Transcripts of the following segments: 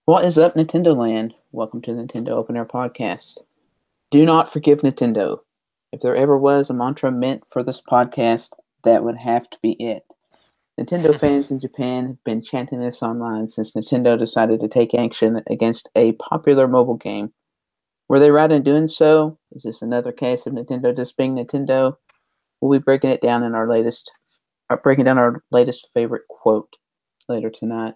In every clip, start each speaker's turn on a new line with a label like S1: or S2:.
S1: What is up, Nintendo Land? Welcome to the Nintendo Open Air Podcast. Do not forgive Nintendo. If there ever was a mantra meant for this podcast, that would have to be it. Nintendo fans in Japan have been chanting this online since Nintendo decided to take action against a popular mobile game. Were they right in doing so? Is this another case of Nintendo just being Nintendo? We'll be breaking down our latest favorite quote later tonight.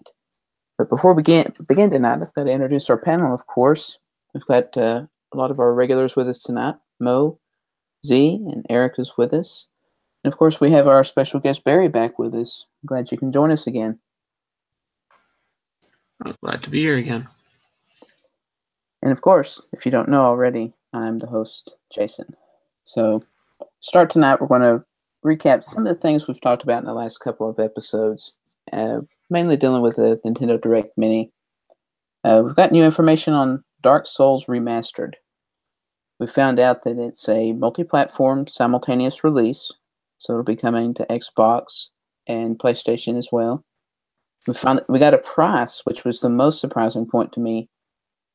S1: But before we begin tonight, I've got to introduce our panel, of course. We've got a lot of our regulars with us tonight. Mo, Z, and Eric is with us. And of course, we have our special guest, Barry, back with us. I'm glad you can join us again.
S2: I'm glad to be here again.
S1: And of course, if you don't know already, I'm the host, Jason. So, start tonight, we're going to recap some of the things we've talked about in the last couple of episodes. Mainly dealing with the Nintendo Direct Mini. We've got new information on Dark Souls Remastered. We found out that it's a multi-platform simultaneous release, so it'll be coming to Xbox and PlayStation as well. We got a price, which was the most surprising point to me,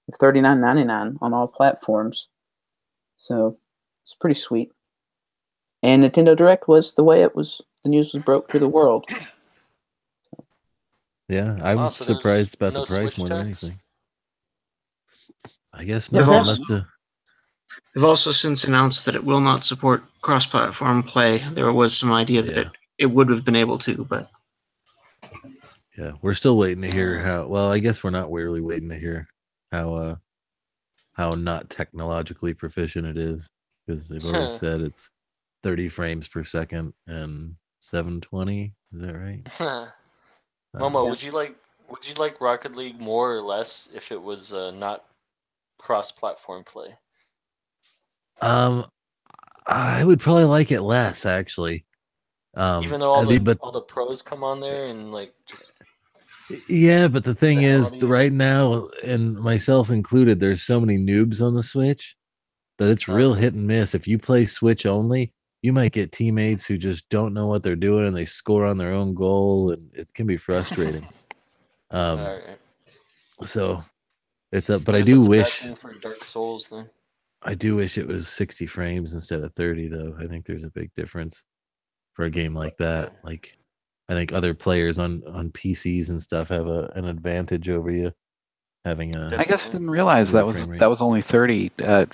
S1: of $39.99 on all platforms. So it's pretty sweet. And Nintendo Direct was the way the news was broke to the world.
S3: Yeah, I'm surprised about the price more than anything. I guess
S2: They've
S3: not.
S2: They've also since announced that it will not support cross-platform play. There was some idea that it would have been able to, but
S3: yeah, we're still waiting to hear how. Well, I guess we're not really waiting to hear how not technologically proficient it is, because they've already said it's 30 frames per second and 720. Is that right?
S4: Momo, would you like Rocket League more or less if it was not cross-platform play?
S3: I would probably like it less, actually.
S4: Even though all the pros come on there and just.
S3: Yeah, but the thing is, right now, and myself included, there's so many noobs on the Switch that it's real hit and miss. If you play Switch only, you might get teammates who just don't know what they're doing and they score on their own goal, and it can be frustrating. So it's up, but I do wish
S4: for Dark Souls then.
S3: I do wish it was 60 frames instead of 30, though. I think there's a big difference for a game like that. Like, I think other players on PCs and stuff have an advantage over you having a.
S5: I guess I didn't realize that was only 30.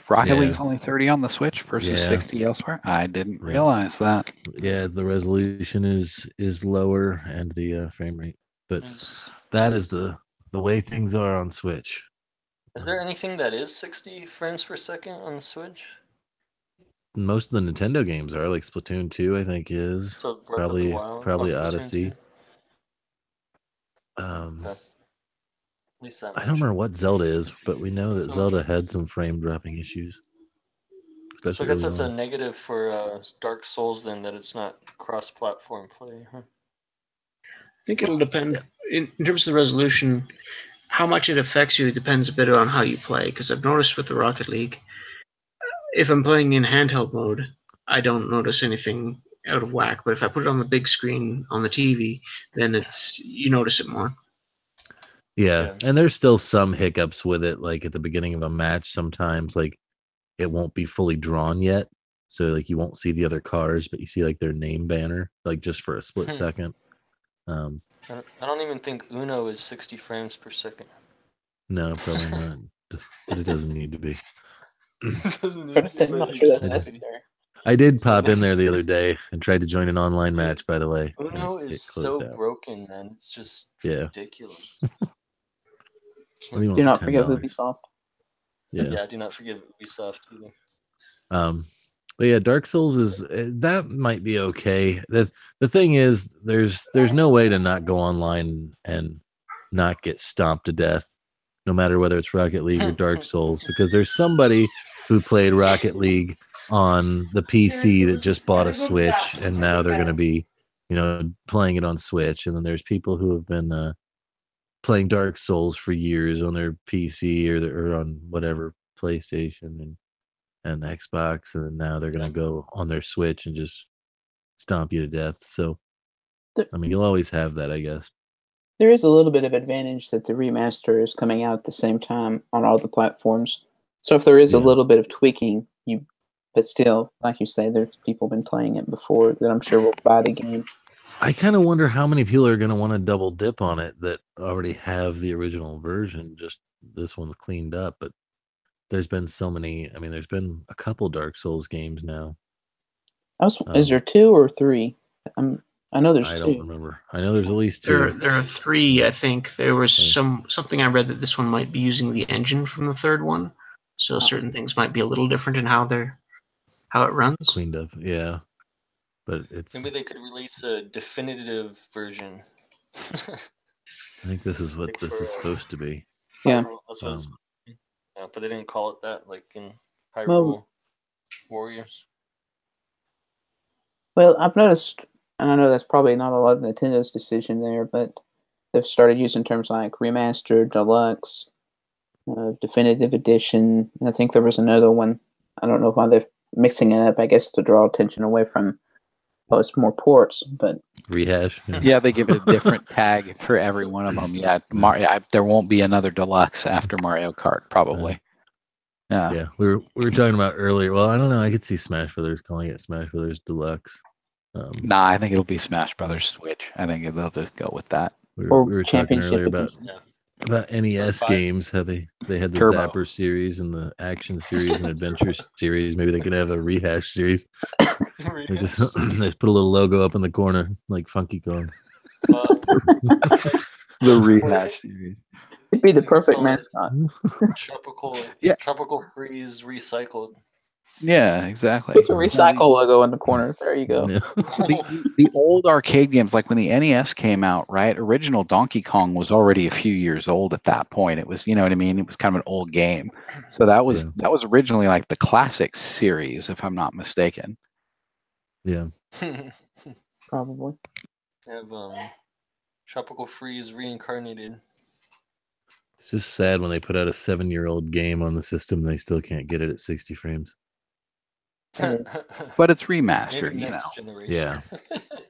S5: Rocket League's only 30 on the Switch versus 60 elsewhere. I didn't realize that.
S3: Yeah, the resolution is lower and the frame rate, but that is the way things are on Switch.
S4: Is there anything that is 60 frames per second on the Switch?
S3: Most of the Nintendo games are, like Splatoon 2, I think is.
S4: So
S3: probably Odyssey. I don't remember what Zelda is, but we know that Zelda had some frame dropping issues.
S4: So I guess that's a negative for Dark Souls then, that it's not cross-platform play, huh?
S2: I think it'll depend, in terms of the resolution, how much it affects you depends a bit on how you play, because I've noticed with the Rocket League, if I'm playing in handheld mode, I don't notice anything out of whack, but if I put it on the big screen on the TV, then you notice it more.
S3: Yeah, and there's still some hiccups with it, like at the beginning of a match sometimes, like it won't be fully drawn yet, so like you won't see the other cars, but you see like their name banner, like just for a split second.
S4: I don't even think Uno is 60 frames per second.
S3: No, probably not. But it doesn't need to be. I did pop in there the other day and tried to join an online match, by the way.
S4: Uno is so broken, man. It's just ridiculous.
S1: Do not forgive Ubisoft.
S4: Yeah, do not forgive Ubisoft either.
S3: But yeah, Dark Souls that might be okay. The thing is, there's no way to not go online and not get stomped to death, no matter whether it's Rocket League or Dark Souls, because there's somebody who played Rocket League on the PC that just bought a Switch, and now they're going to be, playing it on Switch. And then there's people who have been playing Dark Souls for years on their PC or on whatever PlayStation and Xbox, and then now they're going to go on their Switch and just stomp you to death. So, I mean, you'll always have that, I guess.
S1: There is a little bit of advantage that the remaster is coming out at the same time on all the platforms. So if there is a little bit of tweaking, but still, like you say, there's people been playing it before that I'm sure will buy the game.
S3: I kind of wonder how many people are going to want to double dip on it that already have the original version. Just this one's cleaned up, but there's been so many. I mean, there's been a couple Dark Souls games now.
S1: Is there 2 or 3? I know there's 2.
S3: I don't remember. I know there's at least 2.
S2: There are 3, I think. There was something I read that this one might be using the engine from the third one, so certain things might be a little different in how it runs.
S3: Cleaned up, yeah. But it's
S4: maybe they could release a definitive version.
S3: I think this is what this is supposed to be.
S1: Yeah.
S4: That's what but they didn't call it that, like in Hyrule Warriors.
S1: Well, I've noticed, and I know that's probably not a lot of Nintendo's decision there, but they've started using terms like remastered, deluxe, definitive edition. And I think there was another one. I don't know why they're mixing it up. I guess to draw attention away from, it's more ports, but
S3: rehash.
S5: Yeah, they give it a different tag for every one of them. Yeah, there won't be another deluxe after Mario Kart, probably.
S3: Yeah, we were talking about earlier. Well, I don't know. I could see Smash Brothers calling it Smash Brothers Deluxe.
S5: Nah, I think it'll be Smash Brothers Switch. I think they'll just go with that.
S3: We were talking earlier about NES games, how they had the
S5: Turbo.
S3: Zapper series and the Action series and Adventure series. Maybe they could have a rehash series. They just put a little logo up in the corner, like Funky Kong.
S5: The rehash series.
S1: It'd be the perfect mascot.
S4: Tropical Freeze Recycled.
S5: Yeah, exactly.
S1: Put the recycle logo in the corner. There you go.
S3: Yeah.
S5: The old arcade games, like when the NES came out, right? Original Donkey Kong was already a few years old at that point. It was, you know what I mean? It was kind of an old game. So that was originally like the classic series, if I'm not mistaken.
S3: Yeah.
S1: Probably.
S4: Have Tropical Freeze Reincarnated.
S3: It's just sad when they put out a 7-year-old game on the system, they still can't get it at 60 frames.
S5: But it's remastered,
S4: Maybe
S5: you know.
S4: next generation.
S5: Yeah.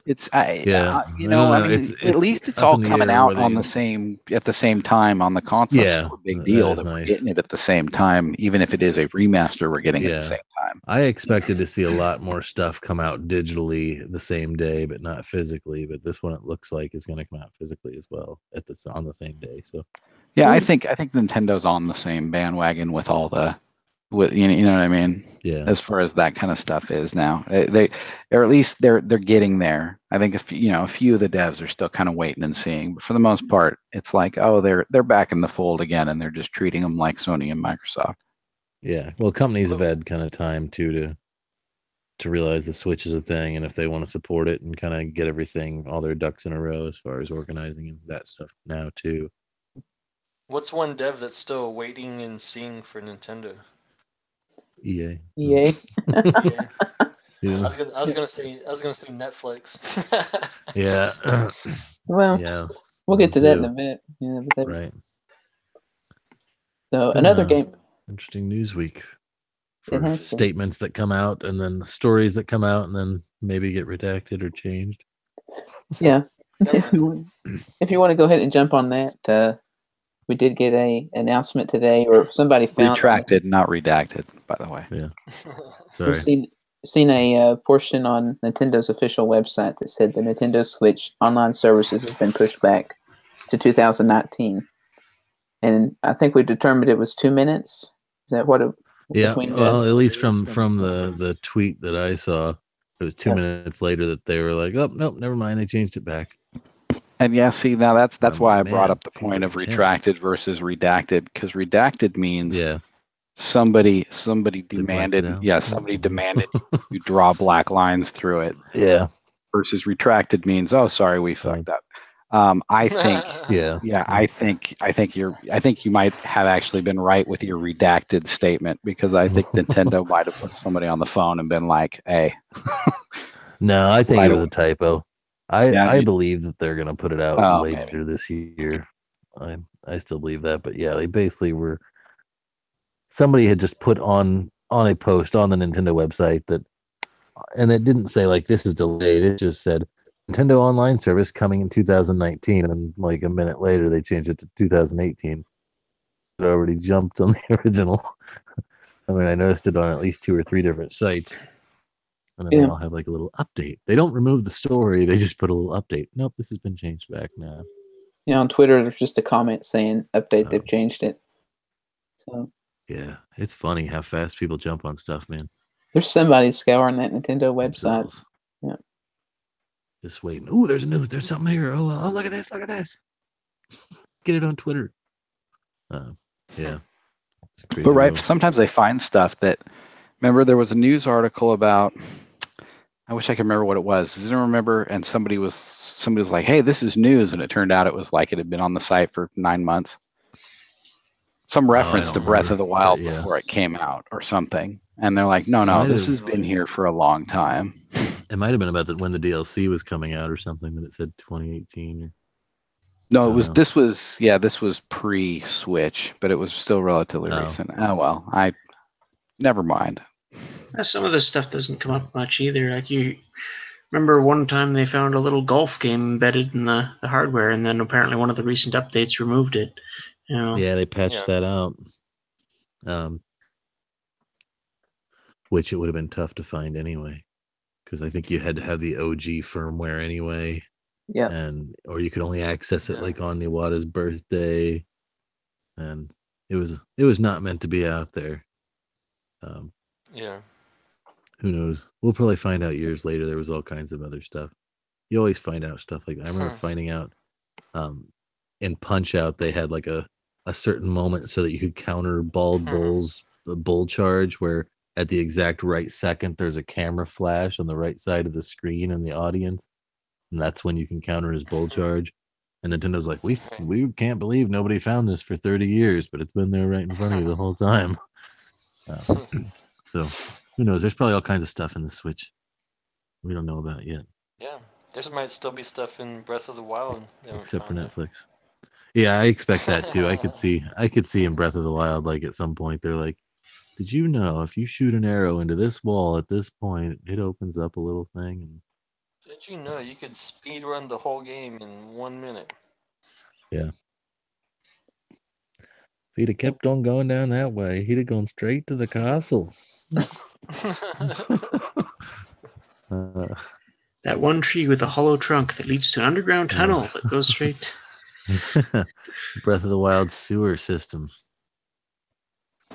S5: It's
S3: you
S5: know,
S3: know,
S5: I mean, at least it's all coming out on the same at the same time on the console.
S3: Yeah,
S5: it's still a big deal that we're getting it at the same time, even if it is a remaster. We're getting it at the same time.
S3: I expected to see a lot more stuff come out digitally the same day, but not physically. But this one, it looks like, is going to come out physically as well on the same day. So
S5: yeah, I think Nintendo's on the same bandwagon with all the. You know what I mean?
S3: Yeah.
S5: As far as that kind of stuff is now, or at least they're getting there. I think a few of the devs are still kind of waiting and seeing, but for the most part, it's like, oh, they're back in the fold again, and they're just treating them like Sony and Microsoft.
S3: Yeah. Well, companies have had kind of time to realize the Switch is a thing, and if they want to support it and kind of get all their ducks in a row as far as organizing and that stuff now too.
S4: What's one dev that's still waiting and seeing for Nintendo?
S1: EA.
S4: Yeah. I was gonna say Netflix.
S3: Yeah.
S1: Well,
S3: yeah.
S1: We'll get to that in a bit. Yeah,
S3: right.
S1: So another game.
S3: Interesting news week for statements that come out, and then stories that come out, and then maybe get redacted or changed.
S1: Yeah. If you want to go ahead and jump on that. We did get an announcement today, or somebody found
S5: retracted, not redacted, by the way.
S3: Yeah, sorry.
S1: We've seen a portion on Nintendo's official website that said the Nintendo Switch online services have been pushed back to 2019, and I think we determined it was 2 minutes. Is that what?
S3: Yeah. Well, at least from the tweet that I saw, it was 2 minutes later that they were like, "Oh, nope, never mind. They changed it back."
S5: And yeah, see, now that's why I brought up the point of retracted versus redacted, because redacted means somebody demanded, somebody demanded you draw black lines through it.
S3: Yeah.
S5: Versus retracted means, oh, sorry, we fucked up. I think, I think you might have actually been right with your redacted statement, because I think Nintendo might have put somebody on the phone and been like, "Hey."
S3: No, I think it was a typo. I believe that they're going to put it out later this year. I still believe that, but yeah, they basically were. Somebody had just put on a post on the Nintendo website and it didn't say like this is delayed. It just said Nintendo Online service coming in 2019, and then like a minute later they changed it to 2018. It already jumped on the original. I mean, I noticed it on at least 2 or 3 different sites. And then they all have like a little update. They don't remove the story, they just put a little update. Nope, this has been changed back now.
S1: Yeah, on Twitter there's just a comment saying update, they've changed it. So
S3: yeah, it's funny how fast people jump on stuff, man.
S1: there's somebody scouring that Nintendo website.
S3: Themselves.
S1: Yeah. Just
S3: waiting. Ooh, there's something here. Oh, look at this, Get it on Twitter. Yeah.
S5: But right, sometimes they find stuff that, remember there was a news article about, I wish I could remember what it was. Does anyone remember? And somebody was like, hey, this is news. And it turned out it was like it had been on the site for 9 months. Some reference to Breath of the Wild before it came out or something. And they're like, no, this has been here for a long time.
S3: It might have been about when the DLC was coming out or something, but it said 2018. Or...
S5: No, this was pre-Switch, but it was still relatively recent. Oh, well, never mind.
S2: Some of this stuff doesn't come up much either. Like you remember one time they found a little golf game embedded in the hardware, and then apparently one of the recent updates removed it. You know?
S3: Yeah, they patched that out. Which it would have been tough to find anyway, because I think you had to have the OG firmware anyway.
S1: Yeah.
S3: Or you could only access it like on Iwata's birthday, and it was not meant to be out there.
S4: Yeah.
S3: Who knows? We'll probably find out years later. There was all kinds of other stuff. You always find out stuff like that. I remember finding out in Punch Out they had like a certain moment so that you could counter Bald Bull's bull charge, where at the exact right second there's a camera flash on the right side of the screen in the audience, and that's when you can counter his bull charge. And Nintendo's like, we can't believe nobody found this for 30 years, but it's been there right in front of you the whole time. So who knows? There's probably all kinds of stuff in the Switch we don't know about yet.
S4: Yeah, there might still be stuff in Breath of the Wild.
S3: Except for Netflix. Yeah, I expect that too. I could see in Breath of the Wild, like at some point they're like, did you know if you shoot an arrow into this wall at this point, it opens up a little thing? And
S4: did you know you could speed run the whole game in 1 minute?
S3: Yeah. If he'd have kept on going down that way, he'd have gone straight to the castle.
S2: That one tree with a hollow trunk that leads to an underground tunnel that goes straight.
S3: Breath of the Wild sewer system.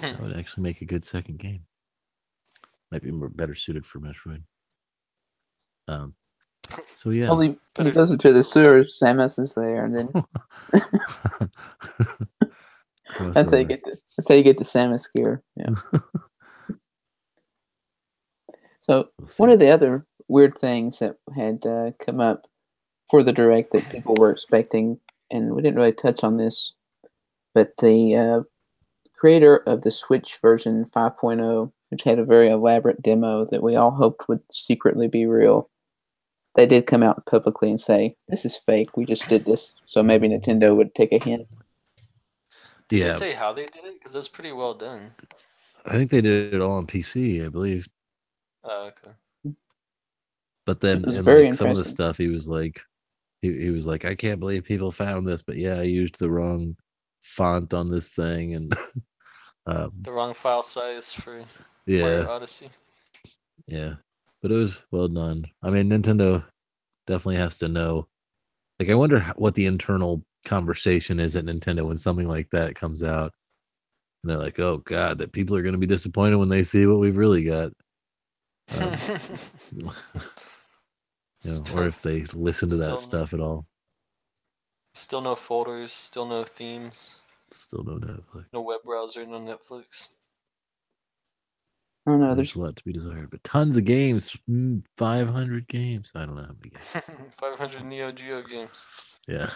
S3: That would actually make a good second game. Might be better suited for Metroid. So yeah.
S1: Well, he goes into the sewers, Samus is there, and then that's how you get the Samus gear. Yeah. So one of the other weird things that had come up for the Direct that people were expecting, and we didn't really touch on this, but the creator of the Switch version 5.0, which had a very elaborate demo that we all hoped would secretly be real, they did come out publicly and say, this is fake, we just did this, so maybe Nintendo would take a hint.
S4: Did they say how they did it? Because that's pretty well done.
S3: I think they did it all on PC, I believe.
S4: Oh, okay.
S3: But then in like some of the stuff, he was like, I can't believe people found this, but yeah, I used the wrong font on this thing, and
S4: the wrong file size for
S3: Mario
S4: Odyssey.
S3: Yeah, but it was well done. I mean, Nintendo definitely has to know. Like, I wonder what the internal conversation is at Nintendo when something like that comes out, and they're like, "Oh God, that people are going to be disappointed when they see what we've really got." Or if they listen to that stuff at all.
S4: Still no folders, still no themes.
S3: Still no Netflix.
S4: No web browser, no Netflix.
S1: Oh no,
S3: there's a lot to be desired, but tons of games. 500 games. I don't know how many games.
S4: 500 Neo Geo games.
S3: Yeah.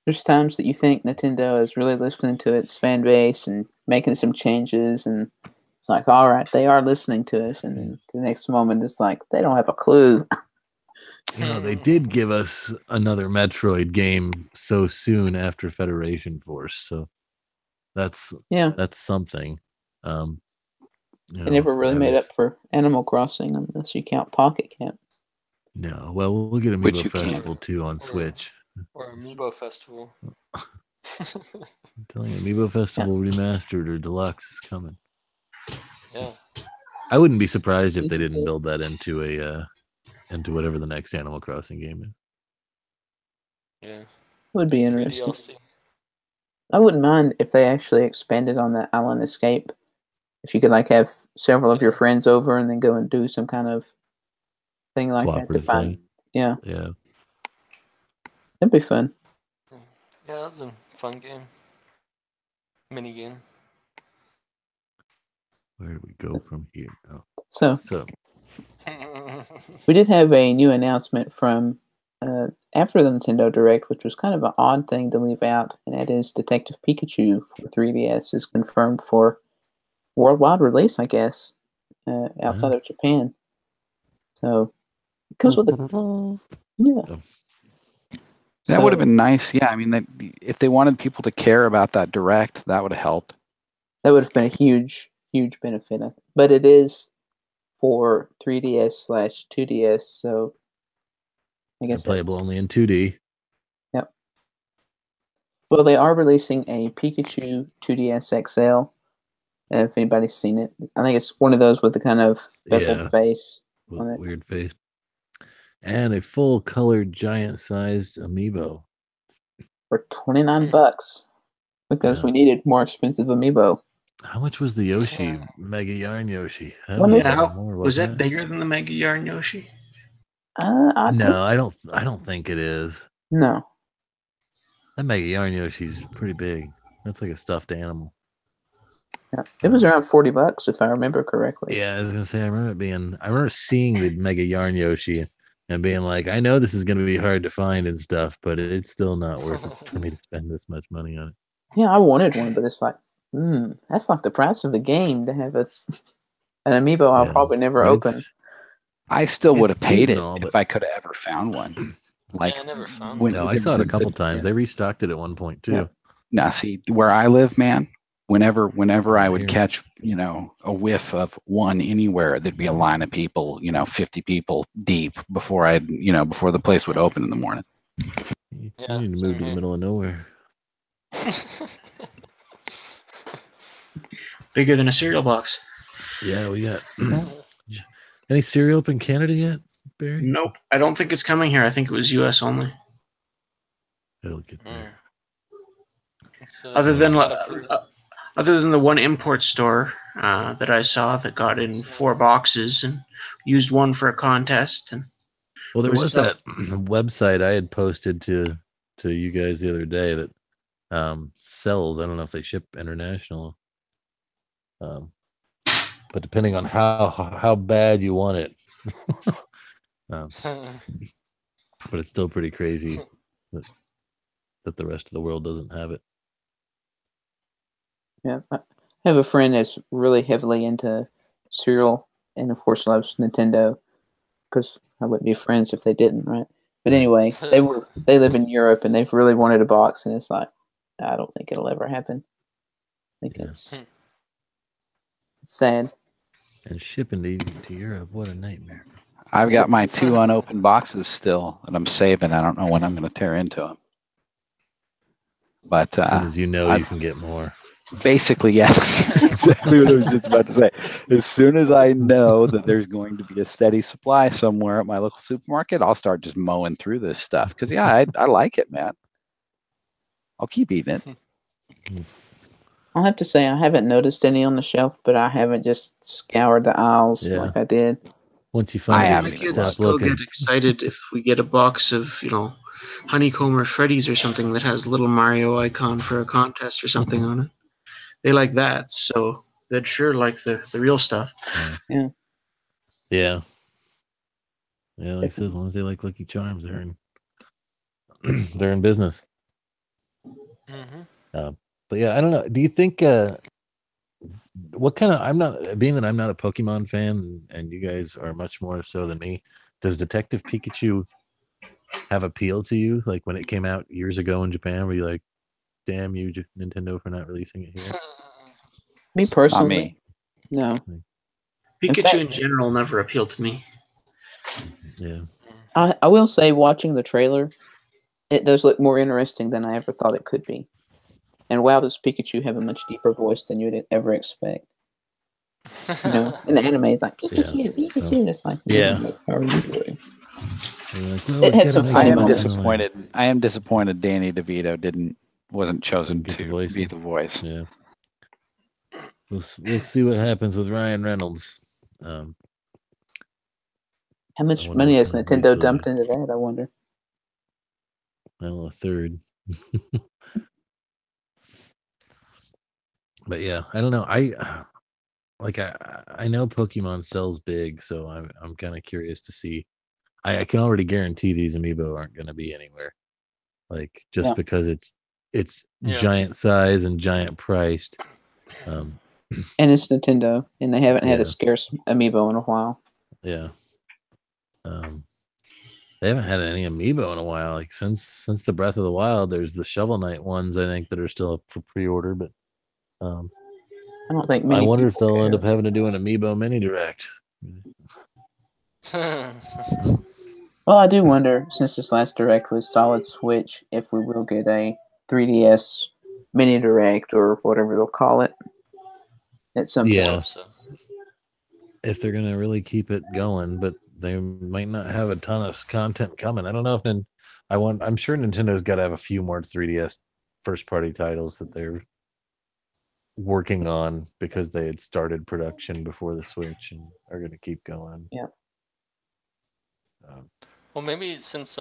S1: There's times that you think Nintendo is really listening to its fan base and making some changes, and it's like, all right, they are listening to us, and then the next moment it's like they don't have a clue.
S3: They did give us another Metroid game so soon after Federation Force, so that's something.
S1: They never really made up for Animal Crossing unless you count Pocket Camp.
S3: No, well, we'll get
S5: Which
S3: Amiibo
S5: you can't.
S3: Festival 2 on Switch.
S4: Or Amiibo Festival.
S3: I'm telling you, Amiibo Festival Remastered or Deluxe is coming.
S4: Yeah.
S3: I wouldn't be surprised if they didn't build that into into whatever the next Animal Crossing game is.
S4: Yeah.
S1: Would be
S4: 3
S1: interesting.
S4: DLC.
S1: I wouldn't mind if they actually expanded on that Island Escape. If you could like have several of your friends over and then go and do some kind of thing like that to
S3: Cooperative
S1: find.
S3: thing.
S1: Yeah,
S3: Yeah.
S1: that'd be fun.
S4: Yeah, that was a fun game. Mini game.
S3: Where do we go from here now?
S1: So
S3: So
S1: we did have a new announcement from after the Nintendo Direct, which was kind of an odd thing to leave out, and that is Detective Pikachu for 3DS is confirmed for worldwide release, I guess, outside of Japan. So it comes with a
S5: That would have been nice. Yeah, I mean, if they wanted people to care about that Direct, that would have helped.
S1: That would have been a huge benefit. But it is for 3DS/2DS, so I guess
S3: playable only in 2D.
S1: Yep. Well, they are releasing a Pikachu 2DS XL. If anybody's seen it, I think it's one of those with the kind of beveled face on it.
S3: Weird face. And a full colored giant sized amiibo.
S1: For $29. Because we needed more expensive amiibo.
S3: How much was the Yoshi, Mega Yarn Yoshi?
S2: Was that bigger than the Mega Yarn Yoshi?
S3: No, I don't think it is.
S1: No.
S3: That Mega Yarn Yoshi's pretty big. That's like a stuffed animal.
S1: Yeah. It was around $40 if I remember correctly.
S3: Yeah, I was gonna say I remember seeing the Mega Yarn Yoshi and being like, I know this is gonna be hard to find and stuff, but it's still not worth it for me to spend this much money on it.
S1: Yeah, I wanted one, but it's like, that's like the price of the game to have an amiibo I'll probably never open.
S5: I still would have paid it if I could have ever found one.
S4: Like, I never found one.
S3: No, I saw it a couple times. They restocked it at one point too.
S5: Yeah. Now, see where I live, man. Whenever I would catch, a whiff of one anywhere, there'd be a line of people, 50 people deep before before the place would open in the morning.
S3: You need to move to the middle of nowhere.
S2: Bigger than a cereal box.
S3: Yeah, we got. Any cereal up in Canada yet, Barry?
S2: Nope. I don't think it's coming here. I think it was US only.
S3: It'll get there.
S2: Other than the one import store that I saw that got in 4 boxes and used one for a contest. And
S3: well, there was that website I had posted to you guys the other day that sells. I don't know if they ship international, but depending on how bad you want it, but it's still pretty crazy that the rest of the world doesn't have it.
S1: Yeah, I have a friend that's really heavily into cereal and, of course, loves Nintendo because I wouldn't be friends if they didn't, right? But anyway, they live in Europe and they've really wanted a box, and it's like, I don't think it'll ever happen. I think it's sad.
S3: And shipping to Europe, what a nightmare.
S5: I've got my 2 unopened boxes still that I'm saving. I don't know when I'm going to tear into them. But
S3: as soon as you know, you can get more.
S5: Basically, yes. Exactly what I was just about to say. As soon as I know that there's going to be a steady supply somewhere at my local supermarket, I'll start just mowing through this stuff. Because, I like it, man. I'll keep eating it.
S1: I'll have to say I haven't noticed any on the shelf, but I haven't just scoured the aisles like I did.
S3: Once you find
S2: my kids still get excited if we get a box of, Honeycomb or Shreddies or something that has a little Mario icon for a contest or something on it. They like that, so they'd sure like the real stuff.
S1: Yeah.
S3: Yeah. Yeah, like I said, as long as they like Lucky Charms, they're in business.
S4: Mm-hmm.
S3: But yeah, I don't know. Do you think what kind of I'm not a Pokemon fan and you guys are much more so than me. Does Detective Pikachu have appeal to you? Like when it came out years ago in Japan, were you like, damn you, Nintendo, for not releasing it here?
S1: Me personally, no.
S2: Pikachu in general never appealed to me.
S3: Yeah.
S1: I will say, watching the trailer, it does look more interesting than I ever thought it could be. And wow, does Pikachu have a much deeper voice than you'd ever expect. You know, in the anime, it's like Pikachu, Pikachu. It's like, how are you doing?
S3: Like, no,
S1: It had some funny moments.
S5: I am disappointed. Danny DeVito wasn't chosen to be the voice.
S3: Yeah, we'll see what happens with Ryan Reynolds.
S1: How much money has Nintendo dumped into that? I wonder.
S3: Well, a third. But yeah, I don't know. I know Pokemon sells big, so I'm kind of curious to see. I can already guarantee these amiibo aren't going to be anywhere, like just because it's giant size and giant priced.
S1: And it's Nintendo, and they haven't had a scarce amiibo in a while.
S3: Yeah. They haven't had any amiibo in a while. Like since the Breath of the Wild, there's the Shovel Knight ones, I think, that are still up for pre-order, but
S1: I don't think
S3: I wonder if they'll end up having to do an amiibo mini direct.
S1: Well, I do wonder, since this last direct was Solid Switch, if we will get a 3DS mini direct or whatever they'll call it at some point.
S3: If they're gonna really keep it going, but they might not have a ton of content coming. I don't know if I'm sure Nintendo's got to have a few more 3DS first-party titles that they're working on because they had started production before the Switch and are going to keep going.
S1: Yeah.
S4: Well, maybe since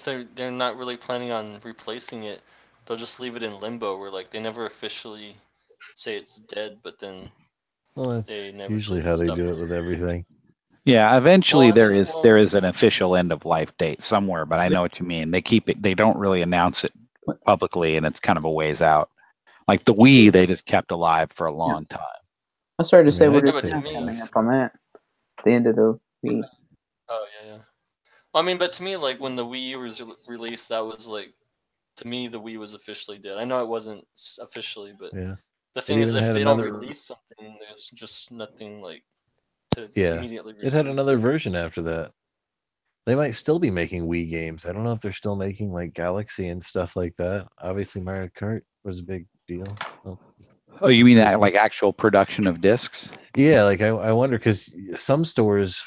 S4: they're not really planning on replacing it, they'll just leave it in limbo, where like they never officially say it's dead, but then
S3: that's usually how they do it with everything.
S5: Yeah, eventually there is an official end of life date somewhere, but I know what you mean. They keep it. They don't really announce it publicly, and it's kind of a ways out. Like the Wii, they just kept alive for a long time.
S1: I started to say we're just coming up on that. The end of the Wii.
S4: Oh yeah. Well, I mean, but to me, like when the Wii U was released, that was like, to me, the Wii was officially dead. I know it wasn't officially, but the thing is, if they don't release something, there's just nothing like to immediately release.
S3: It had another version after that. They might still be making Wii games. I don't know if they're still making like Galaxy and stuff like that. Obviously, Mario Kart was a big deal.
S5: Oh, you mean that like actual production of discs?
S3: Yeah, like I wonder, because some stores,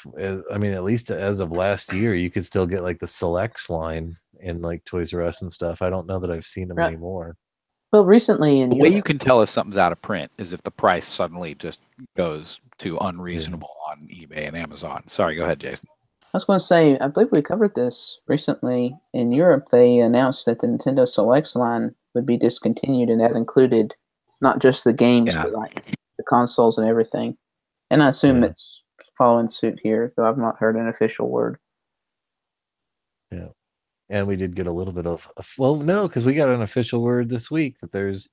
S3: I mean, at least as of last year, you could still get like the Selects line in like Toys R Us and stuff. I don't know that I've seen them anymore.
S1: Well, recently
S5: the way you can tell if something's out of print is if the price suddenly just goes to unreasonable on eBay and Amazon. Sorry, go ahead, Jason.
S1: I was going to say, I believe we covered this recently. In Europe, they announced that the Nintendo Selects line would be discontinued, and that included not just the games, but like the consoles and everything. And I assume it's following suit here, though I've not heard an official word.
S3: Yeah. And we did get a little bit of, well, no, because we got an official word this week that there's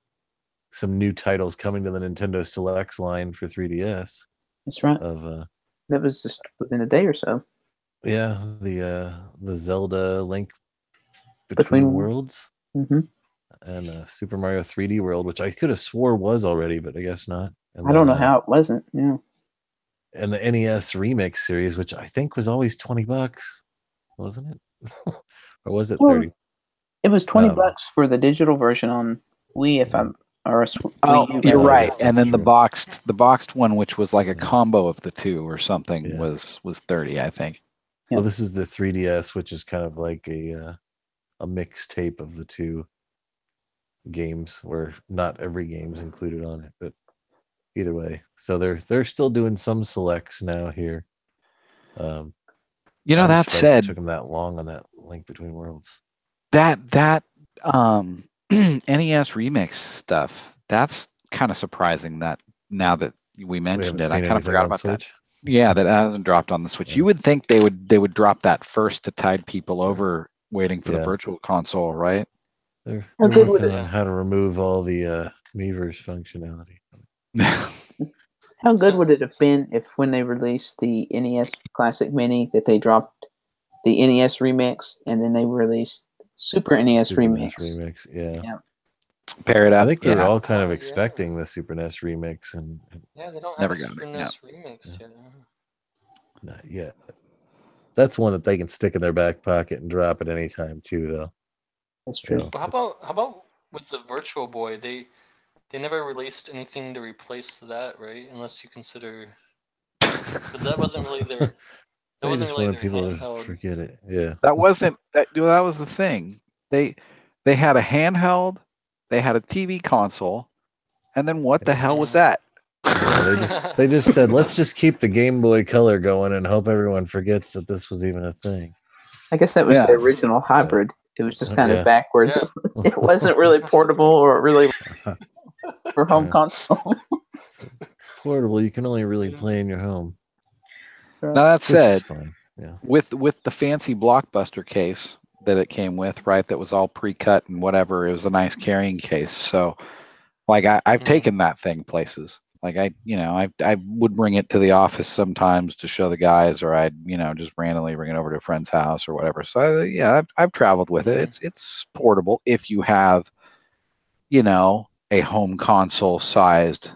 S3: some new titles coming to the Nintendo Selects line for 3DS.
S1: That's right. That was just within a day or so.
S3: Yeah, the Zelda Link Between Worlds.
S1: Mm-hmm.
S3: And Super Mario 3D World, which I could have swore was already, but I guess not. And
S1: I don't know how it wasn't. Yeah.
S3: And the NES Remix series, which I think was always $20, wasn't it? Or was it 30?
S1: It was $20 for the digital version on Wii, if I'm.
S5: You're right. And then the boxed one, which was like a combo of the two or something, was 30, I think.
S3: Yeah. Well, this is the 3DS, which is kind of like a mixtape of the two games, where not every game's included on it, but either way. So they're still doing some selects now here.
S5: That said,
S3: it took them that long on that Link Between Worlds.
S5: That NES Remix stuff, that's kind of surprising that now that we mentioned it, I kind of forgot about
S3: Switch.
S5: That. Yeah, that hasn't dropped on the Switch. Yeah. You would think they would drop that first to tide people over waiting for the Virtual Console, right?
S3: They're working on how to remove all the Miiverse functionality.
S1: How good would it have been if, when they released the NES Classic Mini, that they dropped the NES Remix and then they released Super NES Remix?
S3: Yeah.
S5: Pair it up.
S3: I think we were all kind of expecting the Super NES Remix, and
S4: they don't have a Super NES Remix yet.
S3: Not yet. That's one that they can stick in their back pocket and drop at any time too, though.
S1: That's true.
S3: You know,
S4: How about with the Virtual Boy? They never released anything to replace that, right? Unless you consider, because that wasn't really their. That
S3: they
S4: wasn't
S3: just
S4: really
S3: wanted
S4: their
S3: people to
S4: handheld.
S3: forget it. Yeah.
S5: That wasn't that. That was the thing. They had a handheld, they had a TV console, and then what the hell was that?
S3: Yeah, they just said, let's just keep the Game Boy Color going and hope everyone forgets that this was even a thing.
S1: I guess that was the original hybrid. It was just kind of backwards.
S4: Yeah.
S1: It wasn't really portable or really for home console.
S3: It's portable. You can only really play in your home.
S5: Now that said,
S3: yeah,
S5: with the fancy Blockbuster case that it came with, right, that was all pre-cut and whatever, it was a nice carrying case. So, like, I've taken that thing places. Like, I would bring it to the office sometimes to show the guys, or I'd, just randomly bring it over to a friend's house or whatever. So, I've traveled with it. It's portable if you have, a home console sized.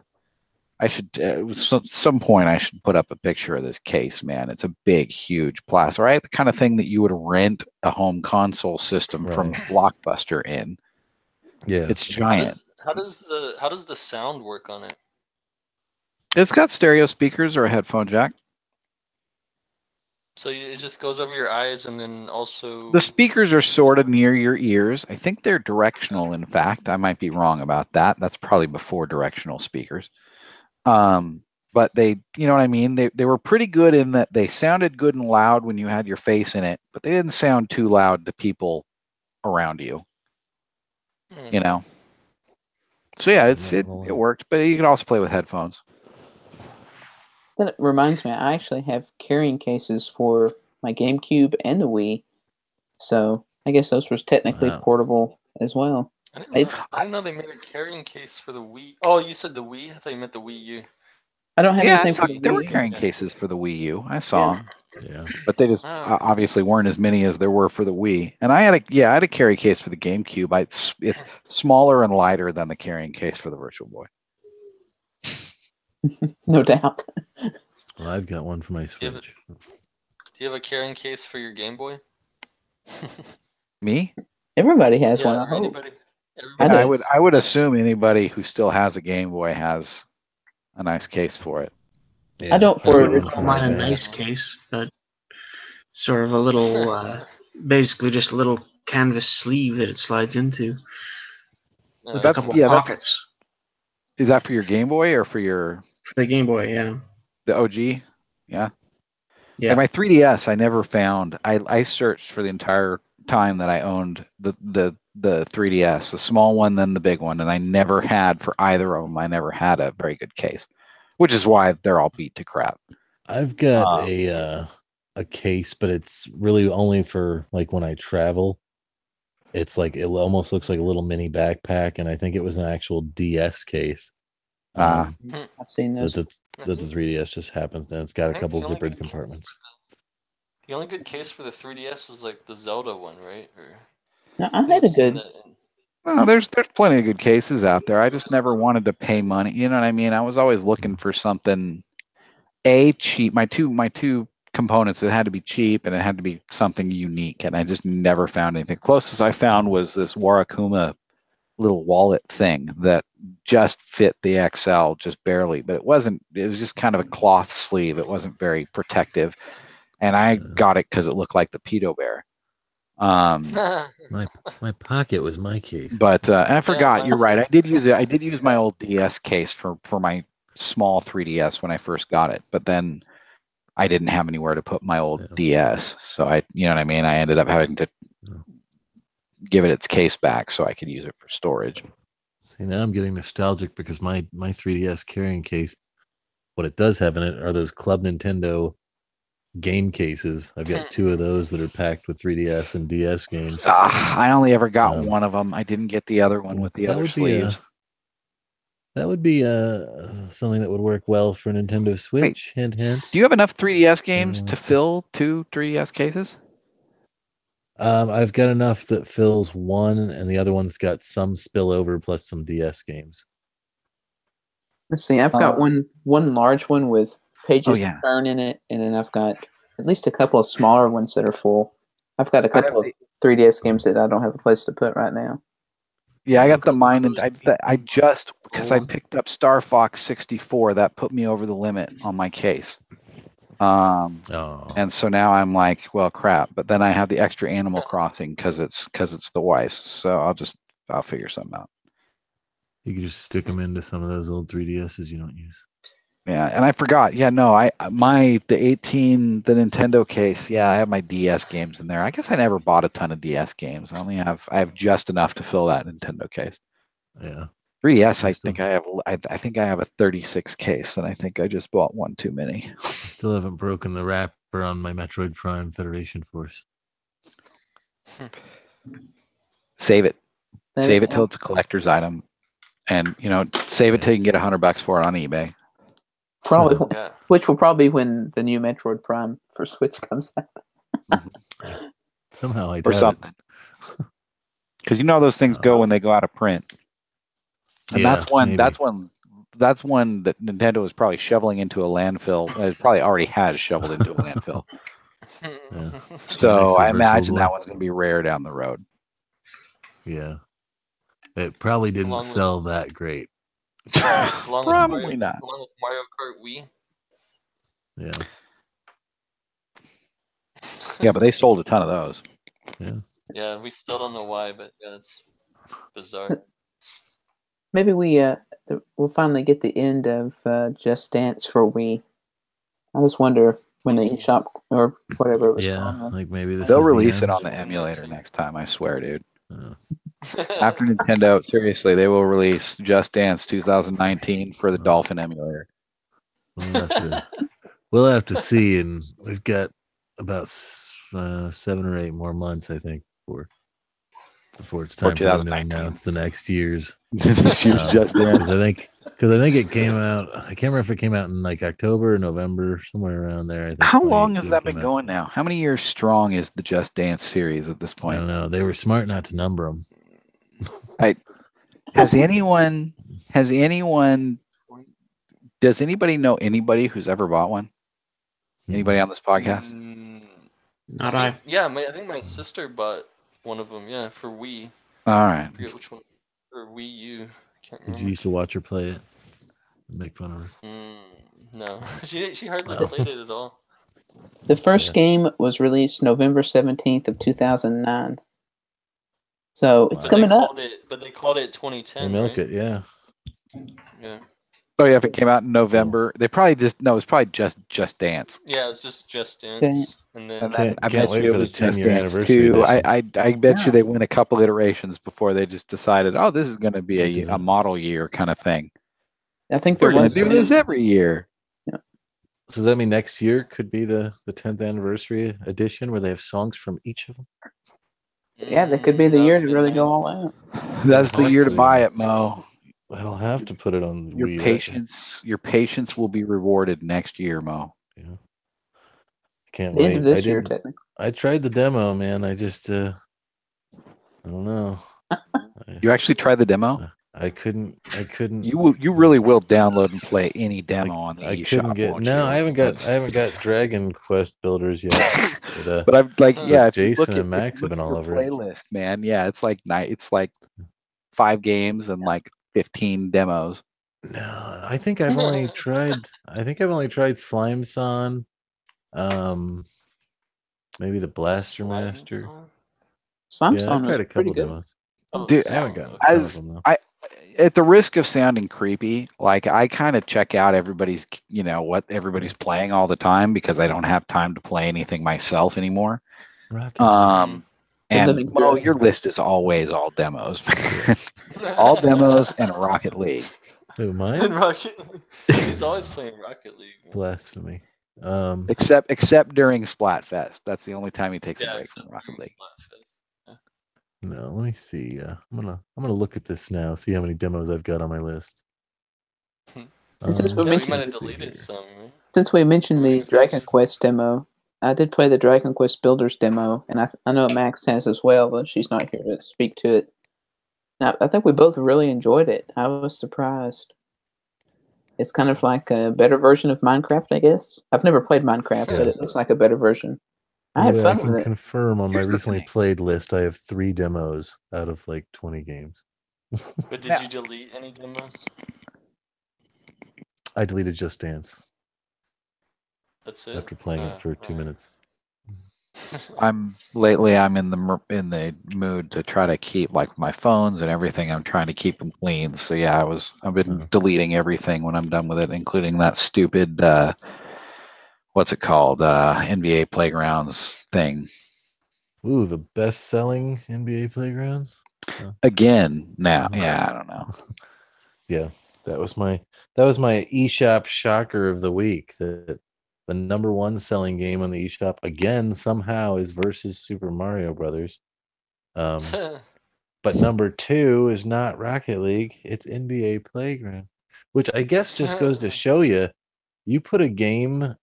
S5: I should at some point I should put up a picture of this case, man. It's a big, huge plastic, right? The kind of thing that you would rent a home console system from Blockbuster in.
S3: Yeah,
S5: it's giant.
S4: How does the sound work on it?
S5: It's got stereo speakers or a headphone jack.
S4: So it just goes over your eyes, and then also
S5: the speakers are sort of near your ears. I think they're directional. In fact, I might be wrong about that. That's probably before directional speakers. But they, you know what I mean? They were pretty good in that they sounded good and loud when you had your face in it, but they didn't sound too loud to people around you. So yeah, it worked, but you can also play with headphones.
S1: That reminds me, I actually have carrying cases for my GameCube and the Wii, so I guess those were technically portable as well.
S4: I didn't know they made a carrying case for the Wii. Oh, you said the Wii? I thought you meant the Wii U.
S1: I don't have anything for the Wii.
S5: There were carrying cases for the Wii U. I saw them.
S3: Yeah,
S5: but they just obviously weren't as many as there were for the Wii. And I had a carry case for the GameCube. It's smaller and lighter than the carrying case for the Virtual Boy.
S1: No doubt.
S3: Well, I've got one for my Switch.
S4: Do you have a carrying case for your Game Boy?
S5: Me?
S1: Everybody has one. I hope.
S5: I would assume anybody who still has a Game Boy has a nice case for it.
S1: Yeah, I don't for it.
S2: Call mine a nice case, but sort of a little, basically just a little canvas sleeve that it slides into with a couple of pockets.
S5: Is that for your Game Boy or for your?
S2: For the Game Boy, yeah.
S5: The OG, yeah. Yeah. Like my 3DS, I never found. I searched for the entire time that I owned the 3DS, the small one, then the big one, and I never had for either of them. I never had a very good case, which is why they're all beat to crap.
S3: I've got a case, but it's really only for like when I travel. It's like it almost looks like a little mini backpack, and I think it was an actual DS case.
S1: I've seen this.
S3: That the 3DS just happens, and it's got a couple zippered compartments.
S4: The only good case for the 3DS is like the Zelda one, right?
S1: No, I had a good.
S5: No, there's plenty of good cases out there. I just never wanted to pay money. You know what I mean? I was always looking for something cheap. My two components, it had to be cheap and it had to be something unique, and I just never found anything. Closest I found was this Warakuma little wallet thing that just fit the XL just barely, but it was just kind of a cloth sleeve. It wasn't very protective, and I got it because it looked like the Pedo Bear.
S3: My pocket was my case,
S5: but I forgot. You're right. I did use it. I did use my old DS case for my small 3DS when I first got it, but then I didn't have anywhere to put my old DS, so you know what I mean. I ended up having to give it its case back so I could use it for storage.
S3: See, now I'm getting nostalgic because my 3DS carrying case, what it does have in it are those Club Nintendo game cases. I've got 2 of those that are packed with 3DS and DS games.
S5: I only ever got one of them. I didn't get the other one with the other sleeves.
S3: That would be something that would work well for Nintendo Switch. Hint, hint.
S5: Do you have enough 3DS games to fill 2 3DS cases?
S3: I've got enough that fills one, and the other one's got some spillover plus some DS games.
S1: Let's see. I've got one large one with pages to turn in it, and then I've got at least a couple of smaller ones that are full. I've got a couple of 3DS games that I don't have a place to put right now.
S5: Yeah, I got the mine, and I just, because I picked up Star Fox 64, that put me over the limit on my case. And so now I'm like, well, crap. But then I have the extra Animal Crossing because it's the wife's. So I'll figure something out.
S3: You could just stick them into some of those old 3DSs you don't use.
S5: Yeah, and I forgot. Yeah, no, the Nintendo case. Yeah, I have my DS games in there. I guess I never bought a ton of DS games. I have just enough to fill that Nintendo case.
S3: Yeah.
S5: 3DS, I think I have a 36 case, and I think I just bought one too many.
S3: Still haven't broken the wrapper on my Metroid Prime Federation Force.
S5: Save it. Save it till it's a collector's item, and save it till you can get $100 for it on eBay.
S1: Probably, which will probably when the new Metroid Prime for Switch comes out.
S3: Somehow I
S5: or
S3: doubt
S5: something. Because those things go when they go out of print, and that's one that Nintendo is probably shoveling into a landfill. It probably already has shoveled into a landfill. So I imagine that one's going to be rare down the road.
S3: Yeah, it probably didn't sell that great.
S5: Probably not.
S4: Along with Mario Kart Wii.
S3: Yeah.
S5: Yeah, but they sold a ton of those.
S3: Yeah.
S4: Yeah, we still don't know why, but yeah, it's bizarre.
S1: Maybe we'll finally get the end of Just Dance for Wii. I just wonder if when the eShop or whatever it was called.
S3: Like maybe
S5: they'll release it on the emulator next time. I swear, dude. After Nintendo, seriously, they will release Just Dance 2019 for the Dolphin emulator.
S3: We'll have to see, and we've got about 7 or 8 more months, I think, before it's time for them to announce the next year's.
S5: This year's Just Dance.
S3: Because I think it came out. I can't remember if it came out in like October or November, somewhere around there. I think.
S5: How long has that been going now? How many years strong is the Just Dance series at this point?
S3: I don't know. They were smart not to number them.
S5: Does anybody know anybody who's ever bought one? Anybody on this podcast?
S2: Not I.
S4: Yeah, I think my sister bought one of them. Yeah, for Wii.
S5: All right.
S4: I forget which one. Or Wii U. I can't remember.
S3: Did you used to watch her play it? Make fun of her.
S4: No, she hardly played it at all.
S1: The first game was released November 17th of 2009. So it's coming up.
S4: But they called it 2010.
S3: They milk it, yeah.
S4: Yeah.
S5: Oh yeah, if it came out in November, they probably it was probably just Dance.
S4: Yeah, it's just Dance, and then
S5: I bet you it was Just Dance too. I bet you they went a couple iterations before they just decided, oh, this is going to be a model year kind of thing.
S1: I think
S5: we're going to do this every year.
S1: Yeah.
S3: So does that mean next year could be the 10th anniversary edition where they have songs from each of them?
S1: Yeah, that could be the year to really go all out.
S5: That's the year to buy it, Mo.
S3: I'll have to put it on
S5: your
S3: Wii.
S5: Your patience will be rewarded next year, Mo.
S3: Yeah, I can't wait.
S1: This year, technically.
S3: I tried the demo, man. I just I don't know.
S5: You actually tried the demo?
S3: I couldn't.
S5: You really will download and play any demo on the eShop.
S3: I couldn't get. No, I haven't got Dragon Quest builders yet.
S5: But I'm like, yeah, if
S3: Jason and Max have been all over
S5: playlist, man. Yeah, it's like 5 games and like 15 demos.
S3: No, I think I've only tried. Slime Son. Maybe the Blaster Master.
S1: Slime Son
S3: I've tried a couple demos.
S5: Dude,
S3: I haven't gotten
S5: at the risk of sounding creepy, like I kind of check out everybody's, what everybody's playing all the time because I don't have time to play anything myself anymore. And Mo, your list is always all demos, all demos and Rocket League.
S3: Who, mine?
S4: He's always playing Rocket League.
S3: Blasphemy.
S5: Except during Splatfest. That's the only time he takes a break from Rocket League.
S3: No, let me see. I'm gonna look at this now. See how many demos I've got on my list.
S1: Since we
S4: might have deleted some. Right?
S1: Since we mentioned the Dragon Quest demo, I did play the Dragon Quest Builders demo, and I know Max has as well, though she's not here to speak to it. Now, I think we both really enjoyed it. I was surprised. It's kind of like a better version of Minecraft, I guess. I've never played Minecraft, but it looks like a better version. I had fun with it.
S3: I can confirm on my recently played list, I have 3 demos out of like 20 games.
S4: But did you delete any demos?
S3: I deleted Just Dance.
S4: That's it.
S3: After playing it for 2 minutes.
S5: I'm in the mood to try to keep like my phones and everything. I'm trying to keep them clean. So yeah, I've been deleting everything when I'm done with it, including that stupid what's it called, NBA Playgrounds thing.
S3: Ooh, the best-selling NBA Playgrounds.
S5: Again, now, yeah, I don't know.
S3: Yeah, that was my eShop shocker of the week. That the number 1 selling game on the eShop again somehow is versus Super Mario Brothers. But number 2 is not Rocket League; it's NBA Playground, which I guess just goes to show you put a game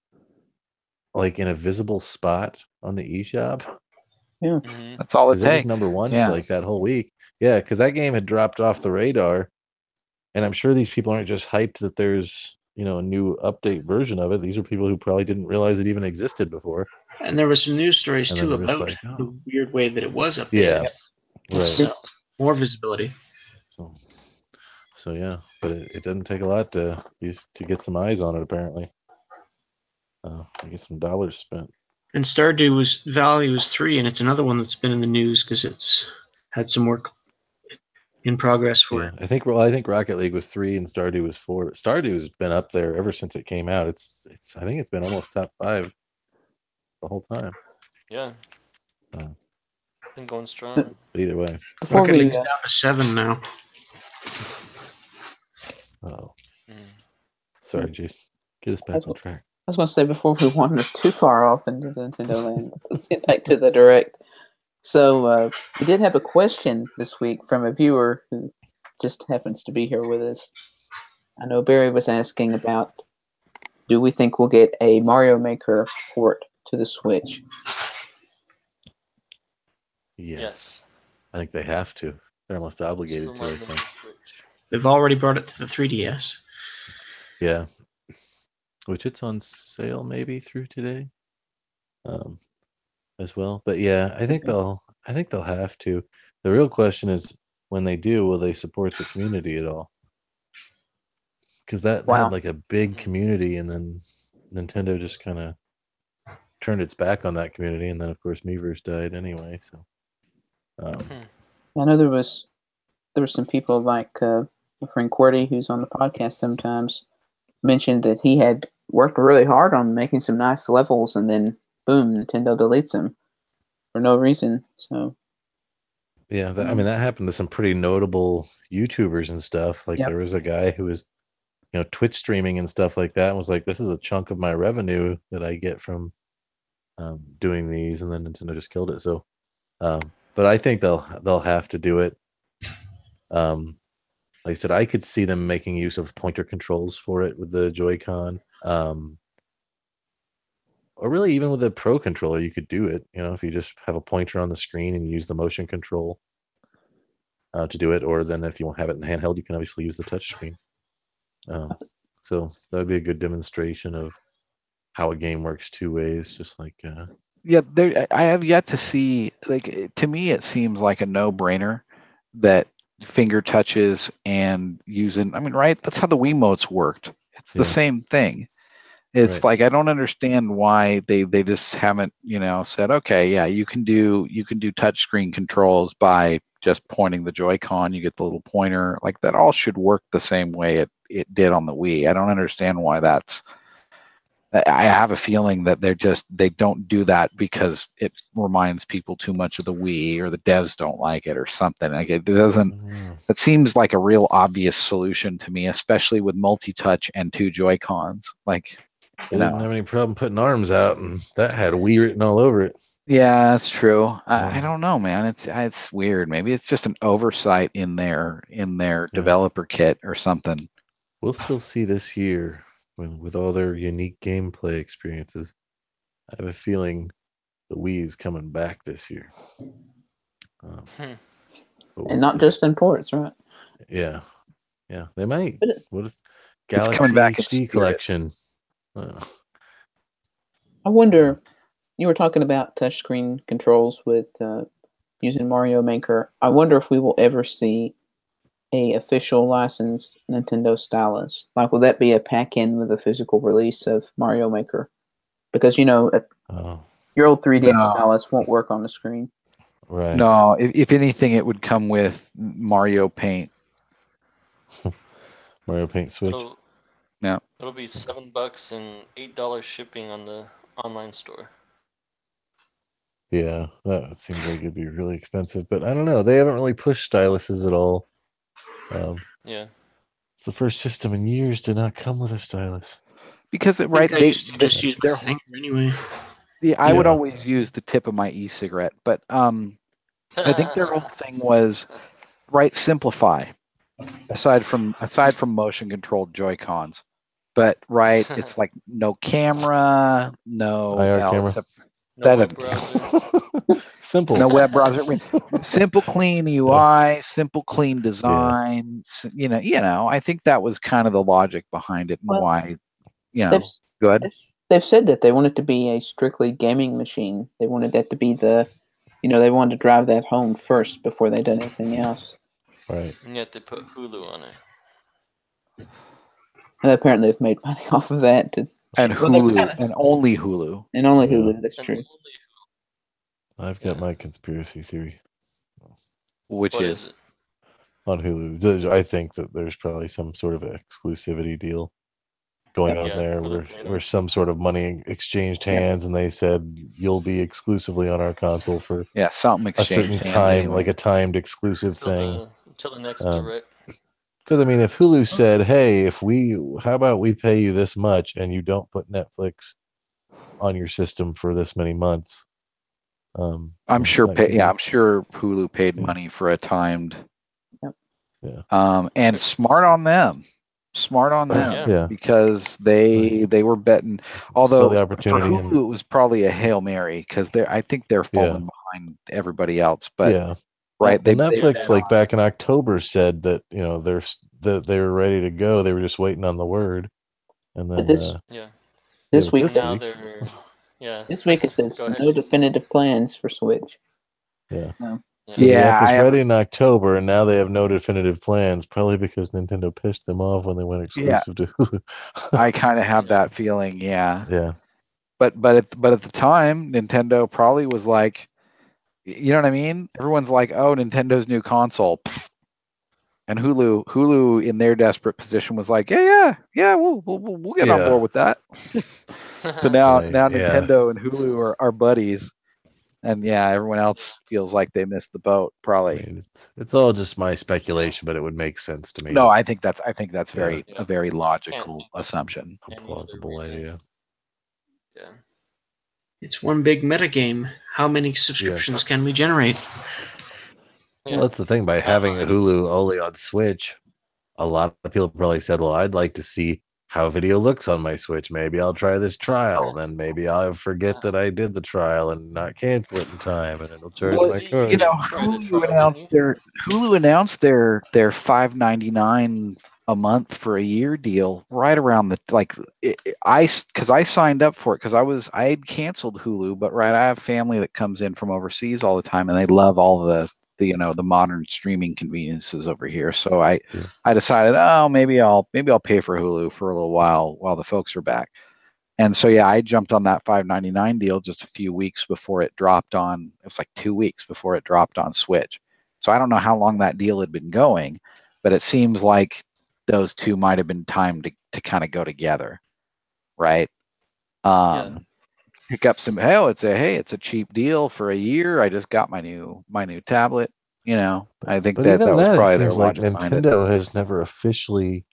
S3: like in a visible spot on the eShop.
S1: Yeah,
S5: that's all it takes.
S3: It was number 1 for like that whole week. Yeah, because that game had dropped off the radar, and I'm sure these people aren't just hyped that there's a new update version of it. These are people who probably didn't realize it even existed before.
S2: And there were some news stories too about the weird way that it was updated.
S3: Yeah, right.
S2: So more visibility.
S3: So yeah, but it doesn't take a lot to get some eyes on it. Apparently, to get some dollars spent. And
S2: Stardew Valley was 3, and it's another one that's been in the news because it's had some work in progress for it.
S3: I think Rocket League was 3 and Stardew was 4. Stardew's been up there ever since it came out. I think it's been almost top 5 the whole time.
S4: Yeah. Been going strong.
S3: But either way,
S2: Rocket League's down to 7 now.
S3: Oh, sorry, Jason. Get us back on track.
S1: I was going to say, before we wander too far off into Nintendo land, let's get back to the Direct. So we did have a question this week from a viewer who just happens to be here with us. I know Barry was asking about, do we think we'll get a Mario Maker port to the Switch?
S3: Yes. I think they have to. They're almost obligated to, I think.
S2: They've already brought it to the 3DS.
S3: Yeah. Which it's on sale maybe through today. As well. But yeah, I think they'll have to. The real question is, when they do, will they support the community at all? Because that had like a big community, and then Nintendo just kind of turned its back on that community, and then of course Miiverse died anyway. So
S1: I know there was some people like my friend QWERTY, who's on the podcast sometimes, mentioned that he had worked really hard on making some nice levels, and then boom, Nintendo deletes them for no reason. So
S3: yeah, I mean, that happened to some pretty notable YouTubers and stuff. Like there was a guy who was Twitch streaming and stuff like that, and was like, this is a chunk of my revenue that I get from doing these, and then Nintendo just killed it. So but I think they'll have to do it. Like I said, I could see them making use of pointer controls for it with the Joy-Con. Or really, even with a Pro controller, you could do it. If you just have a pointer on the screen and you use the motion control to do it. Or then if you won't have it in handheld, you can obviously use the touchscreen. So that would be a good demonstration of how a game works 2 ways, just like...
S5: Yeah, I have yet to see, like, to me, it seems like a no-brainer that finger touches and using, I mean, right? That's how the Wiimotes worked. It's the same thing. It's like, I don't understand why they just haven't, said, okay, yeah, you can do touchscreen controls by just pointing the Joy-Con. You get the little pointer. Like, that all should work the same way it did on the Wii. I don't understand why that's... I have a feeling that they don't do that because it reminds people too much of the Wii, or the devs don't like it or something. Like it doesn't. It seems like a real obvious solution to me, especially with multi-touch and 2 Joy-Cons. Like,
S3: they didn't have any problem putting arms out, and that had Wii written all over it.
S5: Yeah, that's true. I don't know, man. It's weird. Maybe it's just an oversight in their developer kit or something.
S3: We'll still see this year. With all their unique gameplay experiences, I have a feeling the Wii is coming back this year.
S1: And not just in ports, right?
S3: Yeah, they might. What if Galaxy
S5: it's coming back in
S3: HD
S5: spirit.
S3: collection.
S1: I wonder. You were talking about touchscreen controls with using Mario Maker. I wonder if we will ever see a official licensed Nintendo stylus. Like, will that be a pack-in with a physical release of Mario Maker? Because your old 3DS stylus won't work on the screen.
S3: Right.
S5: No, if anything, it would come with Mario Paint.
S3: Mario Paint Switch.
S4: It'll be $7 and $8 shipping on the online store.
S3: Yeah, that seems like it'd be really expensive, but I don't know. They haven't really pushed styluses at all.
S4: Yeah,
S3: it's the first system in years to not come with a stylus.
S5: Because
S2: I used to just use my finger anyway.
S5: Yeah, I would always use the tip of my e-cigarette, but I think their whole thing was simplify. Aside from motion controlled Joy-Cons, but it's like no camera, no
S3: IR camera.
S4: no web browser.
S3: Simple.
S5: No web browser. Simple, clean UI, simple, clean design. Yeah. I think that was kind of the logic behind it and why. Good.
S1: They've said that they want it to be a strictly gaming machine. They wanted that to be they wanted to drive that home first before they done anything else.
S3: Right.
S4: And yet they put Hulu on it.
S1: And apparently they've made money off of that.
S5: And Hulu, and only Hulu.
S1: And only Hulu, that's true.
S3: I've got my conspiracy theory.
S5: Which is
S4: it?
S3: On Hulu. I think that there's probably some sort of exclusivity deal going on there where some sort of money exchanged hands and they said you'll be exclusively on our console for
S5: something
S3: a certain time, like a timed exclusive thing.
S4: Until the next direct.
S3: Because I mean, if Hulu said, "Hey, how about we pay you this much and you don't put Netflix on your system for this many months?"
S5: I'm sure Hulu paid money for a timed.
S1: Yeah.
S5: And smart on them. Because they were betting. Although
S3: the opportunity
S5: for Hulu, it was probably a Hail Mary because I think they're falling behind everybody else. But
S3: Netflix, back in October, said that they were ready to go. They were just waiting on the word, and then
S1: this week
S4: this
S1: week it says no definitive plans for Switch.
S3: Yeah.
S1: So
S3: the app was ready in October, and now they have no definitive plans. Probably because Nintendo pissed them off when they went exclusive to Hulu.
S5: I kind of have that feeling. Yeah.
S3: Yeah.
S5: But at the time, Nintendo probably was like, you know what I mean? Everyone's like, "Oh, Nintendo's new console," and Hulu in their desperate position was like, "Yeah, we'll get on board with that." So now Nintendo and Hulu are buddies. And everyone else feels like they missed the boat. Probably.
S3: I mean, it's all just my speculation, but it would make sense to me.
S5: No, I think that's a very logical assumption.
S3: A plausible idea.
S4: Yeah.
S2: It's one big metagame. How many subscriptions can we generate?
S3: Well, that's the thing. By having a Hulu only on Switch, a lot of people probably said, "Well, I'd like to see how video looks on my Switch. Maybe I'll try this trial. Then maybe I'll forget that I did the trial and not cancel it in time, and it'll charge my card."
S5: Hulu announced their $5.99 a month for a year deal right around I signed up for it because I had canceled Hulu, but I have family that comes in from overseas all the time, and they love all the modern streaming conveniences over here. So I decided, maybe I'll pay for Hulu for a little while the folks are back. And so I jumped on that $5.99 deal just a few weeks before it dropped on. It was like 2 weeks before it dropped on Switch. So I don't know how long that deal had been going, but it seems like those two might have been timed to kind of go together, right? Pick up some. It's a cheap deal for a year. I just got my new tablet. I think that was probably their logic behind it.
S3: Nintendo has never officially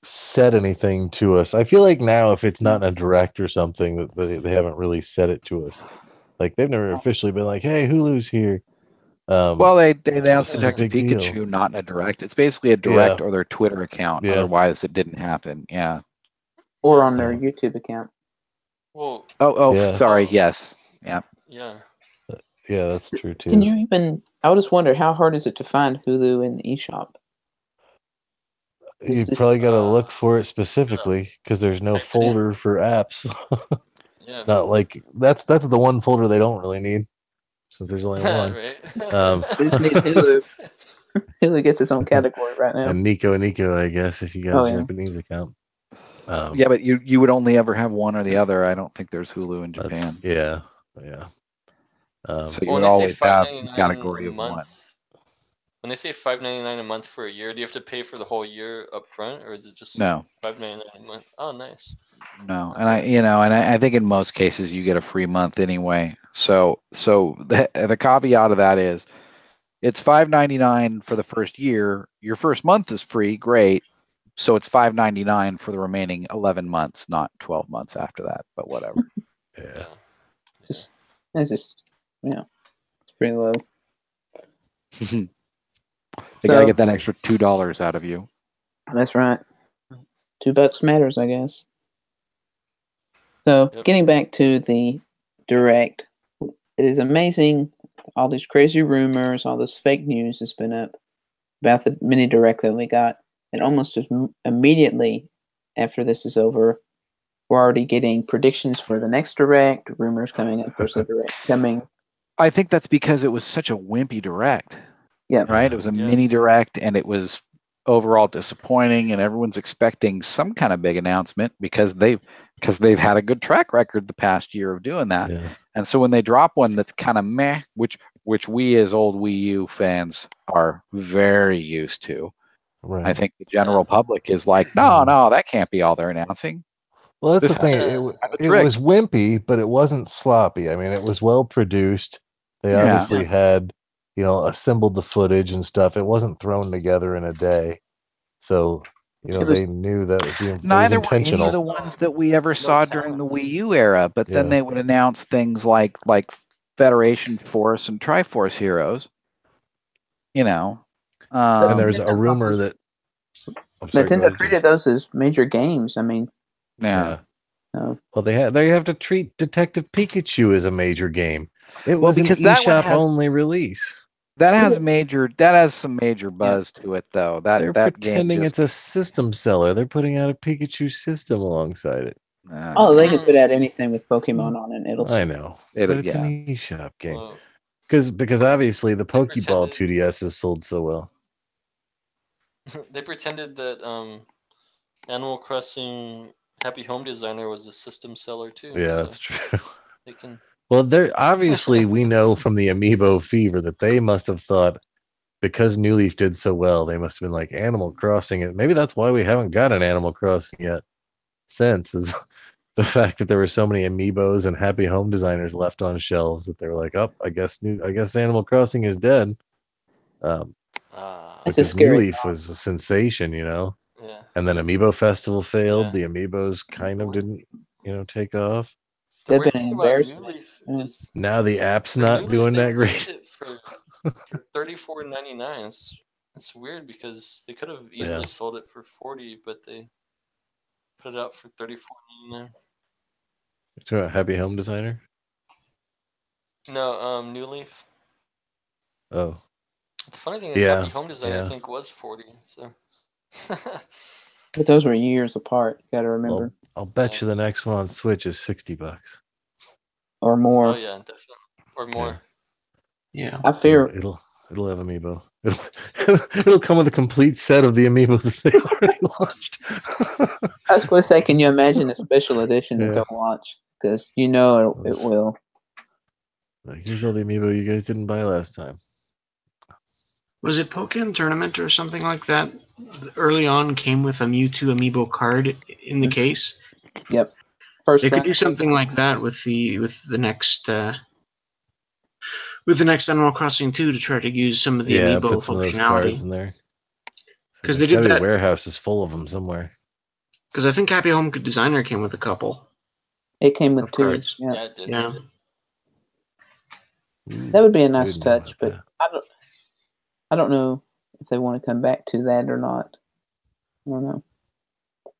S3: said anything to us. I feel like now, if it's not in a direct or something, that they haven't really said it to us. Like they've never officially been like, "Hey, Hulu's here."
S5: Well, they announced Detective Pikachu not in a direct. It's basically a direct or their Twitter account. Otherwise, it didn't happen. Yeah.
S1: Or on their YouTube account.
S4: Well.
S5: Sorry. Yes. Yeah.
S4: Yeah.
S3: Yeah, that's true too.
S1: Can you I would just wonder, how hard is it to find Hulu in the eShop?
S3: You probably got to look for it specifically because there's no folder for apps.
S4: Yeah.
S3: Not like that's the one folder they don't really need since there's only one.
S4: Right.
S1: They just need Hulu. Hulu gets its own category right now.
S3: And Nico, I guess, if you got a Japanese account.
S5: Yeah, but you would only ever have one or the other. I don't think there's Hulu in Japan.
S3: Yeah.
S5: So you would always have a category of one.
S4: When they say $5.99 a month for a year, do you have to pay for the whole year up front, or is it just $5.99 a month? Oh, nice.
S5: No, and I think in most cases you get a free month anyway. So the caveat of that is, it's $5.99 for the first year. Your first month is free, great. So it's $5.99 for the remaining 11 months, not 12 months after that. But whatever.
S3: Yeah.
S1: It's pretty low.
S5: They gotta get that extra $2 out of you.
S1: That's right. $2 matters, I guess. So, getting back to the Direct, it is amazing. All these crazy rumors, all this fake news has been up about the mini Direct that we got. And almost immediately after this is over, we're already getting predictions for the next Direct, rumors coming up. There's a Direct coming.
S5: I think that's because it was such a wimpy Direct.
S1: Yeah.
S5: Right? It was a mini Direct, and it was overall disappointing, and everyone's expecting some kind of big announcement because they've had a good track record the past year of doing that. Yeah. And so when they drop one that's kind of meh, which we as old Wii U fans are very used to, I think the general public is like, no, that can't be all they're announcing.
S3: Well, that's the thing. It was wimpy, but it wasn't sloppy. I mean, it was well produced. They obviously had, assembled the footage and stuff. It wasn't thrown together in a day. So, they knew that was
S5: neither
S3: intentional.
S5: were any of the ones that we ever saw during the Wii U era, but then they would announce things like Federation Force and Triforce Heroes.
S3: And there's a rumor that
S1: Nintendo treated those as major games. I mean,
S3: well, they have to treat Detective Pikachu as a major game. It was an eShop only release.
S5: That has some major buzz to it, though.
S3: They're pretending it's a system seller. They're putting out a Pikachu system alongside it.
S1: They can put out anything with Pokemon on it.
S3: I know, but it's an eShop game. Because obviously the Pokeball 2DS has sold so well.
S4: They pretended that Animal Crossing Happy Home Designer was a system seller too.
S3: Yeah, that's true.
S4: They can.
S3: Well, they're obviously, we know from the Amiibo fever that they must have thought, because New Leaf did so well, they must have been like, Animal Crossing. Maybe that's why we haven't got an Animal Crossing yet. Since is the fact that there were so many Amiibos and Happy Home Designers left on shelves that they're like, oh, I guess Animal Crossing is dead. Because New Leaf was a sensation, Yeah. And then Amiibo Festival failed. The Amiibos kind of didn't, take off.
S4: The weird thing about New Leaf is
S3: now the app's not doing that great.
S4: For $34.99, it's weird because they could have easily sold it for $40, but they put it out for $34.99.
S3: You're talking about Happy Home Designer?
S4: No, New Leaf.
S3: Oh.
S4: The funny thing is, Happy Home Designer I think was $40. So.
S1: But those were years apart. You got to remember.
S3: I'll bet you the next one on Switch is $60
S1: or more.
S4: Oh yeah, definitely, or more.
S2: Yeah,
S1: I fear
S3: it'll have Amiibo. It'll come with a complete set of the Amiibo that they already launched.
S1: I was going to say, can you imagine a special edition that they'll launch? Because it will.
S3: Like, here's all the Amiibo you guys didn't buy last time.
S2: Was it Pokken Tournament or something like that? Early on, came with a Mewtwo Amiibo card in the case.
S1: Yep.
S2: They could do something like that with the next Animal Crossing 2 to try to use some of the Amiibo
S3: put some
S2: functionality.
S3: Of those cards in there.
S2: Because they did that.
S3: Warehouse is full of them somewhere.
S2: Because I think Happy Home Designer came with a couple.
S1: It came with 2.
S2: Cards.
S1: Yeah,
S4: it did.
S2: Yeah.
S1: That would be a nice touch, but I don't know if they want to come back to that or not. I don't know.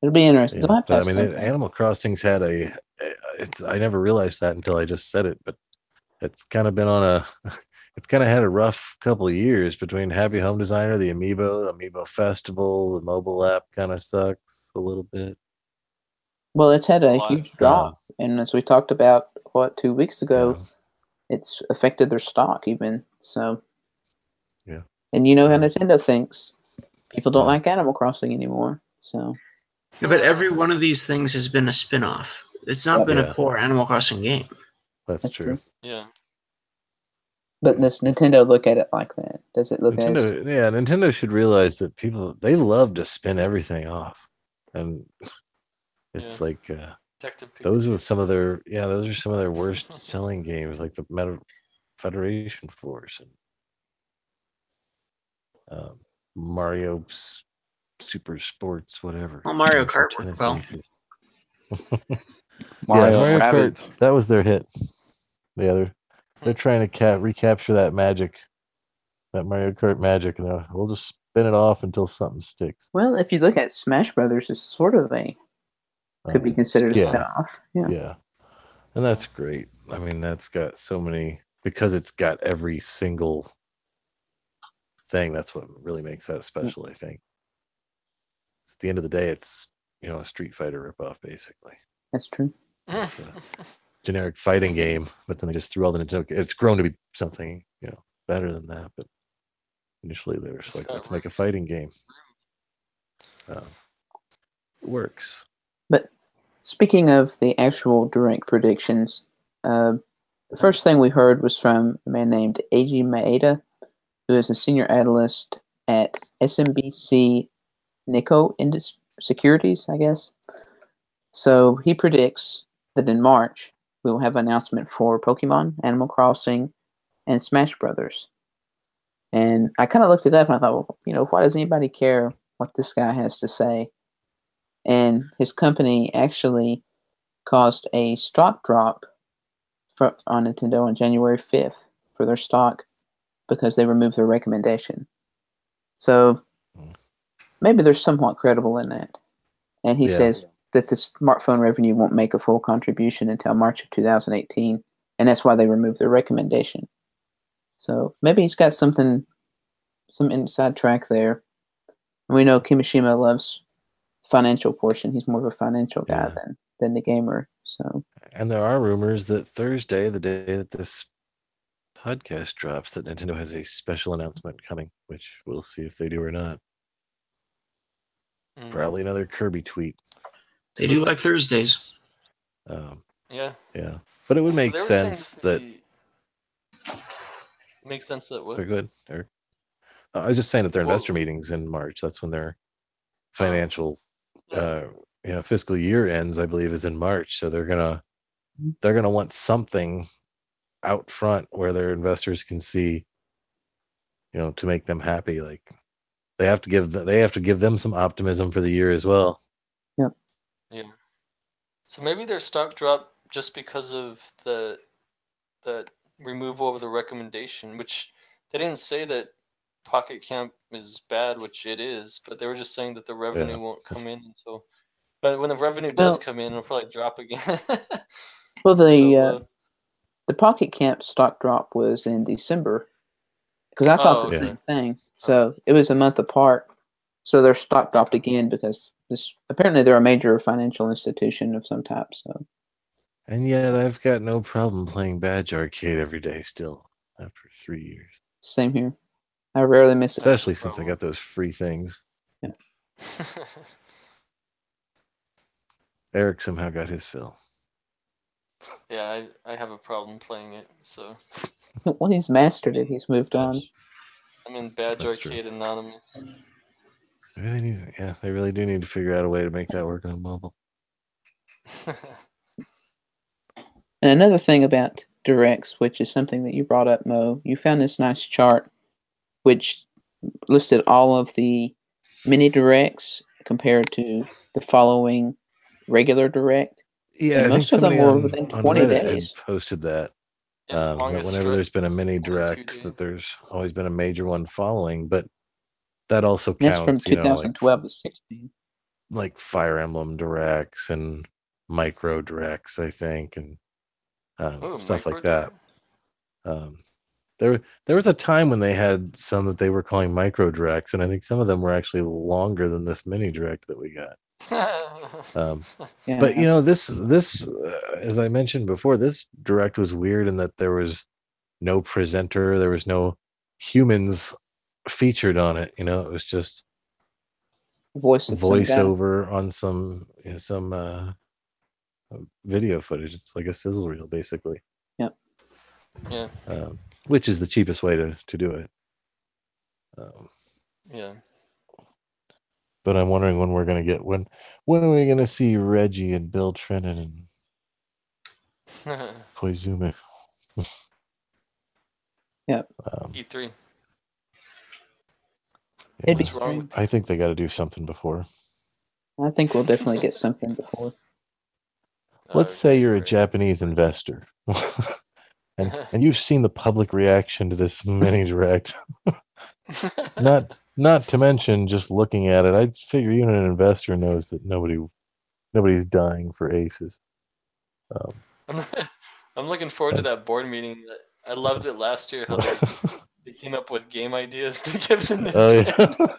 S1: It'll be interesting.
S3: Yeah, but, Animal Crossing's had I never realized that until I just said it, but it's kind of been on a, it's kind of had a rough couple of years between Happy Home Designer, the Amiibo Festival, the mobile app kind of sucks a little bit.
S1: Well, it's had a huge drop, and as we talked about 2 weeks ago, it's affected their stock even. So,
S3: yeah.
S1: And you know how Nintendo thinks. People don't like Animal Crossing anymore. So,
S2: yeah, but every one of these things has been a spin-off. It's not been a core Animal Crossing game.
S3: That's true.
S4: Yeah.
S1: But does Nintendo look at it like that? Does it look at it?
S3: Yeah, Nintendo should realize that people, they love to spin everything off. And it's like those are some of their worst selling games, like the Federation Force and Mario Super Sports, whatever.
S2: Well, Mario Kart worked well.
S3: Mario Kart, that was their hit. Yeah, they're trying to recapture that magic, that Mario Kart magic, and we'll just spin it off until something sticks.
S1: Well, if you look at Smash Brothers, it's sort of could be considered a spin-off.
S3: Yeah, and that's great. I mean, that's got so many, because it's got every single thing. That's what really makes that special, I think. At the end of the day, it's a Street Fighter ripoff, basically.
S1: That's true.
S3: It's a generic fighting game, but then they just threw all the Nintendo. It's grown to be something better than that, but initially they were just like, let's make a fighting game. It works.
S1: But speaking of the actual direct predictions, the first thing we heard was from a man named Eiji Maeda, who is a senior analyst at SMBC Nikko Securities, I guess. So he predicts that in March, we will have an announcement for Pokemon, Animal Crossing, and Smash Brothers. And I kind of looked it up and I thought, well, why does anybody care what this guy has to say? And his company actually caused a stock drop on Nintendo on January 5th for their stock because they removed their recommendation. So maybe they're somewhat credible in that. And he says that the smartphone revenue won't make a full contribution until March of 2018, and that's why they removed their recommendation. So maybe he's got some inside track there. And we know Kimishima loves financial portion. He's more of a financial guy than the gamer. So,
S3: and there are rumors that Thursday, the day that this podcast drops, that Nintendo has a special announcement coming, which we'll see if they do or not. Probably another Kirby tweet.
S2: They do like Thursdays.
S3: Yeah. But it would make sense that.
S4: Makes sense that what?
S3: Very good, Eric. I was just saying that their investor meetings in March. That's when their financial, fiscal year ends. I believe is in March. So they're gonna want something out front where their investors can see, to make them happy. Like they have to give them some optimism for the year as well.
S1: Yep.
S4: Yeah. So maybe their stock dropped just because of the removal of the recommendation, which they didn't say that Pocket Camp is bad, which it is, but they were just saying that the revenue won't come in until. But when the revenue does come in, it'll probably drop again.
S1: Well, the Pocket Camp stock drop was in December, because I thought the same thing. So it was a month apart. So their stock dropped again because apparently they're a major financial institution of some type. So.
S3: And yet I've got no problem playing Badge Arcade every day still after 3 years.
S1: Same here. I rarely miss it.
S3: Especially since I got those free things.
S1: Yeah.
S3: Eric somehow got his fill.
S4: Yeah, I have a problem playing it, so.
S1: Well, he's mastered it. He's moved on.
S4: I'm in Badge Arcade Anonymous.
S3: They really do need to figure out a way to make that work on mobile.
S1: And another thing about directs, which is something that you brought up, Mo, you found this nice chart which listed all of the mini directs compared to the following regular direct.
S3: Yeah,
S1: and most of them were within 20 days.
S3: Posted that. That whenever there's been a mini direct, that there's always been a major one following, but that also counts.
S1: That's from 2012 to 16.
S3: Like Fire Emblem directs and micro directs, I think, and stuff like that. There was a time when they had some that they were calling micro directs, and I think some of them were actually longer than this mini direct that we got. But you know, this as I mentioned before, this direct was weird in that there was no presenter, there was no humans featured on it. You know, it was just voiceover on some video footage. It's like a sizzle reel, basically.
S1: Yep.
S4: Yeah.
S3: Which is the cheapest way to do it.
S4: Yeah.
S3: But I'm wondering when we're gonna get when are we gonna see Reggie and Bill Trennan and Koizumi?
S1: Yep.
S4: E3.
S3: Yeah, I think they got to do something before.
S1: I think we'll definitely get something before.
S3: Let's say you're a Japanese investor, and you've seen the public reaction to this mini direct. Not to mention just looking at it, I figure even an investor knows that nobody's dying for aces.
S4: I'm looking forward to that board meeting. I loved it last year. How they came up with game ideas to give to Nintendo.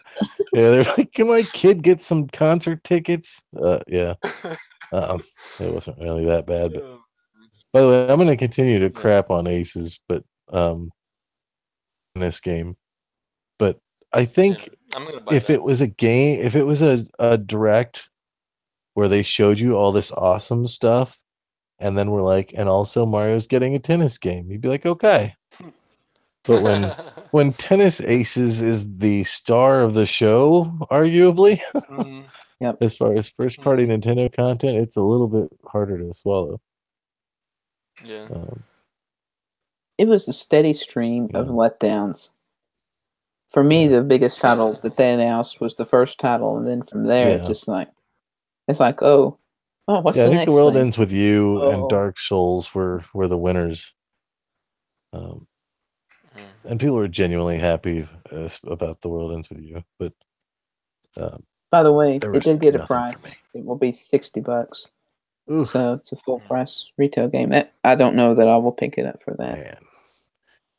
S3: Yeah, they're like, "Can my kid get some concert tickets?" Yeah. It wasn't really that bad. But by the way, I'm going to continue to crap on aces, but in this game. But I think if it was a game, if it was a direct where they showed you all this awesome stuff, and then we're like, and also Mario's getting a tennis game, you'd be like, okay. But when Tennis Aces is the star of the show, arguably,
S1: yep.
S3: As far as first party Nintendo content, it's a little bit harder to swallow.
S4: Yeah.
S1: It was a steady stream of letdowns. For me, the biggest title that they announced was the first title, and then from there, it's like, what's the next
S3: I think The World
S1: thing?
S3: Ends With You and Dark Souls were the winners. And people were genuinely happy about The World Ends With You. But
S1: by the way, it did get a price. It will be $60.
S3: Oof.
S1: So it's a full price retail game. I don't know that I will pick it up for that.
S3: Man.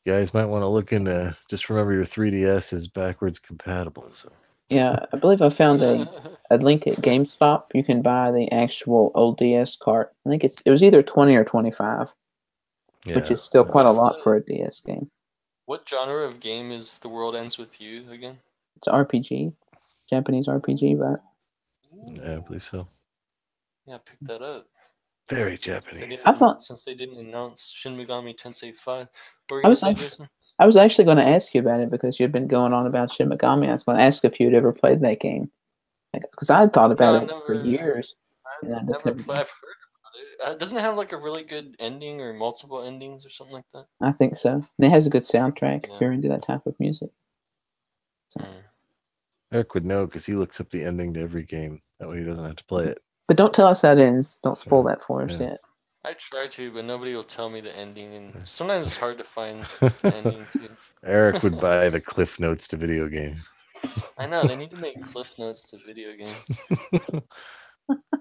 S3: You guys might want to look into, just remember your 3DS is backwards compatible. So
S1: yeah, I believe I found a link at GameStop. You can buy the actual old DS cart. I think it was either 20 or 25, which is still quite a lot for a DS game.
S4: What genre of game is The World Ends With You again?
S1: It's RPG, Japanese RPG, right?
S3: Yeah, I believe so.
S4: Yeah, pick that up.
S3: Very Japanese.
S4: Since they didn't announce Shin Megami Tensei 5.
S1: I was actually going to ask you about it because you'd been going on about Shin Megami. I was going to ask if you'd ever played that game. Because I had thought about it for years.
S4: I've heard about it. Doesn't it have like a really good ending or multiple endings or something like that?
S1: I think so. And it has a good soundtrack if you're into that type of music. So.
S3: Eric would know because he looks up the ending to every game. That way he doesn't have to play it.
S1: But don't tell us how it ends. Don't spoil that for us yet.
S4: I try to, but nobody will tell me the ending, and sometimes it's hard to find the ending too.
S3: Eric would buy the Cliff Notes to video games.
S4: I know, they need to make Cliff Notes to video games.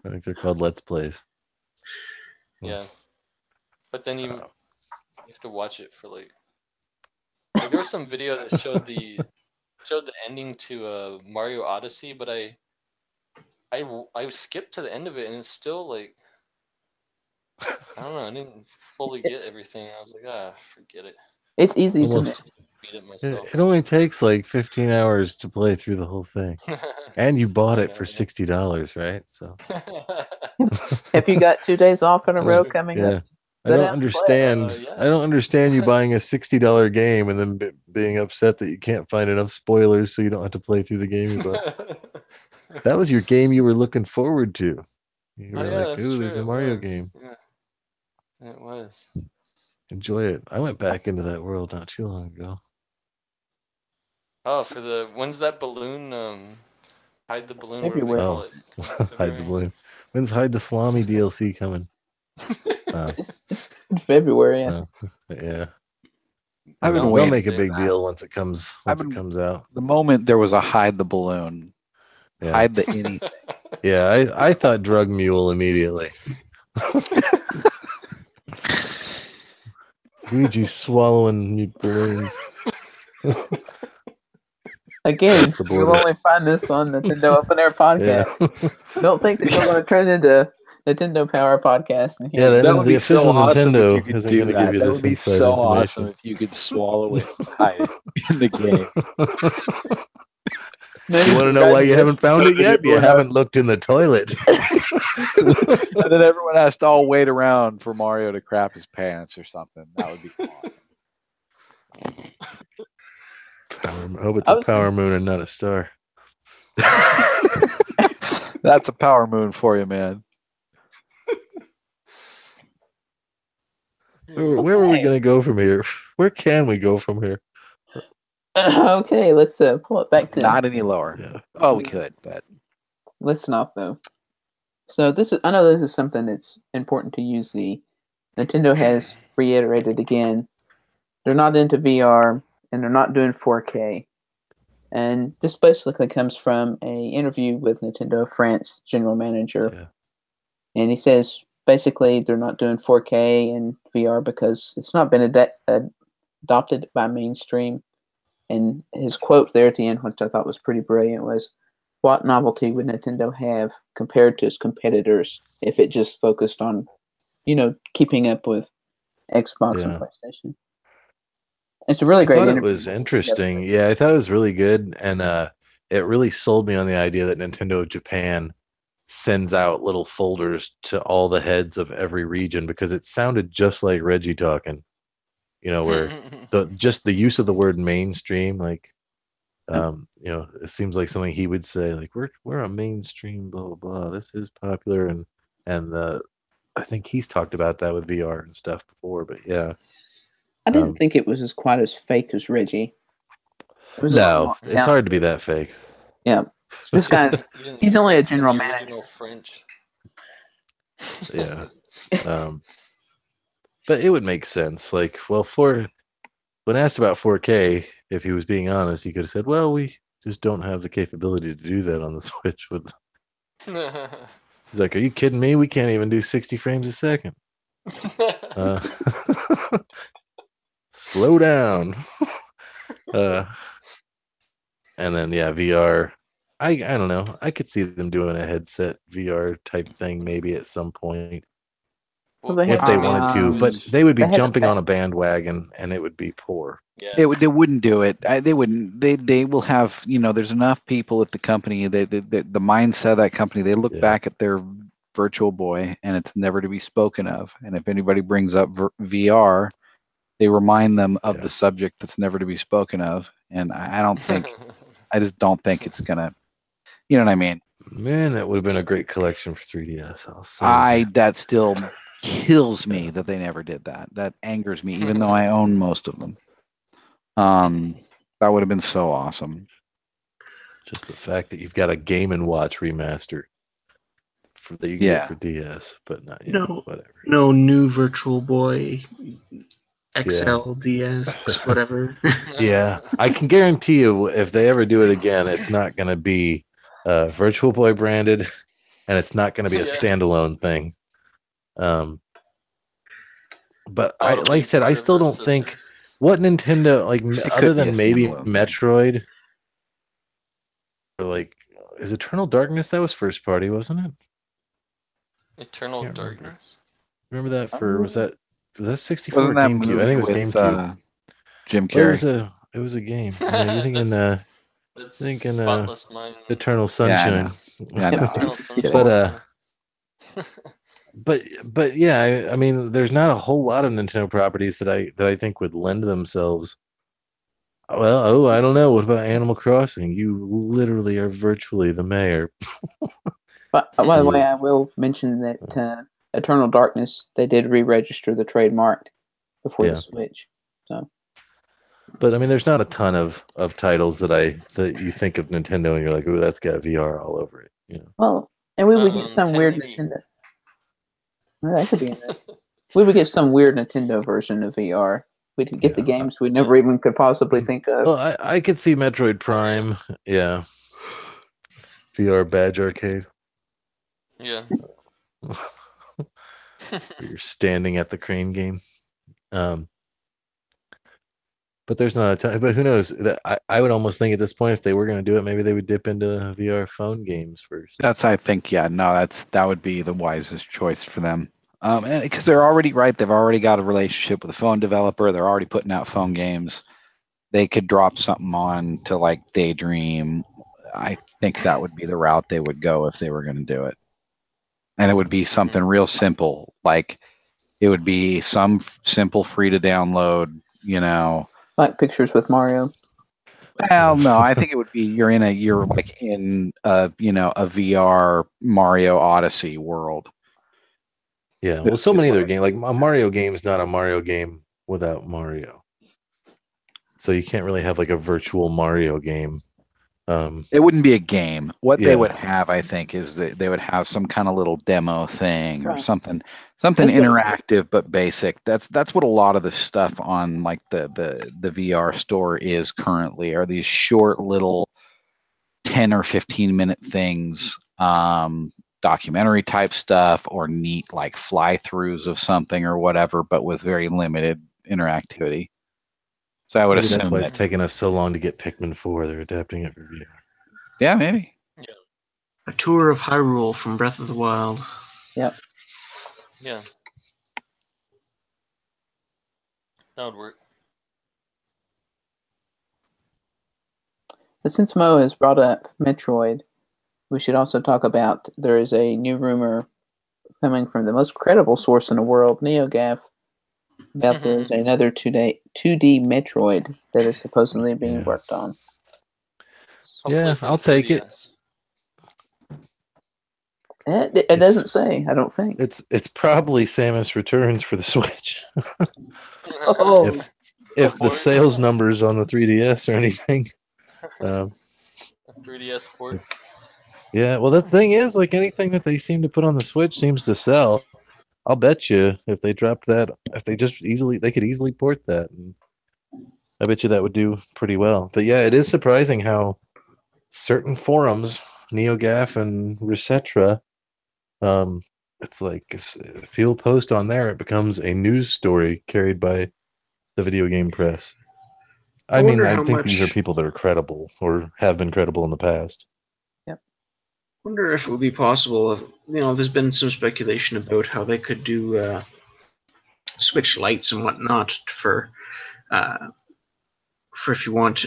S3: I think they're called Let's Plays.
S4: Yeah. But then you have to watch it for like there was some video that showed the ending to Mario Odyssey, but I skipped to the end of it, and it's still like, I don't know, I didn't fully get everything. I was like, forget it.
S1: It's easy to
S4: beat it myself.
S3: It only takes like 15 hours to play through the whole thing. And you bought it for $60, right? So
S1: have you got 2 days off in a row coming up?
S3: I don't understand. I don't understand you buying a $60 game and then being upset that you can't find enough spoilers so you don't have to play through the game you bought. That was your game you were looking forward to. You were like, "Ooh, there's a Mario game."
S4: Yeah, it was.
S3: Enjoy it. I went back into that world not too long ago.
S4: Oh, when's that balloon? Hide the balloon.
S1: February.
S3: Hide the balloon. When's Hide the Salami DLC coming?
S1: In February.
S3: Yeah.
S5: They'll
S3: make a big deal once it comes out.
S5: The moment there was a hide the balloon, hide the anything.
S3: Yeah, I thought Drug Mule immediately. Luigi's swallowing balloons.
S1: Again, you'll only find this on Nintendo Open Air Podcast.
S3: Yeah.
S1: Don't think that we're going to turn into Nintendo Power Podcast. And
S3: Yeah,
S5: that would
S3: the
S5: be
S3: official
S5: so awesome if
S3: Nintendo
S5: you could
S3: isn't
S5: do
S3: going to
S5: that.
S3: give you
S5: That
S3: this
S5: would be
S3: inside
S5: so
S3: information.
S5: awesome if you could swallow it and hide it in the game.
S3: You want to know why you haven't found it yet? You haven't looked in the toilet.
S5: And then everyone has to all wait around for Mario to crap his pants or something. That would be awesome.
S3: I hope it's a power moon and not a star.
S5: That's a power moon for you, man.
S3: Where were we going to go from here? Where can we go from here?
S1: Okay, let's pull it back to...
S5: Not any lower.
S3: Yeah.
S5: Oh, we could, but...
S1: Let's not, though. So I know this is something that's important to use. Nintendo has reiterated again, they're not into VR, and they're not doing 4K. And this basically comes from an interview with Nintendo France general manager. Yeah. And he says, basically, they're not doing 4K and VR because it's not been adopted by mainstream. And his quote there at the end, which I thought was pretty brilliant, was, "What novelty would Nintendo have compared to its competitors if it just focused on, keeping up with Xbox and PlayStation?" It's a really great interview.
S3: I thought it was interesting. Yeah, I thought it was really good. And it really sold me on the idea that Nintendo Japan sends out little folders to all the heads of every region, because it sounded just like Reggie talking. Where just the use of the word mainstream, like, it seems like something he would say, like, we're a mainstream, blah, blah, blah. This is popular. And I think he's talked about that with VR and stuff before, but yeah.
S1: I didn't think it was quite as fake as Reggie.
S3: No, it's hard to be that fake.
S1: Yeah. This guy's, he's only a general manager.
S4: French.
S3: Yeah. But it would make sense. Like, well, when asked about 4K, if he was being honest, he could have said, well, we just don't have the capability to do that on the Switch. He's like, are you kidding me? We can't even do 60 frames a second. Slow down. And then, yeah, VR. I don't know. I could see them doing a headset VR type thing maybe at some point. If they wanted to, but they would be jumping on a bandwagon, and it would be poor.
S5: Yeah. They wouldn't do it. They wouldn't. They will have. There's enough people at the company. The mindset of that company. They look back at their Virtual Boy, and it's never to be spoken of. And if anybody brings up VR, they remind them of the subject that's never to be spoken of. And I don't think. I just don't think it's gonna. You know what I mean?
S3: Man, that would have been a great collection for 3DS. I'll say.
S5: That still kills me that they never did that. That angers me, even though I own most of them. That would have been so awesome.
S3: Just the fact that you've got a Game & Watch remaster that you can get for DS, but not whatever.
S2: No new Virtual Boy, XL, DS, whatever.
S3: Yeah, I can guarantee you, if they ever do it again, it's not going to be Virtual Boy branded, and it's not going to be a standalone thing. But like I said, I still don't think what Nintendo, like, other than maybe Metroid, or like, is Eternal Darkness, that was first party, wasn't it?
S4: Eternal Darkness.
S3: Remember that was that 64 or GameCube? I think it was GameCube.
S5: Jim Carrey.
S3: Well, it was a game. You're thinking
S4: Spotless Mind.
S3: Eternal Sunshine.
S5: Yeah,
S3: But yeah, I mean, there's not a whole lot of Nintendo properties that I think would lend themselves. Well, I don't know. What about Animal Crossing? You literally are virtually the mayor.
S1: But by the way, I will mention that Eternal Darkness, they did re-register the trademark before the Switch. So,
S3: but I mean, there's not a ton of titles that you think of Nintendo and you're like, "Ooh, that's got VR all over it."
S1: Well, and we would get some weird Nintendo. Well, that could be in this. We would get some weird Nintendo version of VR. We'd get the games we never even could possibly think of.
S3: Well, I could see Metroid Prime. Yeah. VR Badge Arcade.
S4: Yeah.
S3: You're standing at the crane game. But there's not a ton. But who knows? That I would almost think at this point, if they were going to do it, maybe they would dip into VR phone games first.
S5: I think, yeah, no, that would be the wisest choice for them. And because they're already right, they've already got a relationship with a phone developer. They're already putting out phone games. They could drop something on to like Daydream. I think that would be the route they would go if they were going to do it. And it would be something real simple, like it would be some simple free to download,
S1: like pictures with Mario.
S5: Well, no, I think it would be you're in a VR Mario Odyssey world.
S3: Yeah, well, so many other games, like a Mario game is not a Mario game without Mario. So you can't really have like a virtual Mario game.
S5: It wouldn't be a game. What they would have, I think, is that they would have some kind of little demo thing or something interactive but basic. That's what a lot of the stuff on like the VR store is currently, are these short little 10 or 15-minute things, documentary type stuff, or neat like fly-throughs of something or whatever, but with very limited interactivity. So I would assume
S3: that's why it's taken us so long to get Pikmin 4. They're adapting it for VR.
S5: Yeah, maybe.
S4: Yeah.
S2: A tour of Hyrule from Breath of the Wild.
S1: Yep.
S4: Yeah. That would work.
S1: But since Mo has brought up Metroid, we should also talk about there is a new rumor coming from the most credible source in the world, NeoGAF, about there's another 2D Metroid that is supposedly being worked on.
S3: Yeah, I'll take it.
S1: It doesn't say, I don't think.
S3: It's probably Samus Returns for the Switch.
S1: Oh,
S3: if the sales numbers on the 3DS or anything.
S4: 3DS port.
S3: Yeah, well, the thing is, like anything that they seem to put on the Switch seems to sell. I'll bet you if they dropped that, if they they could easily port that. And I bet you that would do pretty well. But yeah, it is surprising how certain forums, NeoGAF and Resetra, it's like if you'll post on there, it becomes a news story carried by the video game press. I mean, I think these are people that are credible or have been credible in the past.
S1: Yep.
S2: I wonder if it would be possible. There's been some speculation about how they could do Switch lights and whatnot for if you want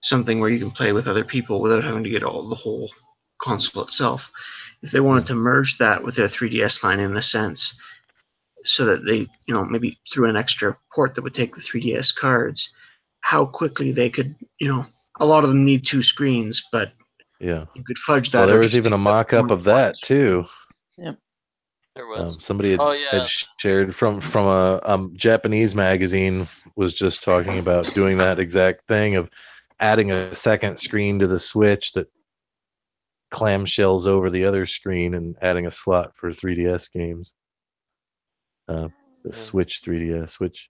S2: something where you can play with other people without having to get the whole console itself. If they wanted to merge that with their 3DS line in a sense, so that they, maybe threw an extra port that would take the 3DS cards, how quickly they could, a lot of them need 2 screens, but you could fudge that.
S3: Well, there was even a mock-up of that too.
S1: Yep.
S4: There was.
S3: Somebody had shared from a Japanese magazine was just talking about doing that exact thing of adding a second screen to the Switch that clamshells over the other screen and adding a slot for 3DS games. The Switch 3DS, which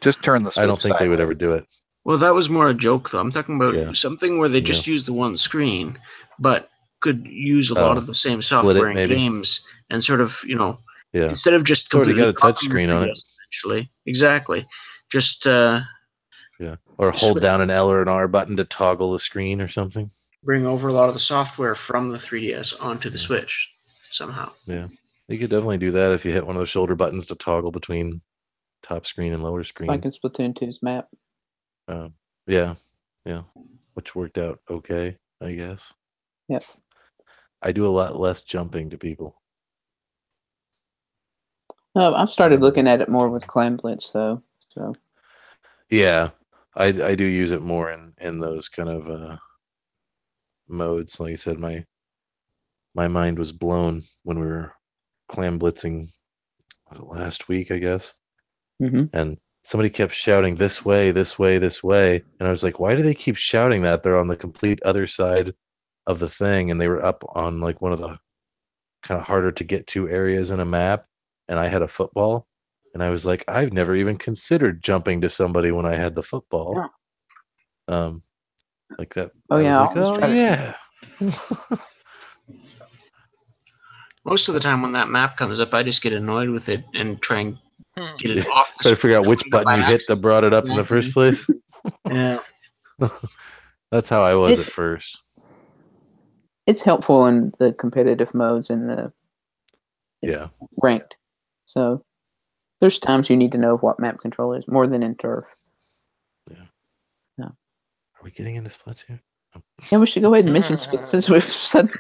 S5: just turn the Switch
S3: I don't think they would ever do it.
S2: Well, that was more a joke, though. I'm talking about something where they just use the one screen, but could use a lot of the same software in games and sort of, instead of just completely
S3: got a touch screen on it.
S2: Essentially, exactly. Just
S3: or hold down an L or an R button to toggle the screen or something.
S2: Bring over a lot of the software from the 3DS onto the Switch somehow.
S3: Yeah, you could definitely do that if you hit one of those shoulder buttons to toggle between top screen and lower screen.
S1: Like in Splatoon 2's map.
S3: Yeah, which worked out okay, I guess.
S1: Yep.
S3: I do a lot less jumping to people.
S1: I've started looking at it more with Clam Blitz, though. So.
S3: Yeah, I do use it more in those kind of modes. Like I said, my mind was blown when we were Clam Blitzing last week, I guess.
S1: Mm-hmm.
S3: And somebody kept shouting, "This way, this way, this way," and I was like, "Why do they keep shouting that? They're on the complete other side of the thing," and they were up on like one of the kind of harder to get to areas in a map, and I had a football, and I was like, I've never even considered jumping to somebody when I had the football. Yeah. Like that.
S1: Oh, yeah.
S3: I was like, oh, yeah.
S2: Most of the time when that map comes up, I just get annoyed with it and try and get it off.
S3: Try to figure out which button you hit that brought it up in the first place.
S2: Yeah.
S3: That's how I was at first.
S1: It's helpful in the competitive modes and the ranked. So there's times you need to know what map control is more than in turf.
S3: Yeah.
S1: No.
S3: Are we getting into Splatoon?
S1: Yeah, we should go ahead and mention since we've said.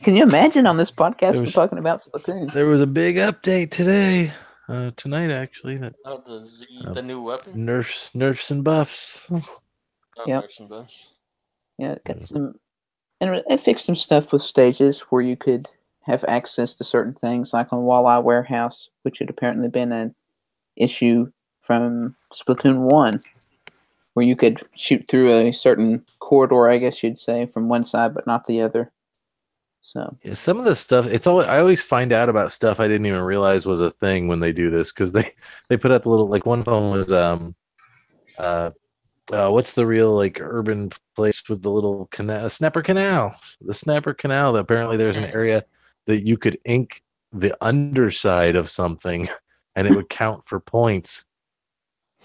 S1: Can you imagine on this podcast we're talking about Splatoon?
S3: There was a big update today, tonight actually. That
S4: the new weapon,
S3: nerfs and buffs.
S1: Yeah,
S4: nerfs and buffs.
S1: Yeah, it got some, and it fixed some stuff with stages where you could have access to certain things, like on Walleye Warehouse, which had apparently been an issue from Splatoon 1, where you could shoot through a certain corridor, I guess you'd say, from one side but not the other. So
S3: yeah, some of the stuff I always find out about stuff I didn't even realize was a thing when they do this, because they put out the little, like, one of them was what's the real, like, urban place with the little canal, Snapper Canal, the Snapper Canal. That apparently there's an area that you could ink the underside of something and it would count for points.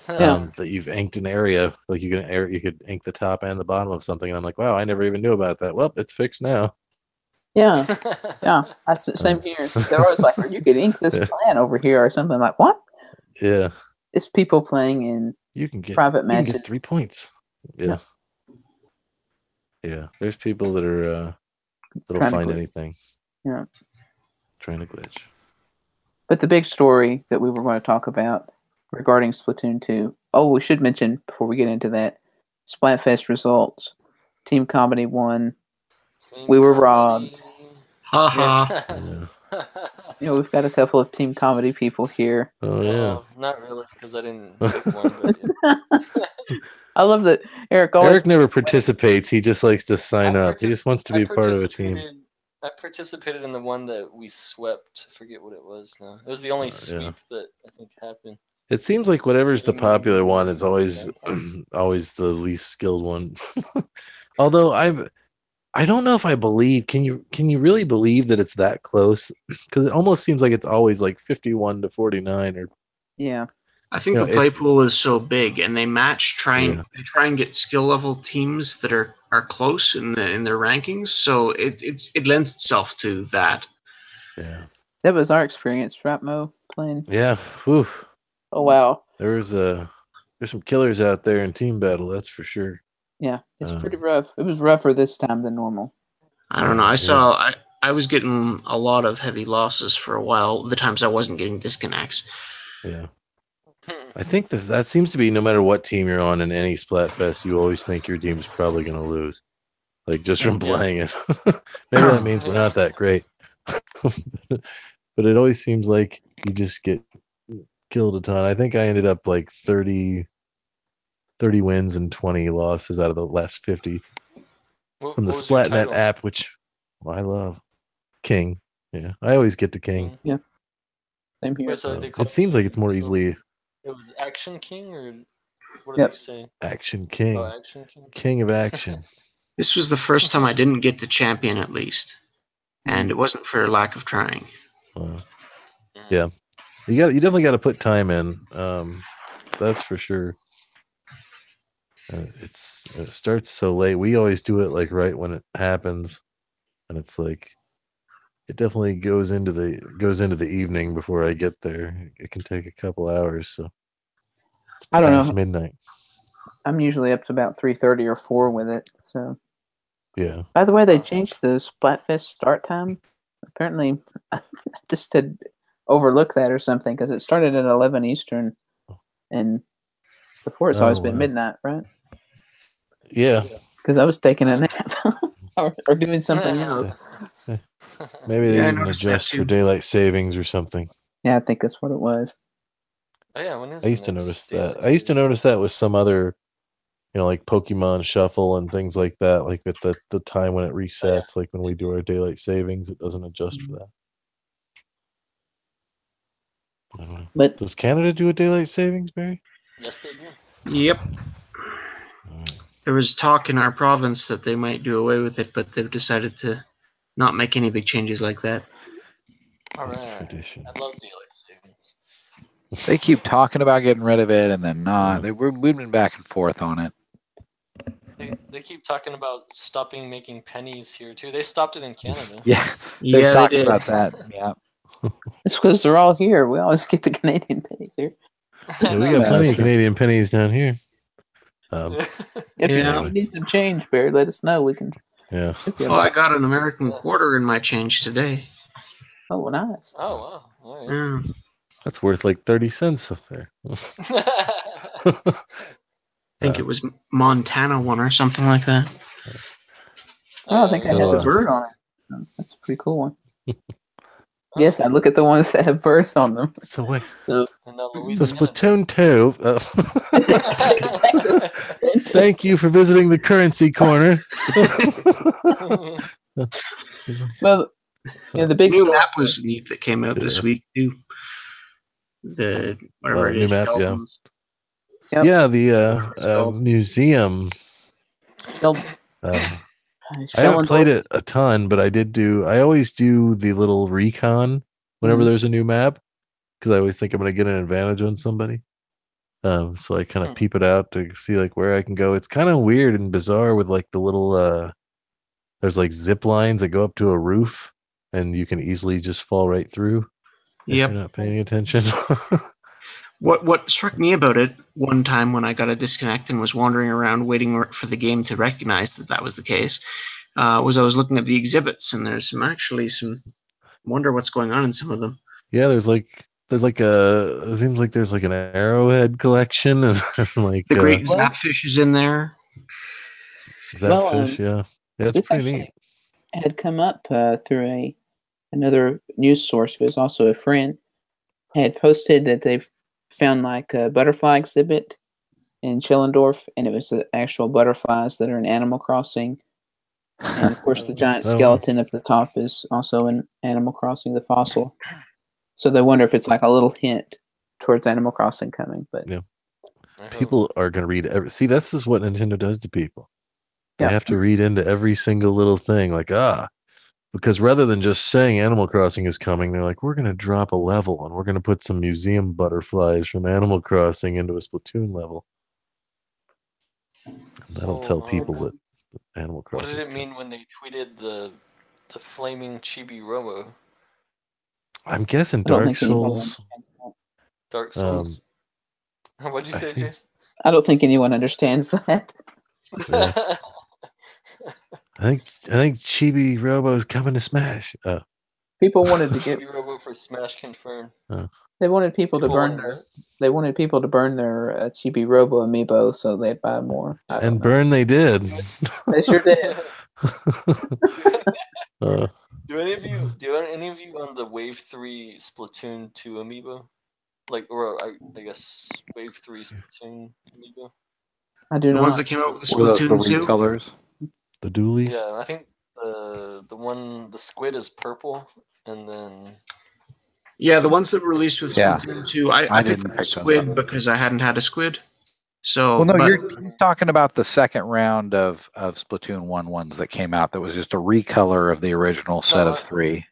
S3: That you've inked an area, like you could ink the top and the bottom of something, and I'm like, wow, I never even knew about that. Well, it's fixed now.
S1: Yeah, that's the same here. They're always like, you could ink this plan over here or something. Like, what?
S3: Yeah,
S1: it's people playing in private matches.
S3: You can get 3 points. Yeah. There's people that are that'll find anything.
S1: Yeah,
S3: trying to glitch.
S1: But the big story that we were going to talk about regarding Splatoon 2. Oh, we should mention before we get into that, Splatfest results. Team Comedy won. We were robbed.
S2: Haha.
S1: We've got a couple of Team Comedy people here.
S3: Oh yeah.
S4: Not really, because I didn't pick one. But
S1: I love that Eric.
S3: Eric never participates. He just likes to sign up. He just wants to be part of a team.
S4: I participated in the one that we swept. I forget what it was now. It was the only sweep that I think happened.
S3: It seems like whatever's the popular one is always always the least skilled one. Although I don't know if I believe. Can you really believe that it's that close? Because it almost seems like it's always like 51 to 49 or.
S1: Yeah.
S2: I think the play pool is so big, and they try and get skill level teams that are close in their rankings. So it lends itself to that.
S3: Yeah.
S1: That was our experience, right, Mo, playing.
S3: Yeah. Whew.
S1: Oh wow.
S3: There's some killers out there in team battle, that's for sure.
S1: Yeah, it's pretty rough. It was rougher this time than normal.
S2: I don't know. I was getting a lot of heavy losses for a while. The times I wasn't getting disconnects.
S3: Yeah. I think that seems to be no matter what team you're on in any Splatfest, you always think your team's probably going to lose, like just from playing it. Maybe that means we're not that great, but it always seems like you just get killed a ton. I think I ended up like 30 wins and 20 losses out of the last 50 from the Splatnet app, which I love. King. Yeah, I always get to King.
S1: Yeah, same here.
S3: It seems like it's more easily.
S4: It was Action King, or what did you say?
S3: Action King.
S4: Oh, Action King.
S3: King of action.
S2: This was the first time I didn't get the champion, at least, and it wasn't for lack of trying.
S3: Yeah, you definitely got to put time in. That's for sure. It starts so late. We always do it like right when it happens, and it's like it definitely goes into the evening before I get there. It can take a couple hours, so
S1: I don't know.
S3: Midnight.
S1: I'm usually up to about 3:30 or 4 with it. So
S3: yeah.
S1: By the way, they changed the Splatfest start time. Apparently, I just had overlooked that or something because it started at 11 Eastern, and before it's always been midnight, right?
S3: Yeah.
S1: Because I was taking a nap or doing something else.
S3: Maybe they didn't adjust for daylight savings or something.
S1: Yeah, I think that's what it was.
S4: Oh yeah, when is
S3: I used to notice that. I used to notice that with some other, like Pokemon Shuffle and things like that. Like at the time when it resets, like when we do our daylight savings, it doesn't adjust for that. I don't know.
S1: But
S3: does Canada do a daylight savings, Barry?
S4: Yes, they do.
S2: Yep. There was talk in our province that they might do away with it, but they've decided to not make any big changes like that.
S4: All right. Tradition. I love daylight savings.
S5: They keep talking about getting rid of it and then not. We've been back and forth on it.
S4: They keep talking about stopping making pennies here too. They stopped it in Canada.
S5: Yeah, they've
S2: Yeah,
S5: talked
S2: they did.
S5: about that. Yeah.
S1: It's because they're all here. We always get the Canadian pennies here.
S3: Yeah, we got plenty of Canadian pennies down here.
S1: If you need some change, Barry, let us know. We can.
S3: Yeah.
S2: Oh, I got an American quarter in my change today.
S1: Oh, nice.
S4: Oh, wow. All right.
S2: Yeah.
S3: That's worth like 30 cents up there.
S2: I think it was Montana one or something like that.
S1: Oh, I think it has a bird on it. That's a pretty cool one. Yes, I look at the ones that have birds on them.
S3: So wait.
S1: So
S3: Splatoon 2. Thank you for visiting the currency corner.
S1: Well, yeah, the big
S2: new map was neat that came out this week too. The whatever it
S3: new
S2: is,
S3: map,
S2: Shelton's.
S3: Yeah, the museum. I haven't played it a ton, but I always do the little recon whenever there's a new map, because I always think I'm going to get an advantage on somebody. So I kind of peep it out to see like where I can go. It's kind of weird and bizarre with like the little there's like zip lines that go up to a roof and you can easily just fall right through if you're not paying attention.
S2: What struck me about it one time when I got a disconnect and was wandering around waiting for the game to recognize that was the case, was I was looking at the exhibits, and there's some wonder what's going on in some of them.
S3: Yeah, it seems like there's like an arrowhead collection and like
S2: the great zapfish is in there.
S3: Zapfish, yeah, it's pretty neat.
S1: It had come up through another news source who is also a friend. Had posted that they've found like a butterfly exhibit in Schellendorf, and it was the actual butterflies that are in Animal Crossing. And of course, the giant skeleton up the top is also in Animal Crossing, the fossil. So they wonder if it's like a little hint towards Animal Crossing coming. But
S3: yeah, people are going to read see, this is what Nintendo does to people. They have to read into every single little thing, like because rather than just saying Animal Crossing is coming, they're like, we're going to drop a level and we're going to put some museum butterflies from Animal Crossing into a Splatoon level. And that'll tell people that Animal Crossing.
S4: What did it mean when they tweeted the flaming chibi robo?
S3: I'm guessing Dark Souls.
S4: Dark Souls. What did you say, Jason?
S1: I don't think anyone understands that.
S3: Yeah. I think Chibi Robo is coming to Smash.
S1: People wanted to get
S4: Chibi Robo for Smash confirmed.
S1: They wanted people to burn their Chibi Robo amiibo so they'd buy more.
S3: And burn they did.
S1: They sure did.
S4: Do any of you on the Wave 3 Splatoon 2 amiibo? I guess Wave 3 Splatoon amiibo?
S1: I do not.
S2: The ones that came out with the Splatoon 2
S5: colors.
S3: The dualies?
S4: Yeah, I think the squid is purple, and then
S2: the ones that were released with Splatoon 2. I picked up a squid because I hadn't had a squid. So,
S5: you're talking about the second round of Splatoon 1 ones that came out. That was just a recolor of the original set of 3,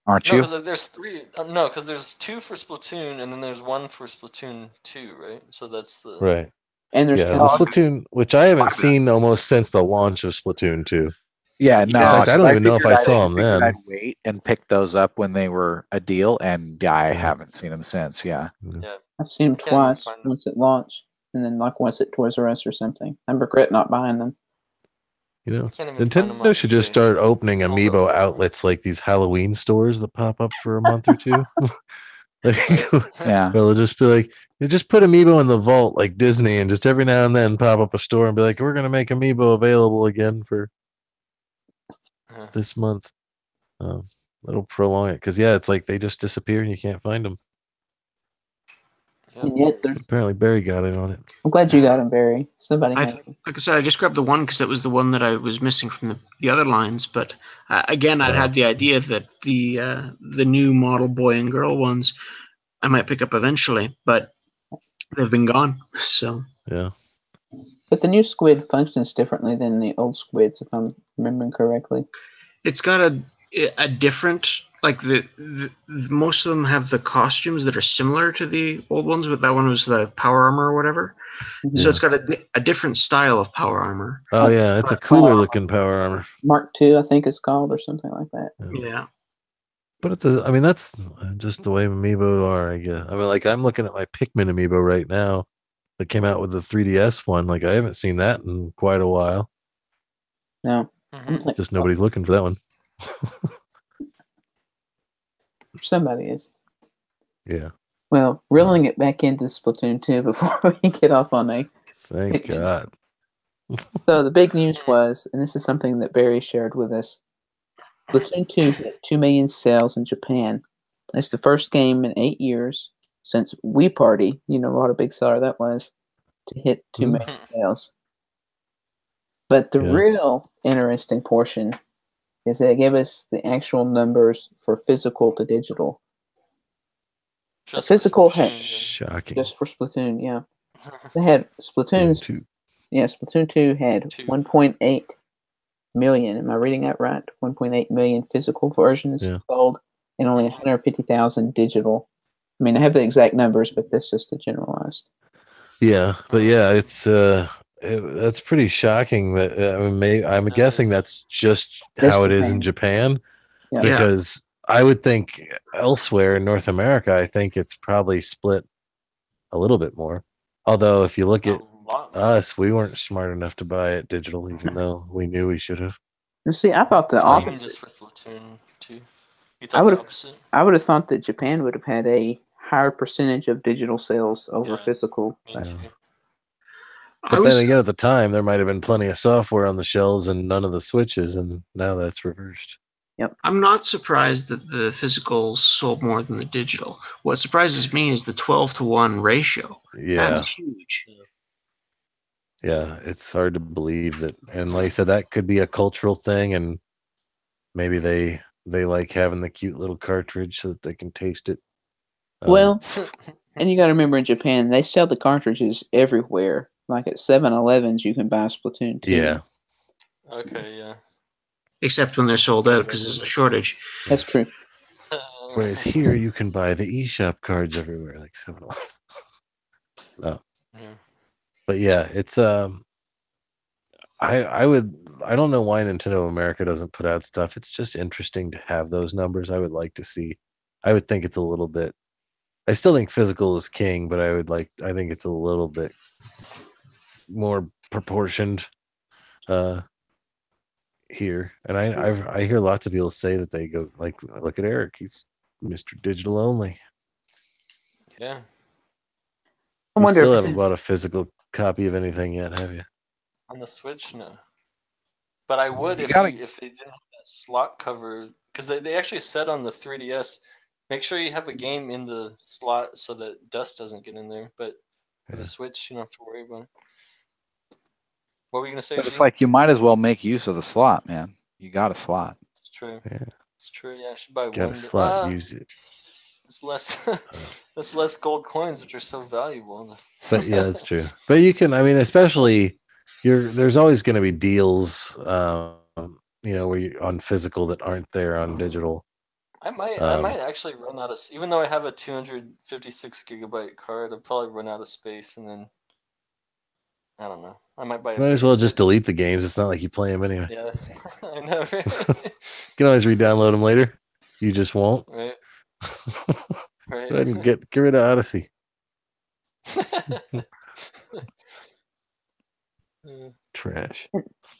S5: aren't you?
S4: Because there's 3. No, because there's 2 for Splatoon, and then there's 1 for Splatoon 2, right? So that's the
S3: right.
S1: And there's
S3: the Splatoon, which I haven't seen almost since the launch of Splatoon 2.
S5: Yeah, no.
S3: In fact, I don't even know if I saw them then.
S5: I'd wait and pick those up when they were a deal, and I haven't seen them since. Yeah.
S1: I've seen them twice. Once at launch, and then like once at Toys R Us or something. I regret not buying them.
S3: Nintendo should just start opening amiibo outlets like these Halloween stores that pop up for a month or two. They'll just be like, you just put amiibo in the vault like Disney, and just every now and then pop up a store and be like, we're going to make amiibo available again for this month. That'll prolong it, because it's like they just disappear and you can't find them.
S1: And yet
S3: apparently Barry got in on it.
S1: I'm glad you got him, Barry. Somebody
S2: like I said, I just grabbed the one because it was the one that I was missing from the other lines. But again, I'd had the idea that the new model boy and girl ones I might pick up eventually, but they've been gone. So
S1: But the new squid functions differently than the old squids, if I'm remembering correctly.
S2: It's got a different like most of them have the costumes that are similar to the old ones, but that one was the power armor or whatever.
S1: Mhm.
S2: So it's got a different style of power armor.
S3: Oh yeah, it's a cooler looking power armor.
S1: Mark II, I think it's called, or something like that.
S2: Yeah.
S3: But it's I mean, that's just the way amiibo are, I guess. I mean, like I'm looking at my Pikmin amiibo right now that came out with the 3DS one. Like I haven't seen that in quite a while.
S1: No.
S3: Just nobody's looking for that one.
S1: Somebody is.
S3: Yeah.
S1: Well, reeling it back into Splatoon 2 before we get off on a...
S3: Thank God.
S1: So the big news was, and this is something that Barry shared with us, Splatoon 2 hit 2 million sales in Japan. It's the first game in 8 years since Wii Party, you know what a big seller that was, to hit 2 million sales. But the real interesting portion is that it gave us the actual numbers for physical to digital.
S4: Just
S1: physical
S4: for Splatoon,
S3: shocking.
S1: Just for Splatoon, yeah. They had Splatoon's...
S3: Splatoon 2.
S1: Yeah, Splatoon 2 had 1.8 million. Am I reading that right? 1.8 million physical versions sold and only 150,000 digital. I mean, I have the exact numbers, but that's just the generalized.
S3: Yeah, but yeah, it's that's pretty shocking. That I mean, I'm guessing that's just how it is in Japan, because I would think elsewhere in North America, I think it's probably split a little bit more. Although, if you look at us, we weren't smart enough to buy it digital, even though we knew we should have.
S1: You see, I thought the opposite.
S4: Even just for Splatoon 2. You
S1: thought the opposite? I would have thought that Japan would have had a higher percentage of digital sales over physical.
S3: But then again, at the time, there might have been plenty of software on the shelves and none of the Switches, and now that's reversed.
S1: Yep.
S2: I'm not surprised that the physicals sold more than the digital. What surprises me is the 12-to-1 ratio.
S3: Yeah.
S2: That's huge.
S3: Yeah, it's hard to believe that. And like I said, that could be a cultural thing, and maybe they like having the cute little cartridge so that they can taste it.
S1: Well, and you got to remember, in Japan, they sell the cartridges everywhere. Like at 7-Elevens, you can buy Splatoon 2.
S3: Yeah.
S4: Okay, yeah.
S2: Except when they're sold out because there's a shortage.
S1: That's true.
S3: Whereas here, you can buy the eShop cards everywhere, like 7-Eleven. But yeah, it's I don't know why Nintendo of America doesn't put out stuff. It's just interesting to have those numbers. I would like to see. I would think it's a little bit. I still think physical is king, but I think it's a little bit more proportioned here. And I hear lots of people say that they go like, look at Eric, he's Mr. Digital only.
S4: Yeah.
S1: I wonder
S3: still haven't bought a physical copy of anything yet, have you?
S4: On the Switch, no. But I would if they didn't have that slot cover, because they actually said on the 3DS, make sure you have a game in the slot so that dust doesn't get in there. But for the Switch, you don't have to worry about it. What were you gonna say?
S5: But it's like you might as well make use of the slot, man. You got a slot.
S4: It's true. Yeah. It's true. Yeah, I should buy one.
S3: Got a slot. Use it.
S4: It's less. It's less gold coins, which are so valuable.
S3: But yeah, that's true. But you can. I mean, especially there's always going to be deals. Where you on physical that aren't there on digital.
S4: I might actually run out of, even though I have a 256 gigabyte card, I'll probably run out of space, and then I don't know. I might buy.
S3: Might as well just delete the games. It's not like you play them anyway.
S4: Yeah, I know. Right?
S3: You can always re-download them later. You just won't.
S4: Right. Right.
S3: Go ahead and get rid of Odyssey. Trash.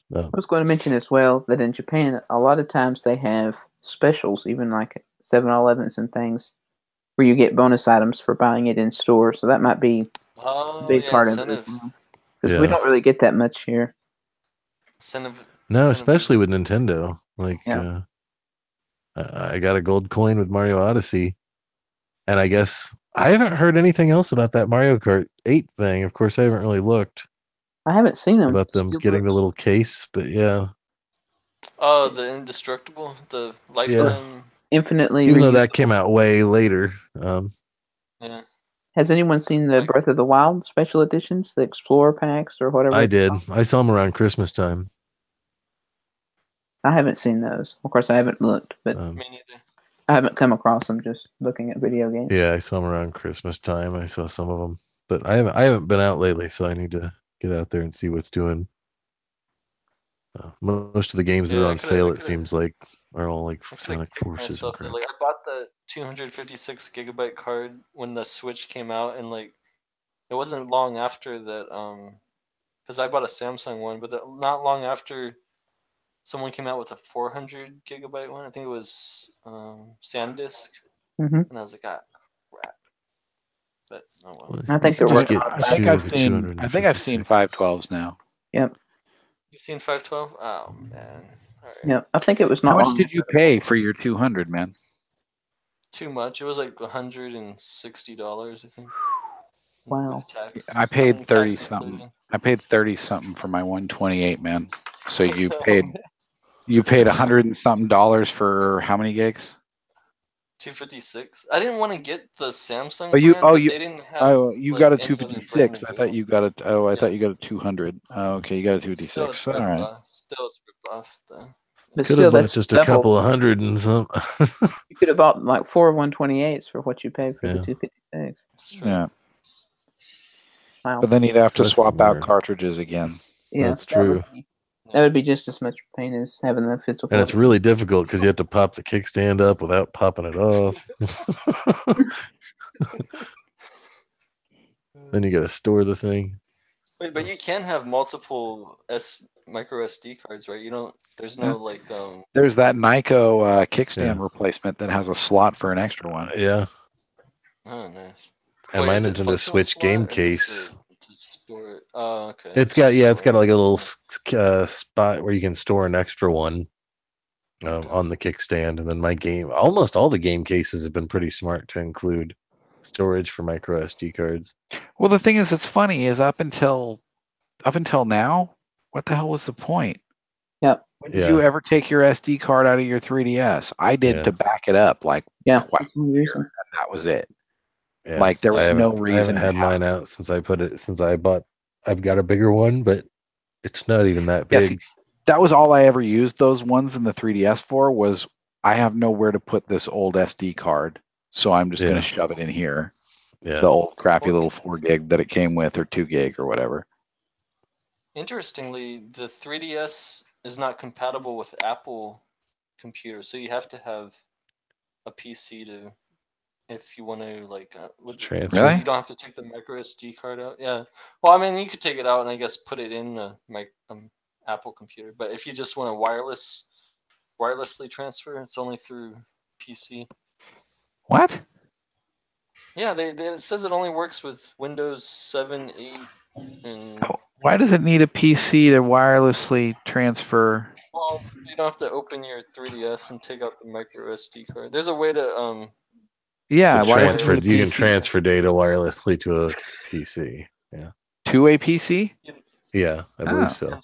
S1: No. I was going to mention as well that in Japan, a lot of times they have specials, even like 7-Elevens and things, where you get bonus items for buying it in store. So that might be a big part of it. Because we don't really get that much here.
S3: No, especially with Nintendo. Like, I got a gold coin with Mario Odyssey. And I guess I haven't heard anything else about that Mario Kart 8 thing. Of course, I haven't really looked.
S1: I haven't seen them.
S3: About them getting the little case, but yeah.
S4: Oh, the indestructible, the lifetime.
S1: Infinitely.
S3: Even though that came out way later.
S4: Yeah.
S1: Has anyone seen the Breath of the Wild special editions, the Explorer packs or whatever?
S3: I did. I saw them around Christmas time.
S1: I haven't seen those. Of course, I haven't looked, but
S4: me neither.
S1: I haven't come across them. Just looking at video games.
S3: Yeah, I saw them around Christmas time. I saw some of them, but I haven't been out lately, so I need to get out there and see what's doing. Most of the games that are on sale, it seems like, are all like Sonic Forces.
S4: Like, I bought the 256 gigabyte card when the Switch came out, and like it wasn't long after that. Because I bought a Samsung one, but not long after, someone came out with a 400 gigabyte one. I think it was SanDisk, and I was like, ah, crap. But oh well.
S1: I think they're working.
S5: I think I've seen 512s now.
S1: Yep.
S4: You've seen 512? Oh man. All right.
S1: Yeah, I think it was not.
S5: How much did you pay for your 200, man?
S4: Too much. It was like $160, I think.
S1: Wow.
S5: I paid 30 something. I paid 30 something for my 128, man. So you paid 100 and something dollars for how many gigs?
S4: 256. I didn't want to get the Samsung.
S5: But you
S4: like,
S5: got a 256. I thought you got a I thought you got a 200. Oh, okay, you got a 256.
S4: Still,
S5: all right.
S4: Still, it's ripped off though.
S1: But
S3: could
S1: still,
S3: have bought
S1: that's
S3: just a couple of hundred and some.
S1: You could have bought like 4 128s for what you paid for the 256.
S5: Yeah.
S1: Wow.
S5: But then you'd have to swap out cartridges again.
S1: Yeah,
S3: that's true.
S1: That would be just as much pain as having the physical.
S3: And it's really difficult because you have to pop the kickstand up without popping it off. Then you got to store the thing.
S4: Wait, but you can have multiple micro SD cards, right? You don't. There's no like.
S5: There's that Nyko kickstand replacement that has a slot for an extra one.
S3: Yeah.
S4: Oh, nice.
S3: And my Nintendo Switch game case.
S4: Oh, okay.
S3: It's got like a little spot where you can store an extra one on the kickstand, and then almost all the game cases have been pretty smart to include storage for micro SD cards.
S5: Well, the thing is, it's funny is up until now, what the hell was the point?
S1: Yep.
S5: When did you ever take your SD card out of your 3DS? I did to back it up, like
S1: that's the reason.
S5: And that was it.
S3: Yeah.
S5: Like there was no reason.
S3: I haven't had mine out since I've got a bigger one, but it's not even that big.
S5: See, that was all I ever used those ones in the 3DS for, was I have nowhere to put this old SD card, so I'm just going to shove it in here.
S3: Yeah.
S5: The old crappy little 4 gig that it came with, or 2 gig or whatever.
S4: Interestingly, the 3DS is not compatible with Apple computers, so you have to have a PC if you want to
S3: transfer.
S5: Really?
S4: You don't have to take the micro SD card out. Yeah. Well, I mean, you could take it out and I guess put it in a Apple computer. But if you just want to wirelessly transfer, it's only through PC.
S5: What?
S4: Yeah, it says it only works with Windows 7, 8, and.
S5: Why does it need a PC to wirelessly transfer?
S4: Well, you don't have to open your 3DS and take out the micro SD card. There's a way to
S3: you can transfer data wirelessly to a PC. Yeah.
S5: To a PC?
S3: Yeah, I believe so.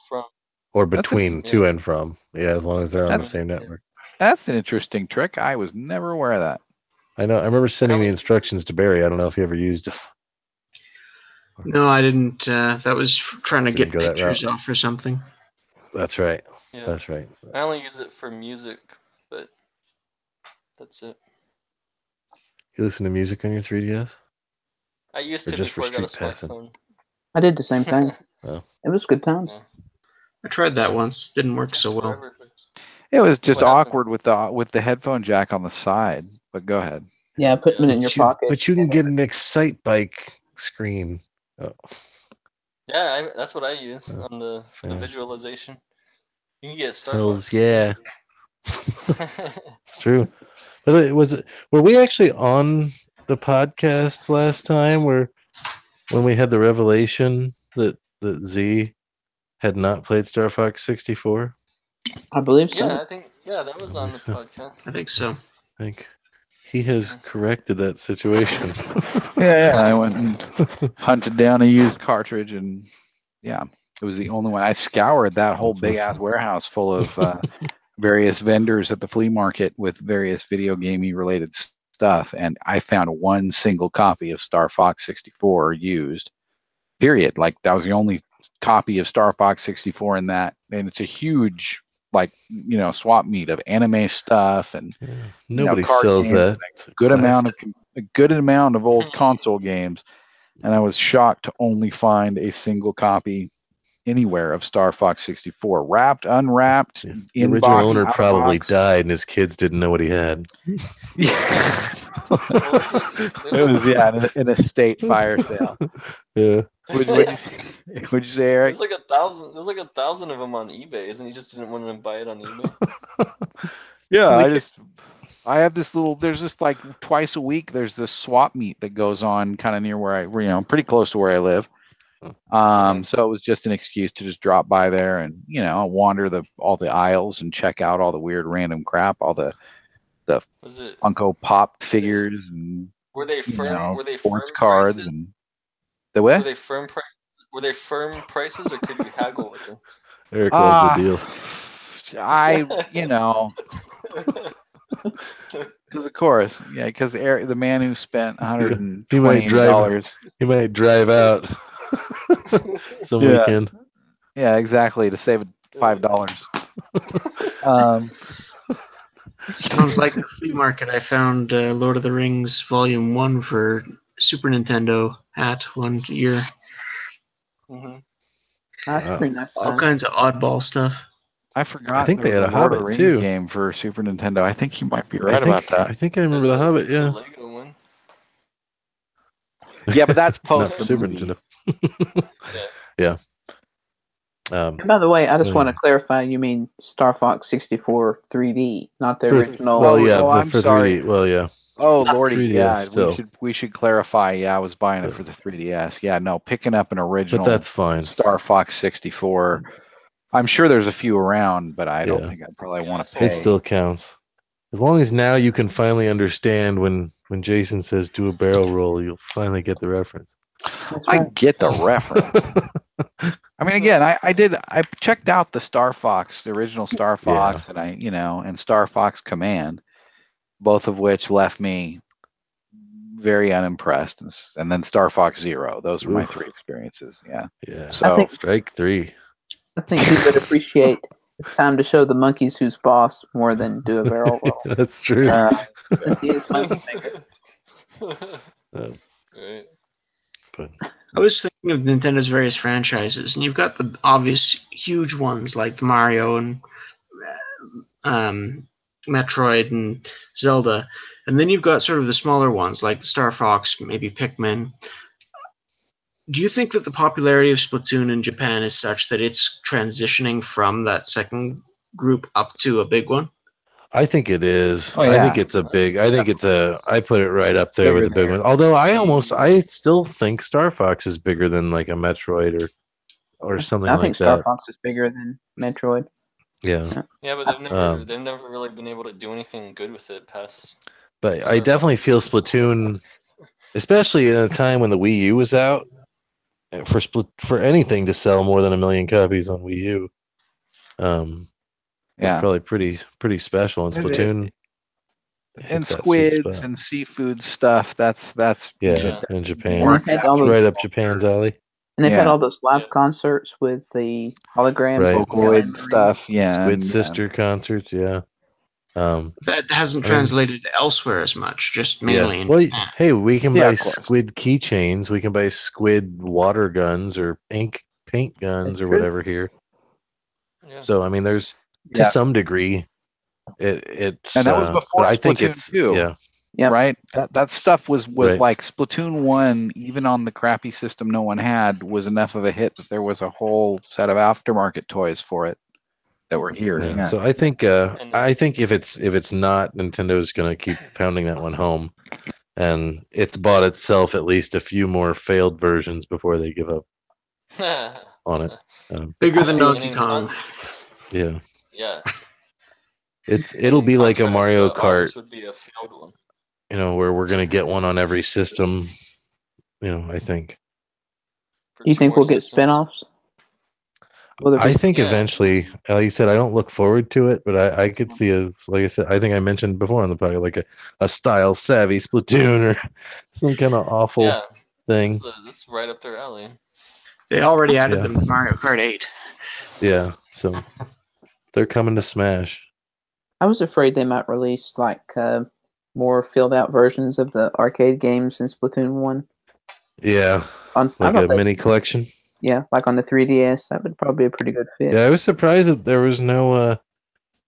S3: Or between to and from. Yeah, as long as they're on the same network.
S5: That's an interesting trick. I was never aware of that.
S3: I know. I remember sending the instructions to Barry. I don't know if he ever used it.
S2: No, I didn't. That was trying to get pictures off or something.
S3: That's right.
S4: Yeah.
S3: That's right.
S4: I only use it for music, but that's it.
S3: You listen to music on your 3DS?
S4: I used to before I got a smartphone.
S1: I did the same thing. It was good times.
S4: Yeah.
S2: I tried that once. Didn't work so well.
S5: It was just awkward with the headphone jack on the side. But go ahead.
S1: Yeah, put them in your pocket.
S3: But you can get an Excite Bike screen. Oh.
S4: Yeah, that's what I use for the visualization. You can get Star Fox.
S3: Yeah. It's true. But were we actually on the podcast last time when we had the revelation that Z had not played Star Fox 64?
S1: I believe so.
S4: Yeah, I think that was on the podcast.
S2: I think so.
S3: I think he has corrected that situation.
S5: Yeah, I went and hunted down a used cartridge, and it was the only one. I scoured that whole big ass warehouse full of various vendors at the flea market with various video gaming related stuff, and I found one single copy of Star Fox 64 used. Period. Like that was the only copy of Star Fox 64 in that, and it's a huge like swap meet of anime stuff and
S3: nobody
S5: card
S3: sells
S5: games,
S3: that.
S5: a good amount of old console games, and I was shocked to only find a single copy anywhere of Star Fox 64, wrapped, unwrapped,
S3: The original owner probably died, and his kids didn't know what he had.
S5: Yeah. It was an estate fire sale.
S3: Yeah.
S5: What'd you say, Eric?
S4: There's like 1,000. There's like 1,000 of them on eBay, and he just didn't want to buy it on eBay.
S5: Yeah, I have this little. There's just like twice a week. There's this swap meet that goes on kind of near where pretty close to where I live. So it was just an excuse to just drop by there and wander all the aisles and check out all the weird random crap, all the Funko Pop figures and
S4: were they firm? Were they
S5: sports
S4: firm
S5: cards
S4: prices?
S5: and the what?
S4: Were they firm prices? Were they firm prices, or could you haggle with them?
S3: Eric loves the deal.
S5: Because of course, because Eric, the man who spent $120,
S3: he might drive out some weekend.
S5: Yeah, exactly, to save $5.
S2: Sounds like the flea market. I found Lord of the Rings Volume 1 for Super Nintendo at one year.
S1: Mm-hmm. That's pretty nice.
S2: All kinds of oddball stuff.
S5: I forgot.
S3: I think they had a
S5: Lord of the
S3: Hobbit
S5: Rings
S3: too
S5: game for Super Nintendo. I think you might be right about that.
S3: I think I remember the Hobbit. Yeah.
S4: The Lego one.
S5: Yeah, but that's post
S3: Not
S5: the
S3: Super
S5: movie.
S3: Nintendo. Yeah.
S1: And by the way, I just want to clarify. You mean Star Fox 64 3D, not the original?
S3: Well, yeah,
S5: I'm
S3: for
S5: sorry.
S3: 3D. Well, yeah.
S5: Oh lordy,
S3: 3DS
S5: yeah.
S3: still.
S5: We should clarify. Yeah, I was buying it for the 3DS. Yeah, no, picking up an original.
S3: But that's fine.
S5: Star Fox 64. I'm sure there's a few around, but I don't think I probably want to pay.
S3: It still counts. As long as now you can finally understand when Jason says do a barrel roll, you'll finally get the reference.
S5: I get the reference. I mean, again, I checked out the Star Fox, the original Star Fox, and and Star Fox Command, both of which left me very unimpressed, and then Star Fox Zero. Those were my three experiences. Yeah.
S3: Yeah.
S5: So
S3: strike three.
S1: I think he would appreciate it's time to show the monkeys who's boss more than do a barrel roll.
S3: That's true.
S1: Since he is NESMaker.
S4: Right.
S3: But
S2: I was thinking of Nintendo's various franchises, and you've got the obvious huge ones like the Mario and Metroid and Zelda, and then you've got sort of the smaller ones like the Star Fox, maybe Pikmin. Do you think that the popularity of Splatoon in Japan is such that it's transitioning from that second group up to a big one?
S3: I think it is.
S5: Oh, yeah.
S3: I think it's a big. I put it right up there with the big one. Although I still think Star Fox is bigger than like a Metroid or something like that.
S1: I think Star Fox is bigger than Metroid.
S3: Yeah.
S4: Yeah, but they've never really been able to do anything good with it past.
S3: But I definitely feel Splatoon, especially in a time when the Wii U was out, for anything to sell more than 1 million copies on Wii U. It's probably pretty special. And Splatoon
S5: and squids and seafood stuff. That's
S3: in Japan.
S1: Right
S3: up Japan's alley.
S1: And they've had all those live concerts with the holograms,
S5: Vocaloid stuff. Yeah,
S3: Squid Sister concerts. Yeah.
S2: That hasn't translated elsewhere as much, just mainly in Japan.
S3: Hey, we can buy squid keychains. We can buy squid water guns or ink paint guns or whatever here. Yeah. So I mean, there's to some degree, it's
S5: and that was before
S3: I
S5: Splatoon
S3: think it's
S5: 2.
S1: Yeah,
S5: right. That stuff was like Splatoon 1, even on the crappy system no one had, was enough of a hit that there was a whole set of aftermarket toys for it that were here.
S3: Yeah. So I think if it's not, Nintendo's going to keep pounding that one home, and it's bought itself at least a few more failed versions before they give up on it.
S2: Bigger than Donkey Kong.
S3: Yeah.
S4: Yeah.
S3: It'll be like a Mario Kart.
S4: Would be a failed one.
S3: Where we're going to get one on every system. I think.
S1: Do you think we'll get spin-offs?
S3: I think eventually, like you said, I don't look forward to it, but I could see like I said, I think I mentioned before on the podcast, like a style savvy Splatoon or some kind of awful thing.
S4: That's right up their alley.
S2: They already added them to Mario Kart 8.
S3: Yeah, so they're coming to Smash.
S1: I was afraid they might release like more filled out versions of the arcade games in Splatoon 1.
S3: Yeah, like a mini collection.
S1: Yeah, like on the 3DS. That would probably be a pretty good fit.
S3: Yeah, I was surprised that there was no,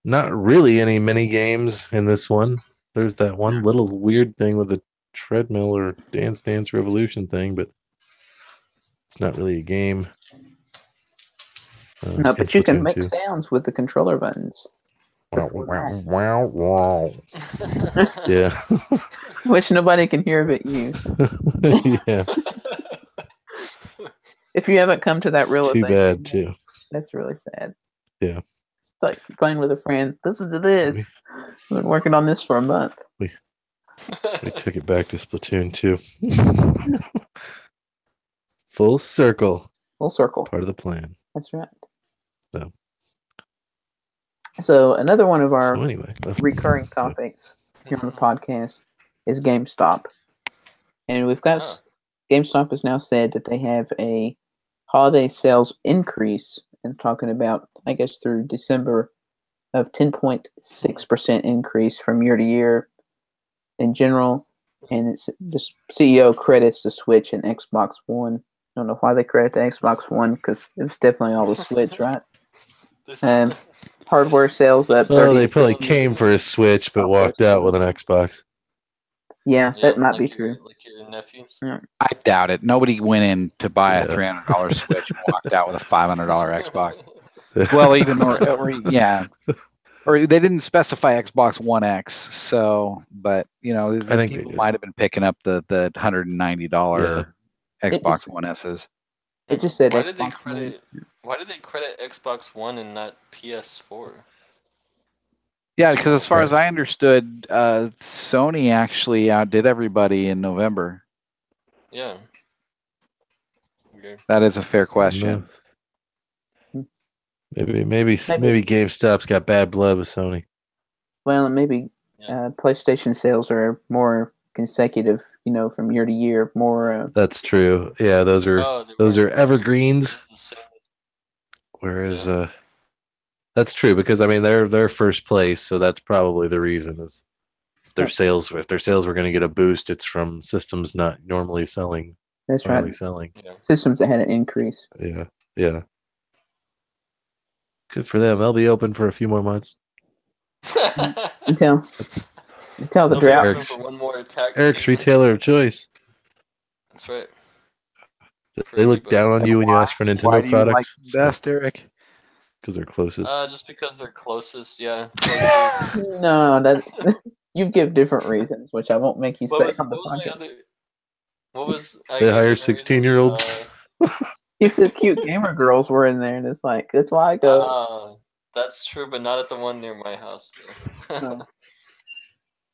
S3: not really any mini games in this one. There's that one little weird thing with a treadmill or Dance Dance Revolution thing, but it's not really a game.
S1: No, but you can make sounds with the controller buttons.
S3: Yeah.
S1: Which nobody can hear but you.
S3: Yeah.
S1: If you haven't come to that realization,
S3: too bad too.
S1: That's really sad.
S3: Yeah.
S1: It's like playing with a friend. Listen to this. We've been working on this for a month.
S3: We took it back to Splatoon 2. Full circle.
S1: Full circle.
S3: Part of the plan.
S1: That's right. So another one of our recurring topics here on the podcast is GameStop. And we've got GameStop has now said that they have a holiday sales increase, and talking about, I guess, through December of 10.6% increase from year to year in general. And it's the CEO credits the Switch and Xbox One. I don't know why they credit the Xbox One, because it was definitely all the Switch, right? Hardware sales up.
S3: Well, they probably came for a Switch, but walked out with an Xbox.
S1: Yeah, that might be true.
S4: Like your nephews.
S1: Yeah.
S5: I doubt it. Nobody went in to buy a $300 Switch and walked out with a $500 Xbox. Well, even or they didn't specify Xbox One X. So, but I think people might have been picking up the $190 Xbox One S's.
S1: It just said
S4: Why
S1: Xbox
S4: did they credit? Why did they credit Xbox One and not PS4?
S5: Yeah, because as far as I understood, Sony actually outdid everybody in November.
S4: Yeah. Okay.
S5: That is a fair question.
S3: Maybe GameStop's got bad blood with Sony.
S1: Well, maybe PlayStation sales are more consecutive, from year to year. More.
S3: That's true. Yeah, those are evergreens. Whereas, that's true, because they're first place, so that's probably the reason is their sales. If their sales were going to get a boost, it's from systems not normally selling.
S1: That's right.
S3: Selling
S1: systems that had an increase.
S3: Yeah. Good for them. They'll be open for a few more months
S1: until the drought.
S4: For one more tax
S3: Eric's
S4: season.
S3: retailer of choice.
S4: That's right.
S3: They look down on you when you ask for Nintendo
S5: Why do you
S3: products.
S5: like best, Eric?
S3: Because they're closest.
S4: Just because they're closest, yeah. Closest.
S1: No, you give different reasons, which I won't make you say on the podcast.
S4: What was
S3: they hire 16-year-olds?
S1: He said cute gamer girls were in there, and it's like, that's why I go.
S4: That's true, but not at the one near my house.
S1: No.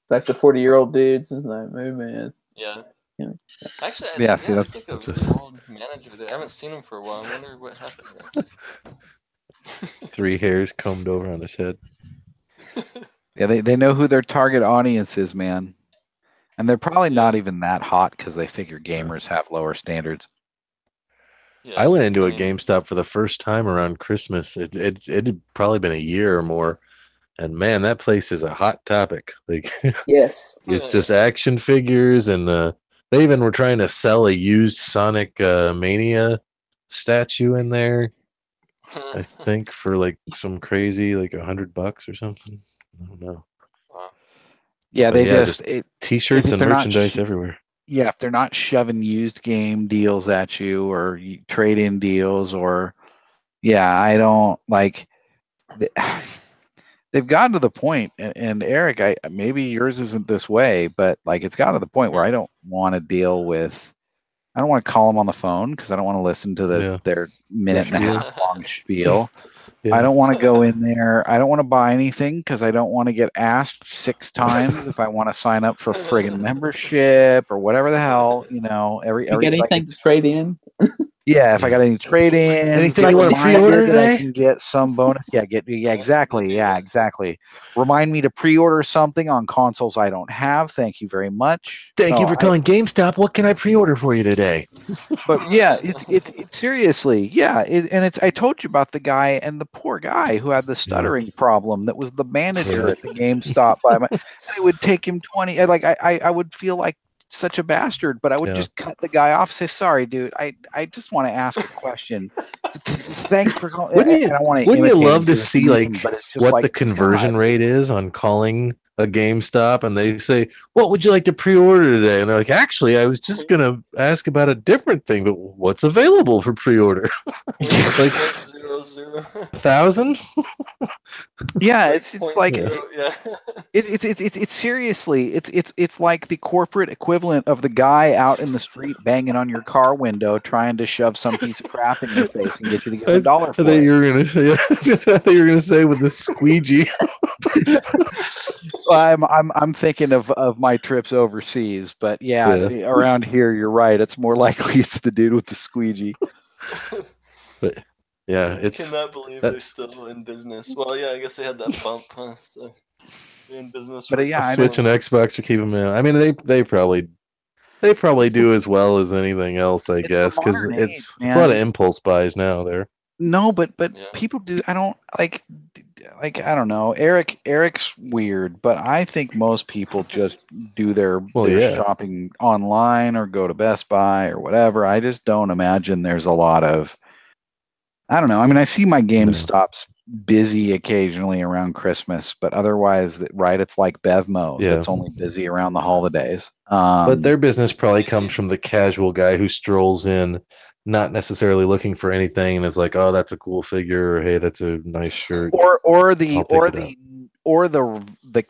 S1: Like the 40-year-old dudes. It's like, oh man.
S4: Yeah. Actually,
S5: that's
S4: like a really old manager there. I haven't seen him for a while. I wonder what happened there.
S3: 3 hairs combed over on his head.
S5: Yeah, they know who their target audience is, man. And they're probably not even that hot because they figure gamers have lower standards.
S3: Yeah, I went into a GameStop for the first time around Christmas. It had probably been a year or more. And man, that place is a hot topic. Like,
S1: yes,
S3: it's just action figures, and they even were trying to sell a used Sonic Mania statue in there. I think for like some crazy, like $100 or something. I don't know.
S5: Yeah,
S3: but
S5: they
S3: T-shirts and merchandise everywhere.
S5: Yeah, if they're not shoving used game deals at you or trade-in deals, or I don't like. They've gotten to the point, and Eric, maybe yours isn't this way, but like it's gotten to the point where I don't want to deal with. I don't want to call them on the phone because I don't want to listen to their minute and a half long spiel. Yeah. I don't want to go in there. I don't want to buy anything because I don't want to get asked 6 times if I want to sign up for friggin' membership or whatever the hell,
S1: You got anything to trade in?
S5: Yeah, if I got any trade-in,
S3: anything you want to pre-order today,
S5: I can get some bonus. Yeah, exactly. Yeah, exactly. Remind me to pre-order something on consoles I don't have. Thank you very much.
S3: Thank you for calling GameStop. What can I pre-order for you today?
S5: But yeah, it's seriously, yeah, and it's. I told you about the guy and the poor guy who had the stuttering problem. That was the manager at the GameStop. And it would take him 20. Like I would feel like such a bastard, but I would just cut the guy off. Say, sorry, dude. I just want to ask a question. Thanks for calling.
S3: Wouldn't you love to see what
S5: like,
S3: the conversion rate is on calling a GameStop and they say, what would you like to pre-order today? And they're like, actually, I was just going to ask about a different thing, but what's available for pre-order? Like 1,000?
S5: Yeah, it's like it's seriously it's like the corporate equivalent of the guy out in the street banging on your car window trying to shove some piece of crap in your face and get you to give him $1 for it.
S3: You were gonna say, I thought you were gonna say with the squeegee.
S5: Well, I'm thinking of my trips overseas, but yeah, around here you're right. It's more likely it's the dude with the squeegee.
S3: But yeah,
S4: I cannot believe they're still in business. Well, yeah, I guess they had that bump, huh? So they're in business.
S5: But yeah,
S3: Switch and Xbox are keeping them in. I mean, they probably do as well as anything else, I guess, because it's a lot of impulse buys now there.
S5: No, but people do. I don't like. I don't know. Eric's weird, but I think most people just do their shopping online or go to Best Buy or whatever. I just don't imagine there's a lot of. I don't know. I mean, I see my GameStops busy occasionally around Christmas, but otherwise, it's like Bevmo. It's only busy around the holidays.
S3: But their business probably comes from the casual guy who strolls in, not necessarily looking for anything, and is like, "Oh, that's a cool figure," or "Hey, that's a nice shirt."
S5: Or the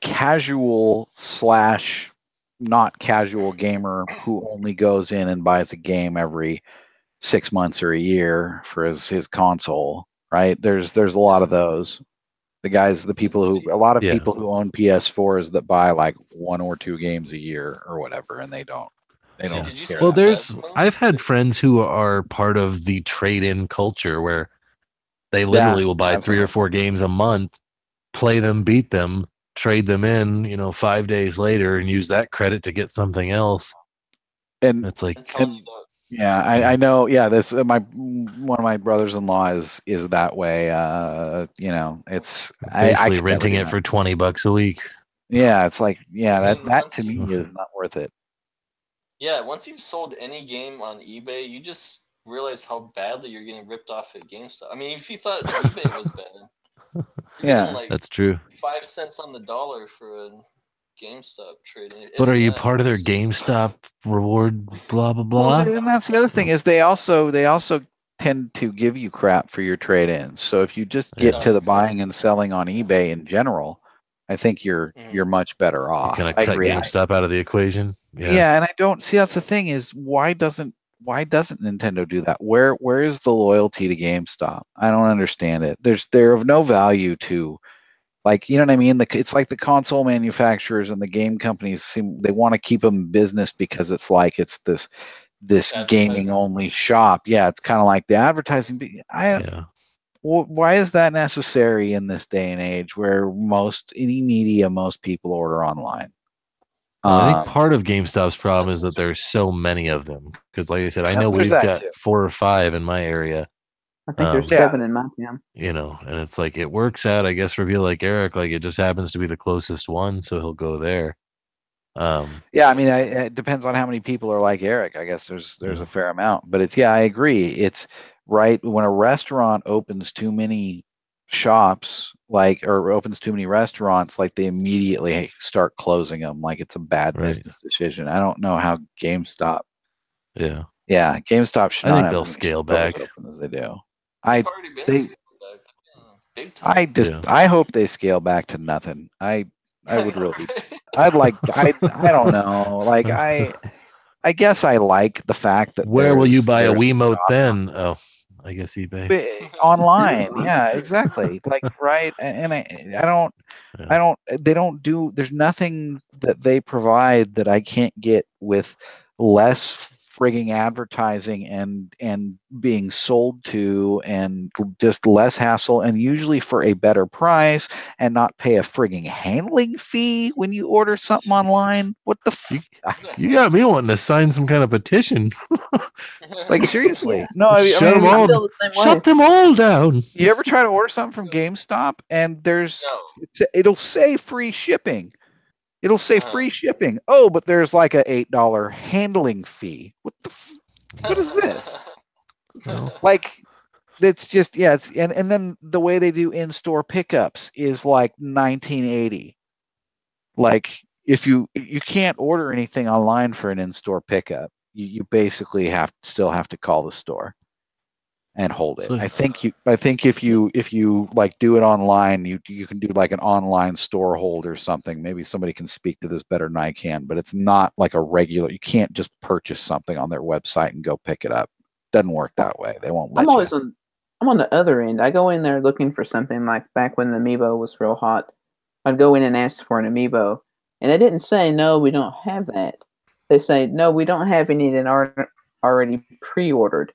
S5: casual / not casual gamer who only goes in and buys a game every 6 months or a year for his console, right? There's a lot of those. A lot of people who own PS4s that buy like 1 or 2 games a year or whatever, and they don't.
S3: Well, I've had friends who are part of the trade-in culture where they literally will buy 3 or 4 games a month, play them, beat them, trade them in, 5 days later, and use that credit to get something else.
S5: And
S3: it's like,
S5: I know. Yeah, this one of my brothers-in-law is that way. It's
S3: basically renting it for $20 a week.
S5: Yeah, it's like that to me is not worth it.
S4: Yeah, once you've sold any game on eBay, you just realize how badly you're getting ripped off at GameStop. I mean, if you thought eBay was bad,
S3: that's true.
S4: 5 cents on the dollar for a GameStop trading.
S3: But are you part of their GameStop reward? Blah blah blah.
S5: Well, and that's the other thing is they also tend to give you crap for your trade-ins. So if you just get to the buying and selling on eBay in general, I think you're much better off.
S3: You're gonna cut GameStop out of the equation.
S5: Yeah, and I don't see that's the thing is why doesn't Nintendo do that? Where is the loyalty to GameStop? I don't understand it. They're of no value to, like, you know what I mean? It's like the console manufacturers and the game companies they want to keep them in business because it's like it's this gaming only shop. Yeah, it's kind of like the advertising. Why is that necessary in this day and age where most people order online?
S3: I think part of GameStop's problem is that there's so many of them. Because, like I said, I know we've got 4 or 5 in my area.
S1: I think there's 7 in my town.
S3: And it's like it works out, I guess, for people like Eric. Like it just happens to be the closest one, so he'll go there.
S5: Yeah, I mean, it depends on how many people are like Eric. I guess there's a fair amount, but I agree. It's right when a restaurant opens too many shops, or opens too many restaurants, like they immediately start closing them. Like it's a bad business decision. I don't know how GameStop.
S3: Yeah,
S5: GameStop should.
S3: I think they'll scale back
S5: as they do. I hope they scale back to nothing. I would really. I don't know. Like I guess I like the fact that.
S3: Where will you buy a Wiimote then? Oh, I guess eBay.
S5: Online. Yeah, exactly. Like, right. And there's nothing that they provide that I can't get with less frigging advertising and being sold to, and just less hassle, and usually for a better price, and not pay a frigging handling fee when you order something online. What the
S3: you got me wanting to sign some kind of petition.
S5: Like, seriously.
S1: Yeah.
S5: No, I mean,
S3: shut them all down.
S5: You ever try to order something from GameStop and it'll say free shipping. It'll say free shipping. Oh, but there's like a $8 handling fee. What is this?
S3: No.
S5: Like, it's just, yeah, it's and then the way they do in-store pickups is like 1980. Like, if you can't order anything online for an in-store pickup, you basically still have to call the store and hold it. I think if you like do it online, you can do like an online store hold or something. Maybe somebody can speak to this better than I can, but it's not like a regular. You can't just purchase something on their website and go pick it up. Doesn't work that way. They won't let you.
S1: I'm on the other end. I go in there looking for something, like back when the Amiibo was real hot. I'd go in and ask for an Amiibo, and they didn't say no, we don't have that. They say no, we don't have any that aren't already pre-ordered.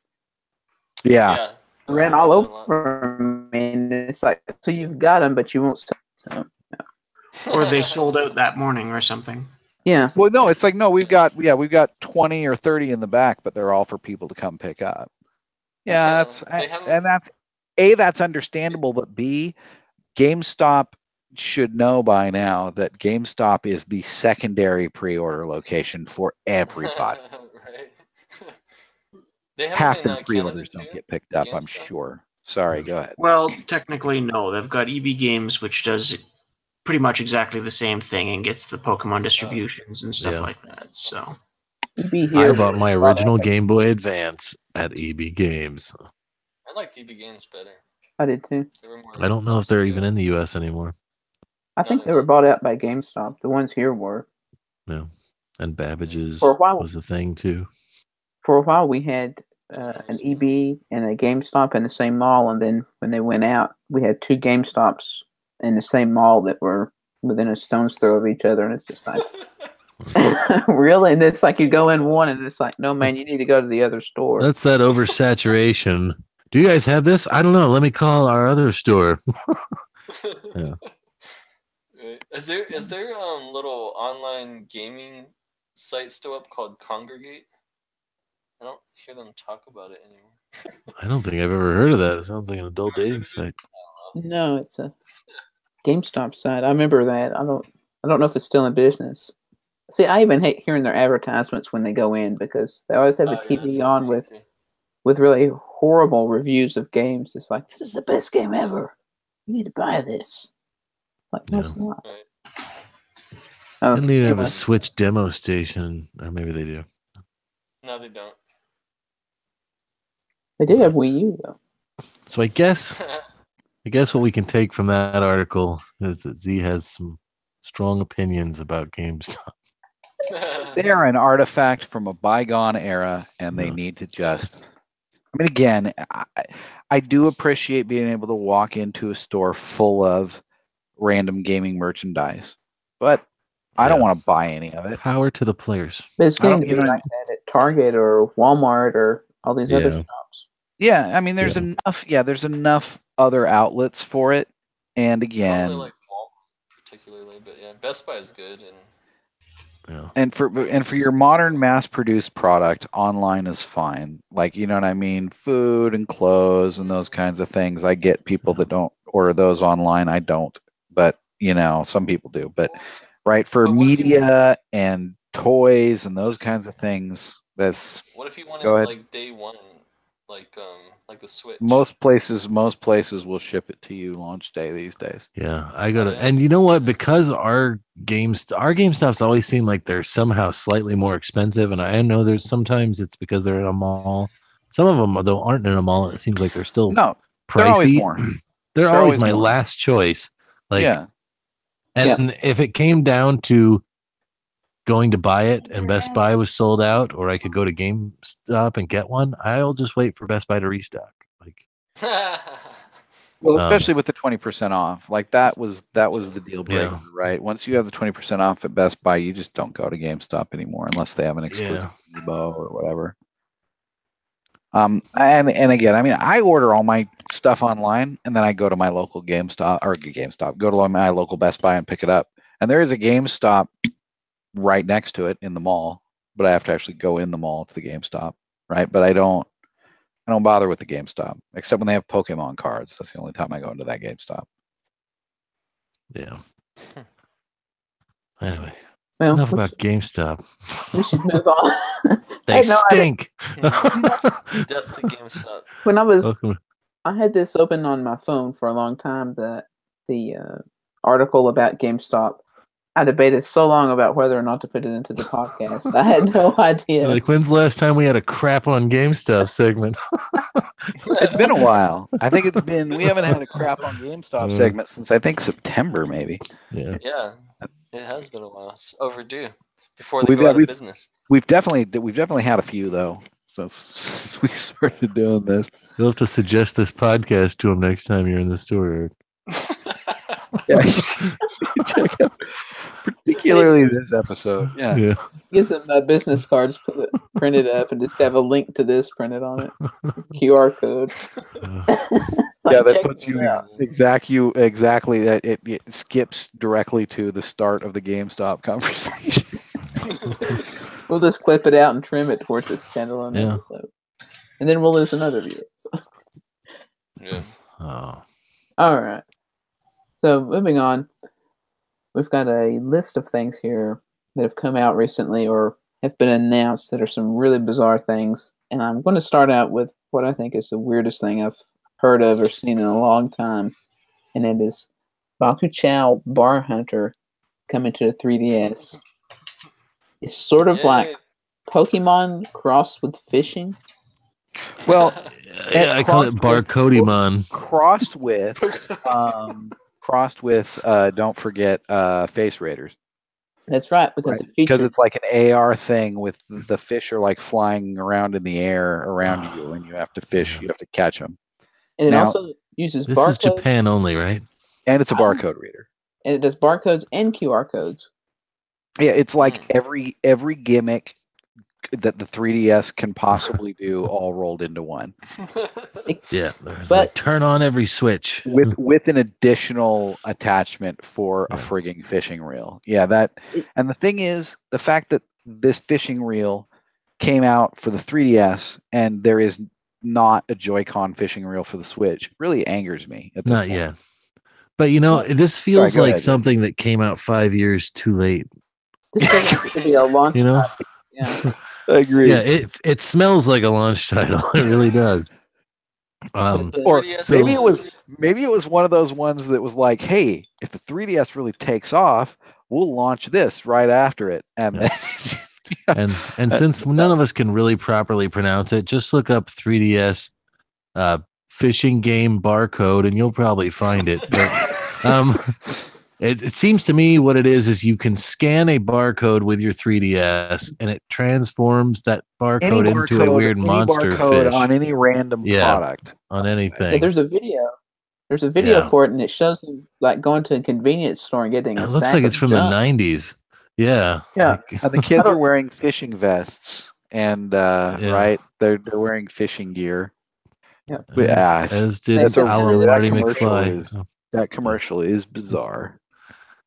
S5: Yeah.
S1: Ran all over me, and it's like, so you've got them, but you won't sell them. So,
S2: or they sold out that morning or something.
S1: Yeah.
S5: Well, no, it's like, no, we've got 20 or 30 in the back, but they're all for people to come pick up. Yeah, that's understandable, but B, GameStop should know by now that GameStop is the secondary pre-order location for everybody.
S4: Right.
S5: Half the pre-orders don't get picked up, I'm sure. Sorry, go ahead.
S2: Well, technically, no. They've got EB Games, which does pretty much exactly the same thing and gets the Pokemon distributions and stuff like that. So,
S3: I bought my original Game Boy Advance at EB Games.
S4: I liked EB Games better.
S1: I did too.
S3: I don't know if they're even in the U.S. anymore.
S1: I think they were bought out by GameStop. The ones here were.
S3: No. And Babbage's was a thing too.
S1: For a while, we had an EB and a GameStop in the same mall, and then when they went out, we had two GameStops in the same mall that were within a stone's throw of each other, and it's just like, really? And it's like you go in one, and it's like, no, man, you need to go to the other store.
S3: That's that oversaturation. Do you guys have this? I don't know. Let me call our other store. Yeah.
S4: Is there little online gaming site still up called Congregate? I don't hear them talk about it anymore.
S3: I don't think I've ever heard of that. It sounds like an adult dating site.
S1: No, it's a GameStop site. I remember that. I don't know if it's still in business. See, I even hate hearing their advertisements when they go in, because they always have a TV on with really horrible reviews of games. It's like, this is the best game ever. You need to buy this. Like, no, it's not.
S3: They need to have a Switch demo station, or maybe they do.
S4: No, they don't.
S1: They did have Wii U though.
S3: So I guess what we can take from that article is that Z has some strong opinions about GameStop.
S5: They are an artifact from a bygone era, and they need to just. I mean, again, I do appreciate being able to walk into a store full of random gaming merchandise, but I don't want to buy any of it.
S3: Power to the players.
S1: But it's going to be like that at Target or Walmart or all these other shops.
S5: Yeah, I mean, there's enough. Yeah, there's enough other outlets for it, and again,
S4: probably like Walmart particularly, but yeah, Best Buy is good,
S5: and for your modern mass-produced product, online is fine. Like, you know what I mean, food and clothes and those kinds of things. I get people that don't order those online. I don't, but some people do. But right, for media and toys and those kinds of things, that's.
S4: What if you wanted like day one, like the Switch?
S5: Most places will ship it to you launch day these days.
S3: Yeah, I got it. And you know what? Because our GameStops always seem like they're somehow slightly more expensive, and I know there's sometimes it's because they're in a mall. Some of them though aren't in a mall, and it seems like they're still pricey.
S5: They're always more.
S3: They're always my last choice. And if it came down to going to buy it and Best Buy was sold out, or I could go to GameStop and get one, I'll just wait for Best Buy to restock.
S5: Well, especially with the 20% off, like that was the deal breaker, right? Once you have the 20% off at Best Buy, you just don't go to GameStop anymore unless they have an exclusive Amiibo or whatever. And again, I mean, I order all my stuff online, and then I go to my local GameStop, go to my local Best Buy and pick it up. And there is a GameStop right next to it in the mall, but I have to actually go in the mall to the GameStop, right? But I don't bother with the GameStop except when they have Pokemon cards. That's the only time I go into that GameStop.
S3: Yeah. Anyway, enough about GameStop.
S1: We should move on.
S3: They stink.
S4: Death to GameStop.
S1: When I had this open on my phone for a long time. The article about GameStop. I debated so long about whether or not to put it into the podcast. I had no idea.
S3: Like, when's the last time we had a crap on GameStop segment?
S5: It's been a while. I think we haven't had a crap on GameStop segment since I think September, maybe.
S3: Yeah.
S4: Yeah, it has been a while. It's overdue before they go out of business.
S5: We've definitely had a few though since we started doing this.
S3: You'll have to suggest this podcast to them next time you're in the store.
S5: Yeah, check out, particularly this episode. Yeah.
S1: Get some business cards printed up and just have a link to this printed on it. QR code.
S5: That puts you exactly that it skips directly to the start of the GameStop conversation.
S1: We'll just clip it out and trim it towards this standalone episode, and then we'll lose another viewer. So.
S4: Yeah.
S3: Oh.
S1: All right. So moving on, we've got a list of things here that have come out recently or have been announced that are some really bizarre things. And I'm going to start out with what I think is the weirdest thing I've heard of or seen in a long time. And it is Bakuchou Bar Hunter coming to the 3DS. It's sort of like Pokemon crossed with fishing.
S5: Well,
S3: I call it Barcodimon.
S5: Crossed with don't forget Face Raiders.
S1: That's right, because
S5: it's like an AR thing with the fish are like flying around in the air around you, and you have to fish. You have to catch them.
S1: And it also uses
S3: this
S1: barcodes.
S3: Is Japan only, right?
S5: And it's a barcode reader.
S1: And it does barcodes and QR codes.
S5: Yeah, it's like every gimmick that the 3DS can possibly do all rolled into one.
S3: Yeah, but turn on every switch
S5: with an additional attachment for a frigging fishing reel. Yeah, and the thing is, the fact that this fishing reel came out for the 3DS and there is not a Joy-Con fishing reel for the Switch really angers me.
S3: Not yet. But this feels like something that came out 5 years too late.
S1: This doesn't be a launch title. Yeah.
S5: I agree.
S3: Yeah, it smells like a launch title. It really does.
S5: Or maybe it was one of those ones that was like, hey, if the 3DS really takes off, we'll launch this right after it. And then,
S3: and since none of us can really properly pronounce it, just look up 3DS fishing game barcode and you'll probably find it. But it seems to me what it is you can scan a barcode with your 3DS and it transforms that barcode into a weird monster fish
S5: on any random product.
S3: On anything.
S1: Yeah, there's a video. There's a video for it, and it shows you like going to a convenience store and getting.
S3: It looks like it's from the 90s. Yeah.
S1: Yeah.
S5: And the kids are wearing fishing vests, and right, they're wearing fishing gear.
S1: Yeah.
S3: As did Marty McFly.
S5: That commercial is bizarre.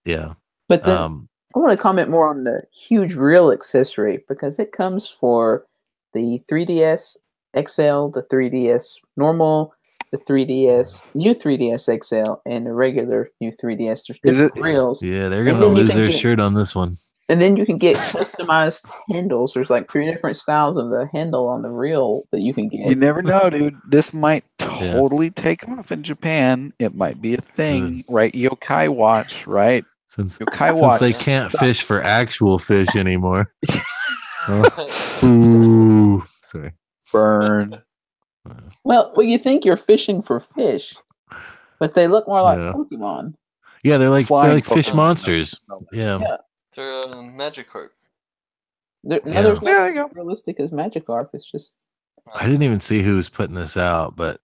S3: Yeah.
S1: But then I want to comment more on the huge reel accessory because it comes for the 3DS XL, the 3DS normal, the 3DS, new 3DS XL, and the regular new 3DS. There's different reels.
S3: Yeah, they're going to lose their shirt on this one.
S1: And then you can get customized handles. There's like 3 different styles of the handle on the reel that you can get.
S5: You never know, dude. This might totally take off in Japan. It might be a thing, right? Yokai Watch, right?
S3: Since they can't fish for actual fish anymore. Ooh, sorry.
S5: Burn.
S1: Well, you think you're fishing for fish, but they look more like Pokemon.
S3: Yeah, they're like fish monsters. Yeah.
S4: They're Magikarp.
S1: There's not realistic as Magikarp. It's just.
S3: I didn't even see who was putting this out, but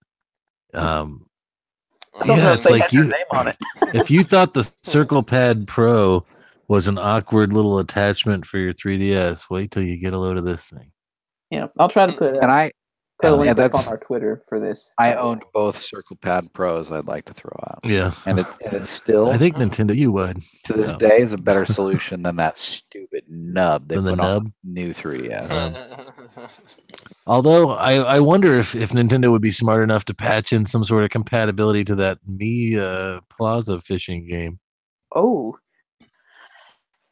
S3: Yeah, it's like
S1: your name on it.
S3: If you thought the Circle Pad Pro was an awkward little attachment for your 3DS, wait till you get a load of this thing.
S1: Yeah, I'll try to put a link up on our Twitter for this.
S5: I owned both Circle Pad Pros. I'd like to throw out.
S3: Yeah,
S5: and it's still.
S3: I think Nintendo, you would
S5: to this day is a better solution than that stupid nub they put on new 3DS.
S3: Although I wonder if Nintendo would be smart enough to patch in some sort of compatibility to that Mi Plaza fishing game.
S1: Oh.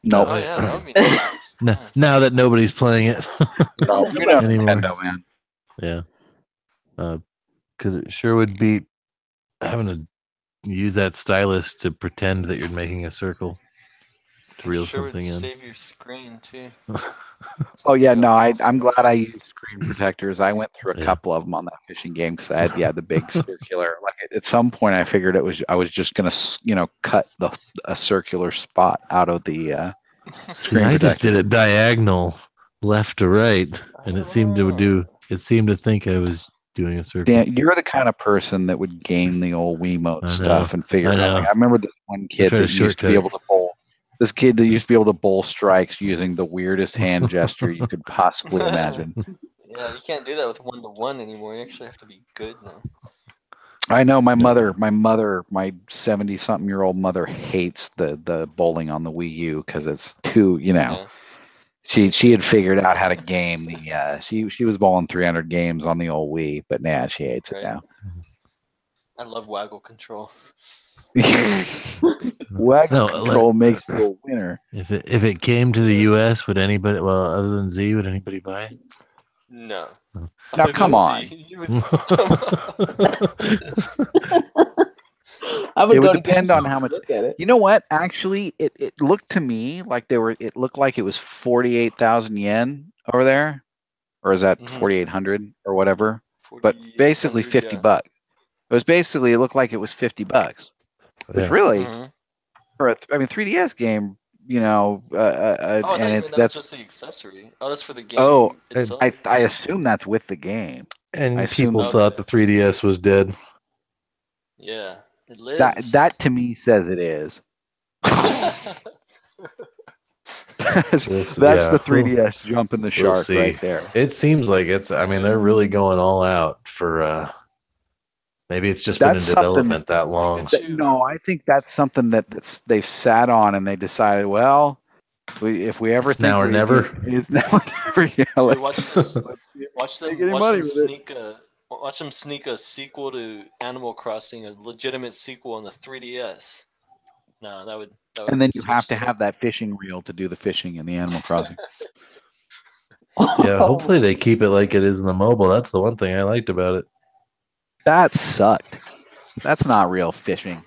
S5: Nope.
S4: Oh yeah, that would be nice.
S3: Now that nobody's playing it
S5: anymore. Nintendo, man.
S3: Yeah. Because it sure would beat having to use that stylus to pretend that you're making a circle to reel something in.
S4: Save your screen too.
S5: Oh yeah, no, I'm glad I used screen protectors. I went through a couple of them on that fishing game because I had the big circular. Like at some point, I figured I was just gonna cut a circular spot out of the screen protector.
S3: I just did a diagonal left to right, and it seemed to think I was doing a circle.
S5: Dan, you're the kind of person that would game the old Wiimote stuff and figure it out. Like, I remember this one kid that used to be able to bowl. This kid that used to be able to bowl strikes using the weirdest hand gesture you could possibly imagine.
S4: Yeah, you can't do that with 1-to-1 anymore. You actually have to be good now.
S5: I know my 70-something-year-old mother hates the bowling on the Wii U because it's too, She had figured out how to game the she was bowling 300 games on the old Wii, but she hates it now.
S4: I love waggle control.
S5: Waggle control makes you a winner.
S3: If it came to the US, would anybody, other than Z, would anybody buy it?
S4: No.
S5: Now come on. It would depend on how much.
S1: Look at it.
S5: You know what? Actually, it looked to me like it looked like it was 48,000 yen over there, or is that 4,800 or whatever? But basically $50. It looked like it was $50, which really, for a 3DS game, and
S4: that's just the accessory. Oh, that's for the game.
S5: Oh,
S4: itself.
S5: I assume that's with the game.
S3: And people thought the 3DS was dead.
S4: Yeah. It lives.
S5: That to me says it is. That's the 3DS jumping the shark right there.
S3: It seems like they're really going all out for maybe it's just been in development that long.
S5: No, I think that's something that they've sat on and they decided, well, if we ever
S3: it's now or never.
S5: It's now or never. Yeah,
S4: like, watch them sneak a sequel to Animal Crossing, a legitimate sequel on the 3DS. No, that would
S5: and then you have to have that fishing reel to do the fishing in the Animal Crossing.
S3: Yeah, hopefully they keep it like it is in the mobile. That's the one thing I liked about it.
S5: That sucked. That's not real fishing.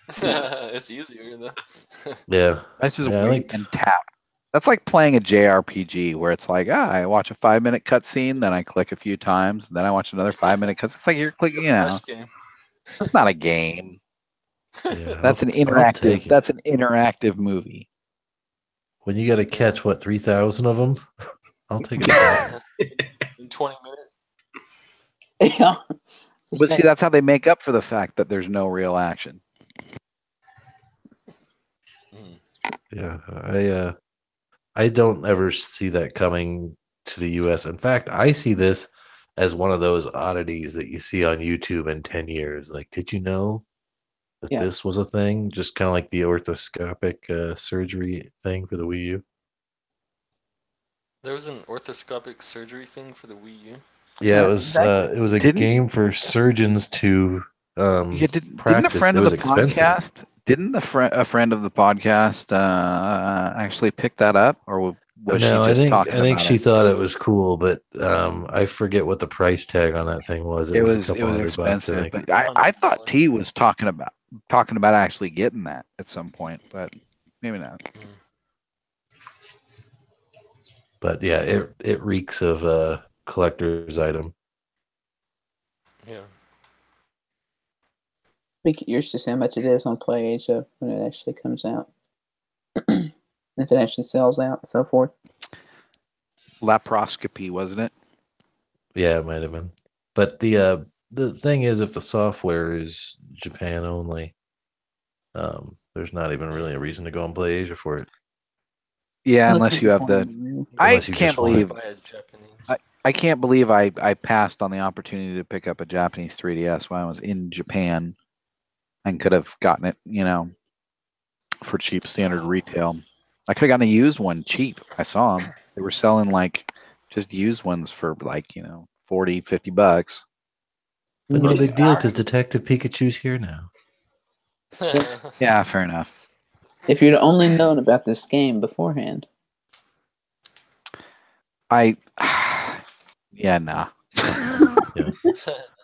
S4: It's easier though.
S3: Yeah.
S5: That's just wait and tap. That's like playing a JRPG where it's like, I watch a 5-minute cutscene, then I click a few times, then I watch another 5-minute cutscene. It's like you're clicking out. That's not a game.
S3: Yeah,
S5: that's an interactive. That's an interactive movie.
S3: When you got to catch 3,000 of them, I'll take it.
S4: In 20 minutes.
S1: Yeah.
S5: But see, that's how they make up for the fact that there's no real action.
S3: Yeah, I don't ever see that coming to the US. In fact, I see this as one of those oddities that you see on YouTube in 10 years. Like, did you know that this was a thing? Just kind of like the orthoscopic surgery thing for the Wii U.
S4: There was an orthoscopic surgery thing for the Wii U.
S3: Yeah, it was a game for surgeons to practice.
S5: Didn't a friend of the podcast? Didn't a friend of the podcast actually pick that up, or was she just talking about it? I think she
S3: thought it was cool, but I forget what the price tag on that thing was. It was
S5: expensive. But I thought T was talking about actually getting that at some point, but maybe not.
S3: But yeah, it reeks of collector's item.
S4: Yeah.
S1: Be curious to see how much it is on PlayAsia when it actually comes out. If it actually sells out and so forth.
S5: Laparoscopy, wasn't it?
S3: Yeah, it might have been. But the the thing is, if the software is Japan only, there's not even really a reason to go and play Asia for it.
S5: Yeah, unless you have the. I can't believe. I can't believe I passed on the opportunity to pick up a Japanese 3DS when I was in Japan, and could have gotten it, for cheap standard retail. I could have gotten a used one cheap. I saw them. They were selling like just used ones for like, $40, $50.
S3: But no big deal because Detective Pikachu's here now.
S5: Yeah, fair enough.
S1: If you'd only known about this game beforehand.
S5: Yeah, nah.
S3: Yeah.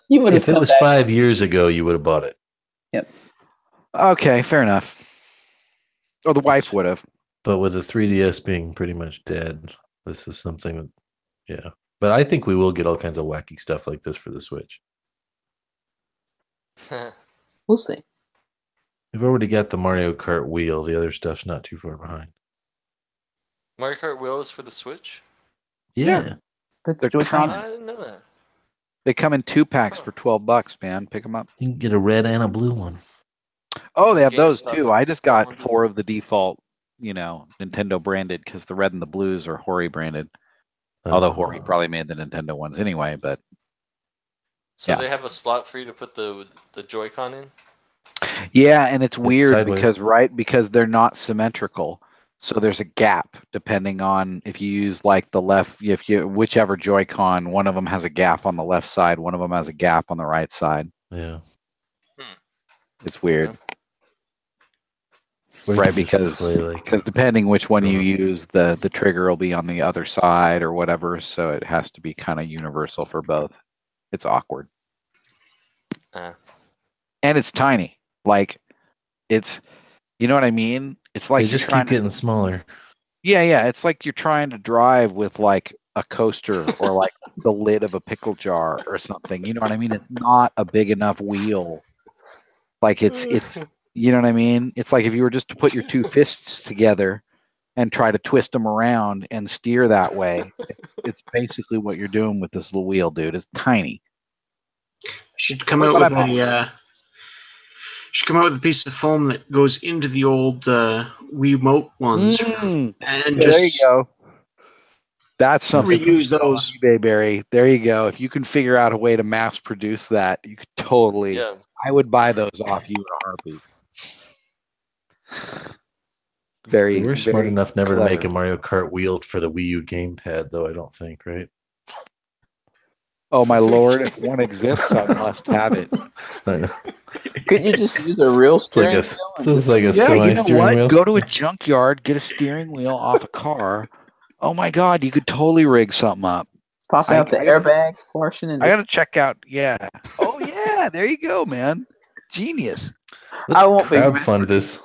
S1: You would have.
S3: If it was 5 years ago, you would have bought it.
S1: Yep.
S5: Okay, fair enough. Or the wife would have.
S3: But with the 3DS being pretty much dead, this is something that, yeah. But I think we will get all kinds of wacky stuff like this for the Switch.
S1: We'll see.
S3: We've already got the Mario Kart wheel. The other stuff's not too far behind.
S4: Mario Kart wheel is for the Switch?
S3: Yeah.
S1: But
S5: They're
S1: Joy-Con.
S4: I didn't know that.
S5: They come in 2 packs for $12, man. Pick them up.
S3: You can get a red and a blue one.
S5: Oh, they have those
S4: GameStop
S5: too. I
S4: is
S5: just got
S4: 400.
S5: 4 of the default, Nintendo branded, because the red and the blues are Hori branded. Although Hori probably made the Nintendo ones anyway, but
S4: So
S5: yeah.
S4: they have a slot for you to put the Joy-Con in?
S5: yeah, and it's weird
S3: sideways.
S5: because they're not symmetrical. So there's a gap depending on if you use like the left, whichever Joy-Con, one of them has a gap on the left side, one of them has a gap on the right side.
S3: Yeah.
S5: It's weird.
S3: Or you
S5: Right,
S3: can just play,
S5: because depending which one you use, the trigger will be on the other side or whatever, so it has to be kind of universal for both. It's awkward. And it's tiny. Like, it's, you know what I mean? It's like
S3: they just keep getting smaller.
S5: Yeah, it's like you're trying to drive with like a coaster or like the lid of a pickle jar or something. You know what I mean? It's not a big enough wheel. Like it's you know what I mean? It's like if you were just to put your 2 fists together and try to twist them around and steer that way. It's basically what you're doing with this little wheel, dude. It's tiny.
S2: Should come out with a piece of foam that goes into the old Wiimote ones, and
S5: there you go. That's something.
S2: Reuse those.
S5: eBay, Barry. There you go. If you can figure out a way to mass produce that, you could totally.
S4: Yeah.
S5: I would buy those off you in a heartbeat. Very.
S3: We're smart enough never
S5: clever.
S3: to make a Mario Kart wheel for the Wii U gamepad, though. I don't think, right?
S5: Oh my lord! If one exists, I must have it.
S1: Couldn't you just use a real steering wheel?
S3: It's like a semi-steering wheel.
S5: Go to a junkyard, get a steering wheel off a car. Oh my god, you could totally rig something up.
S1: Pop out the airbag portion and
S5: I gotta check out. Yeah. Oh yeah, there you go, man. Genius.
S3: Let's crowdfund this.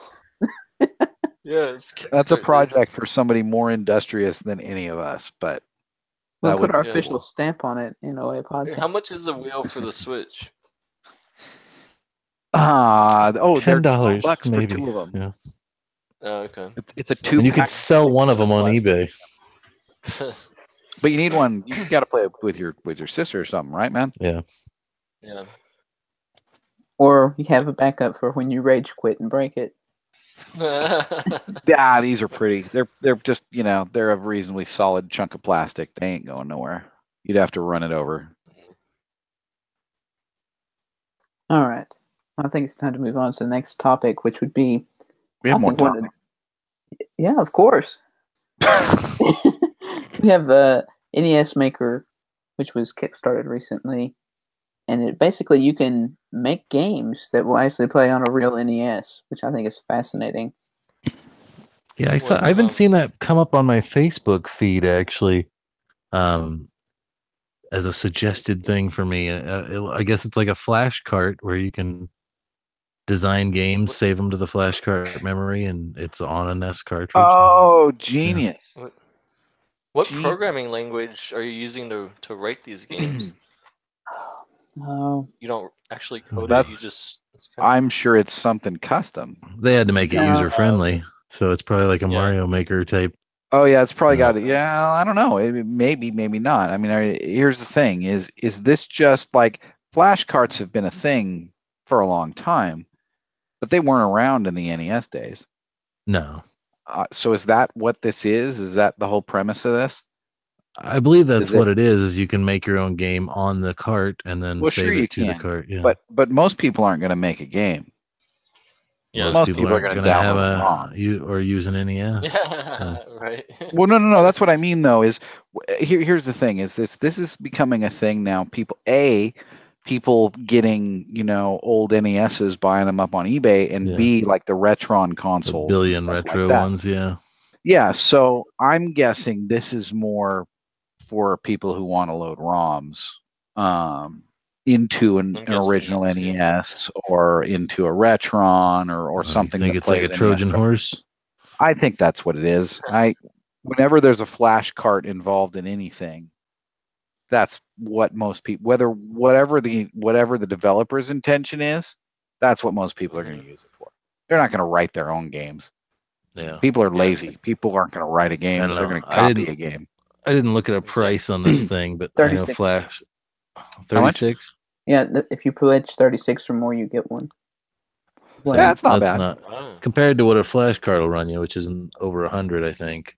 S4: Yeah,
S5: that's a project for somebody more industrious than any of us, but
S1: we'll put our official stamp on it in a way. Podcast.
S4: How much is the wheel for the Switch?
S3: $10
S5: maybe.
S3: For
S5: 2 of them.
S3: Yeah.
S4: Oh, okay.
S5: It's a 2.
S3: And you could sell one of them on eBay.
S5: But you need one. You got to play with your sister or something, right, man?
S3: Yeah.
S4: Yeah.
S1: Or you have a backup for when you rage quit and break it.
S5: Yeah, these are pretty. They're just they're a reasonably solid chunk of plastic. They ain't going nowhere. You'd have to run it over.
S1: All right. I think it's time to move on to the next topic, which would be.
S5: We have more topics.
S1: Yeah, of course. We have NESMaker, which was kickstarted recently, and basically you can make games that will actually play on a real NES, which I think is fascinating.
S3: Yeah, I haven't seen that come up on my Facebook feed actually, as a suggested thing for me. I guess it's like a flash cart where you can design games, save them to the flash cart memory, and it's on a NES cartridge.
S5: Oh, genius!
S4: Yeah. What programming language are you using to write these games?
S1: Oh,
S4: you don't actually code it. You just.
S5: I'm sure it's something custom.
S3: They had to make it user friendly, so it's probably like a Mario Maker type.
S5: Oh yeah, it's probably got it. Yeah, I don't know. Maybe not. I mean, here's the thing: is this just like flash carts have been a thing for a long time, but they weren't around in the NES days.
S3: No.
S5: So is that what this is? Is that the whole premise of this?
S3: I believe that's what it is you can make your own game on the cart and then save it to the cart. Yeah.
S5: But most people aren't going to make a game.
S4: Yeah.
S5: Most people are going to
S3: have
S5: ROM.
S3: use an NES.
S4: Yeah, right.
S5: Well, no. That's what I mean, though. Is here's the thing: is this is becoming a thing now? People getting old NESs, buying them up on eBay, and B, like the Retron consoles,
S3: the billion retro ones, yeah.
S5: Yeah. So I'm guessing this is more for people who want to load ROMs into an original NES or into a Retron or something.
S3: You think it's like a Trojan horse?
S5: I think that's what it is. Whenever there's a flash cart involved in anything, that's what most people, whatever the developer's intention is, that's what most people are going to use it for. They're not going to write their own games.
S3: Yeah.
S5: People are lazy. People aren't going to write a game. They're going to copy a game.
S3: I didn't look at a price on this thing, but I know Flash 36.
S1: Yeah, if you pledge 36 or more, you get one.
S5: Well, yeah, it's not bad.
S3: Compared to what a flash card will run you, which is over 100, I think.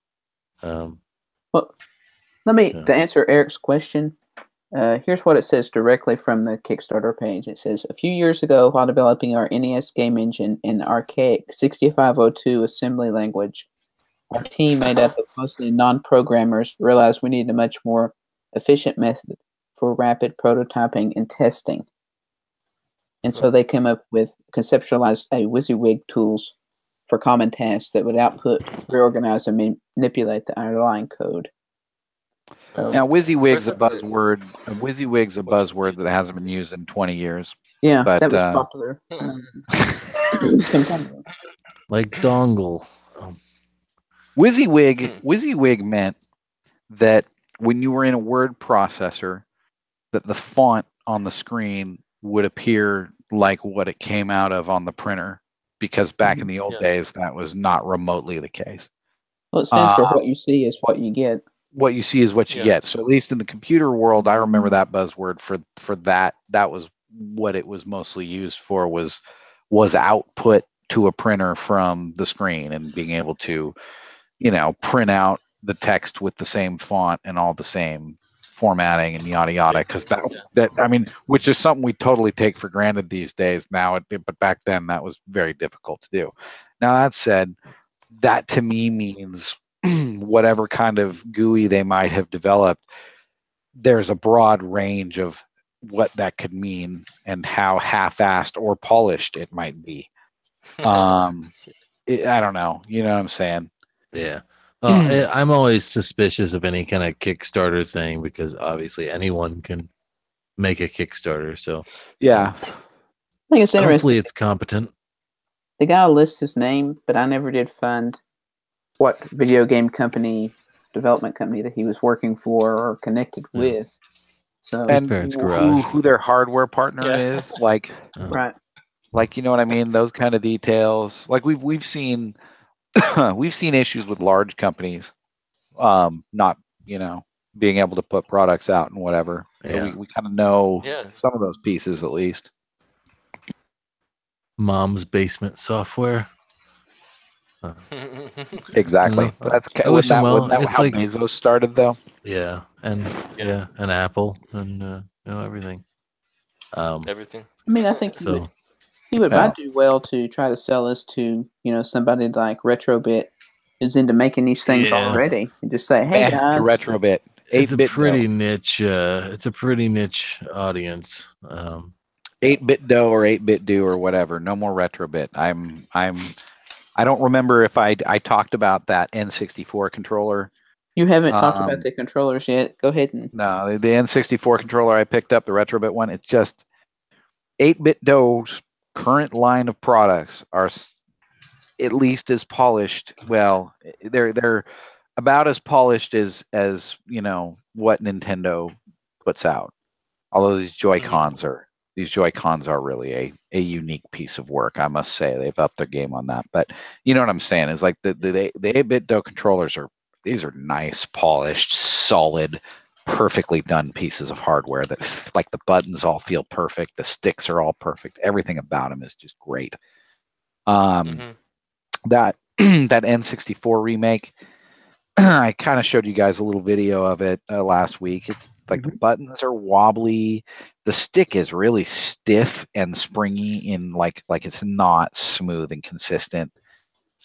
S1: Well, to answer Eric's question, here's what it says directly from the Kickstarter page. It says, a few years ago, while developing our NES game engine in archaic 6502 assembly language, our team, made up of mostly non-programmers, realized we needed a much more efficient method for rapid prototyping and testing. And so they came up with conceptualized a WYSIWYG tools for common tasks that would output, reorganize, and manipulate the underlying code. So,
S5: now, WYSIWYG's a buzzword. WYSIWYG's a buzzword that hasn't been used in 20 years.
S1: Yeah, but, that was popular.
S3: Like dongle.
S5: WYSIWYG meant that when you were in a word processor, that the font on the screen would appear like what it came out of on the printer, because back in the old days, that was not remotely the case.
S1: Well, it stands for what you see is what you get.
S5: What you see is what you get. So at least in the computer world, I remember that buzzword for that. That was what it was mostly used for, was output to a printer from the screen and being able to print out the text with the same font and all the same formatting and yada yada. Because which is something we totally take for granted these days now. But back then, that was very difficult to do. Now, that said, that to me means whatever kind of GUI they might have developed, there's a broad range of what that could mean and how half-assed or polished it might be. I don't know. You know what I'm saying?
S3: Yeah. I'm always suspicious of any kind of Kickstarter thing, because obviously anyone can make a Kickstarter. So
S5: yeah,
S1: I think it's interesting.
S3: Hopefully it's competent.
S1: The guy lists his name, but I never did find what video game company, development company that he was working for or connected with. So
S5: and who their hardware partner is, like
S1: right.
S5: Like, you know what I mean? Those kind of details. Like we've seen we've seen issues with large companies not, being able to put products out and whatever. So we kind of know some of those pieces at least.
S3: Mom's basement software.
S5: Exactly. That's how Bezos started, though.
S3: Yeah, and Apple and everything.
S4: Everything.
S1: I mean, I think he would might do well to try to sell this to somebody like Retrobit, who's into making these things already, and just say, "Hey guys,
S5: to Retrobit."
S3: It's a pretty niche. It's a pretty niche audience.
S5: 8-bit dough or 8-bit do or whatever. No more Retrobit. I don't remember if I talked about that N64 controller.
S1: You haven't talked about the controllers yet. Go ahead and
S5: no, the N64 controller I picked up, the Retrobit one. It's just 8-bit dough's current line of products are at least as polished. Well, they're about as polished as what Nintendo puts out. Although these Joy-Cons are really a unique piece of work, I must say. They've upped their game on that. But you know what I'm saying is, like, the 8-bit dough controllers these are nice, polished, solid, perfectly done pieces of hardware that, like, the buttons all feel perfect, the sticks are all perfect, everything about them is just great. That that N64 remake, I kind of showed you guys a little video of it last week. It's like the buttons are wobbly, the stick is really stiff and springy, in like it's not smooth and consistent.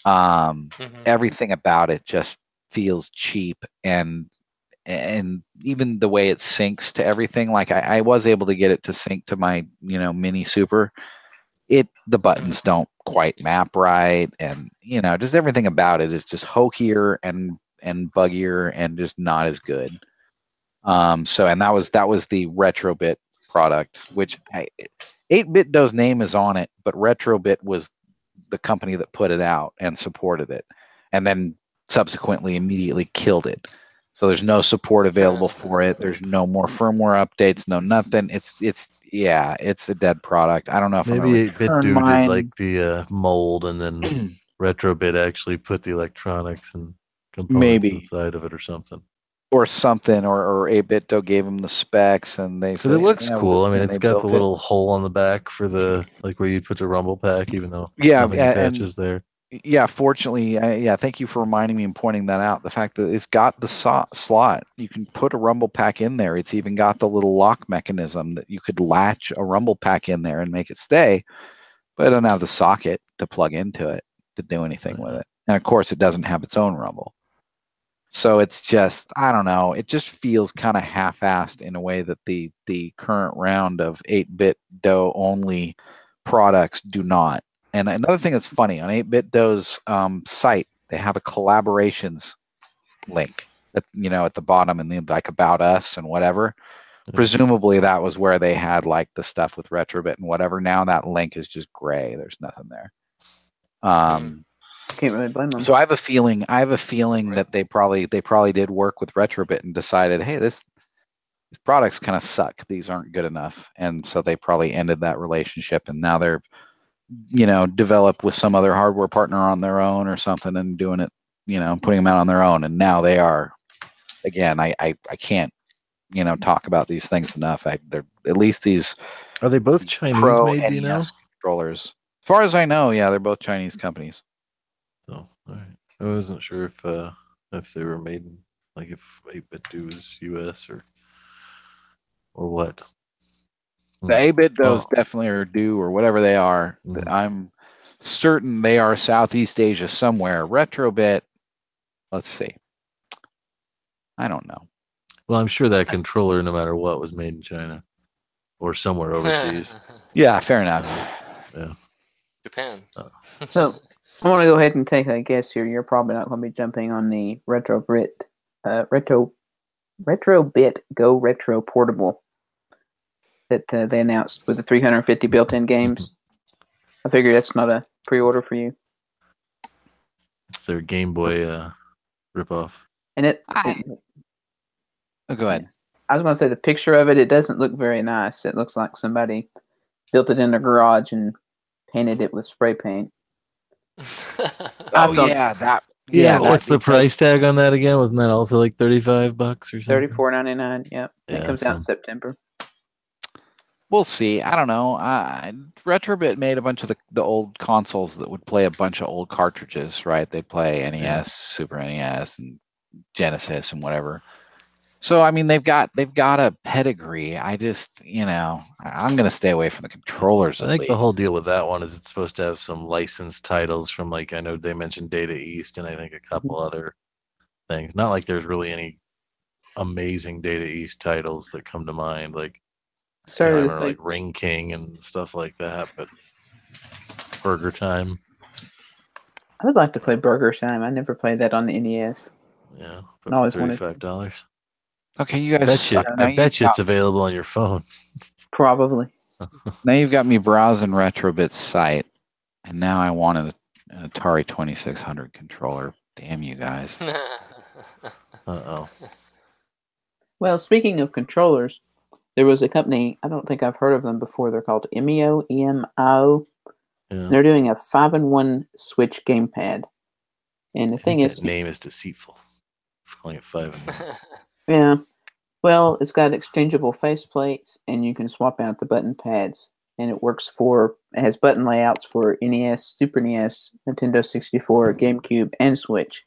S5: Everything about it just feels cheap, and even the way it syncs to everything, like I was able to get it to sync to my mini super. The buttons don't quite map right, and just everything about it is just hokier and buggier and just not as good. So, and that was the Retrobit product, which 8BitDo's name is on it, but Retrobit was the company that put it out and supported it, and then subsequently immediately killed it. So there's no support available for it. There's no more firmware updates, no nothing. It's a dead product. I don't know if
S3: maybe 8BitDo did like the mold, and then Retrobit actually put the electronics and components inside of it or something.
S5: Or 8BitDo gave them the specs, and they said
S3: it looks cool. I mean, it's got the little hole on the back for the where you put the rumble pack, even though nothing attaches there.
S5: Yeah, fortunately, thank you for reminding me and pointing that out. The fact that it's got the slot, you can put a rumble pack in there. It's even got the little lock mechanism that you could latch a rumble pack in there and make it stay, but it doesn't have the socket to plug into it to do anything with it. And of course, it doesn't have its own rumble. So it's just, I don't know, it just feels kind of half-assed in a way that the current round of 8BitDo only products do not. And another thing that's funny, on 8BitDo's site, they have a collaborations link at the bottom, and then like about us and whatever. Presumably that was where they had like the stuff with Retrobit and whatever. Now that link is just gray. There's nothing there.
S1: Can't really blame them.
S5: So I have a feeling that they probably did work with Retrobit and decided, hey, these products kind of suck. These aren't good enough. And so they probably ended that relationship, and now they're developed with some other hardware partner on their own or something, and doing it, putting them out on their own. And now they are, again, I can't, talk about these things enough. They're at least these.
S3: Are they both Chinese
S5: Pro
S3: made?
S5: NES
S3: Do you know?
S5: Controllers. As far as I know, yeah, they're both Chinese companies.
S3: Oh, all right. I wasn't sure if they were made in, like, if 8BitDo was US or what.
S5: The 8BitDos definitely are due, or whatever they are. I'm certain they are Southeast Asia somewhere. Retrobit, let's see. I don't know.
S3: Well, I'm sure that controller, no matter what, was made in China or somewhere overseas.
S5: Yeah, fair enough.
S3: Yeah.
S4: Japan.
S1: So I want to go ahead and take a guess here. You're probably not going to be jumping on the Retrobit Go Retro Portable that they announced with the 350 built-in games. I figure that's not a pre-order for you.
S3: It's their Game Boy ripoff.
S1: And
S5: go ahead.
S1: I was going to say the picture of it, it doesn't look very nice. It looks like somebody built it in their garage and painted it with spray paint.
S3: What's the price tag on that again? Wasn't that also like $35 or something?
S1: $34.99. Yep. It comes out in September.
S5: We'll see. I don't know. Retrobit made a bunch of the old consoles that would play a bunch of old cartridges, right? They'd play NES, Super NES, and Genesis, and whatever. So I mean, they've got a pedigree. I just, I'm going to stay away from the controllers.
S3: I think the whole deal with that one is it's supposed to have some licensed titles from, like, I know they mentioned Data East, and I think a couple other things. Not like there's really any amazing Data East titles that come to mind, like like Ring King and stuff like that. But Burger Time.
S1: I would like to play Burger Time. I never played that on the NES.
S3: Yeah, but for $35.
S5: Okay, you guys.
S3: I bet you it's available on your phone.
S1: Probably.
S5: Now you've got me browsing Retrobit's site, and now I want an Atari 2600 controller. Damn you guys.
S3: Uh-oh.
S1: Well, speaking of controllers, there was a company, I don't think I've heard of them before. They're called Emio, E-M-I-O. Yeah. They're doing a 5-in-1 Switch gamepad. And the thing is,
S3: that name is deceitful. Calling it 5-in-1.
S1: Yeah. Well, it's got exchangeable faceplates, and you can swap out the button pads. And it has button layouts for NES, Super NES, Nintendo 64, GameCube, and Switch.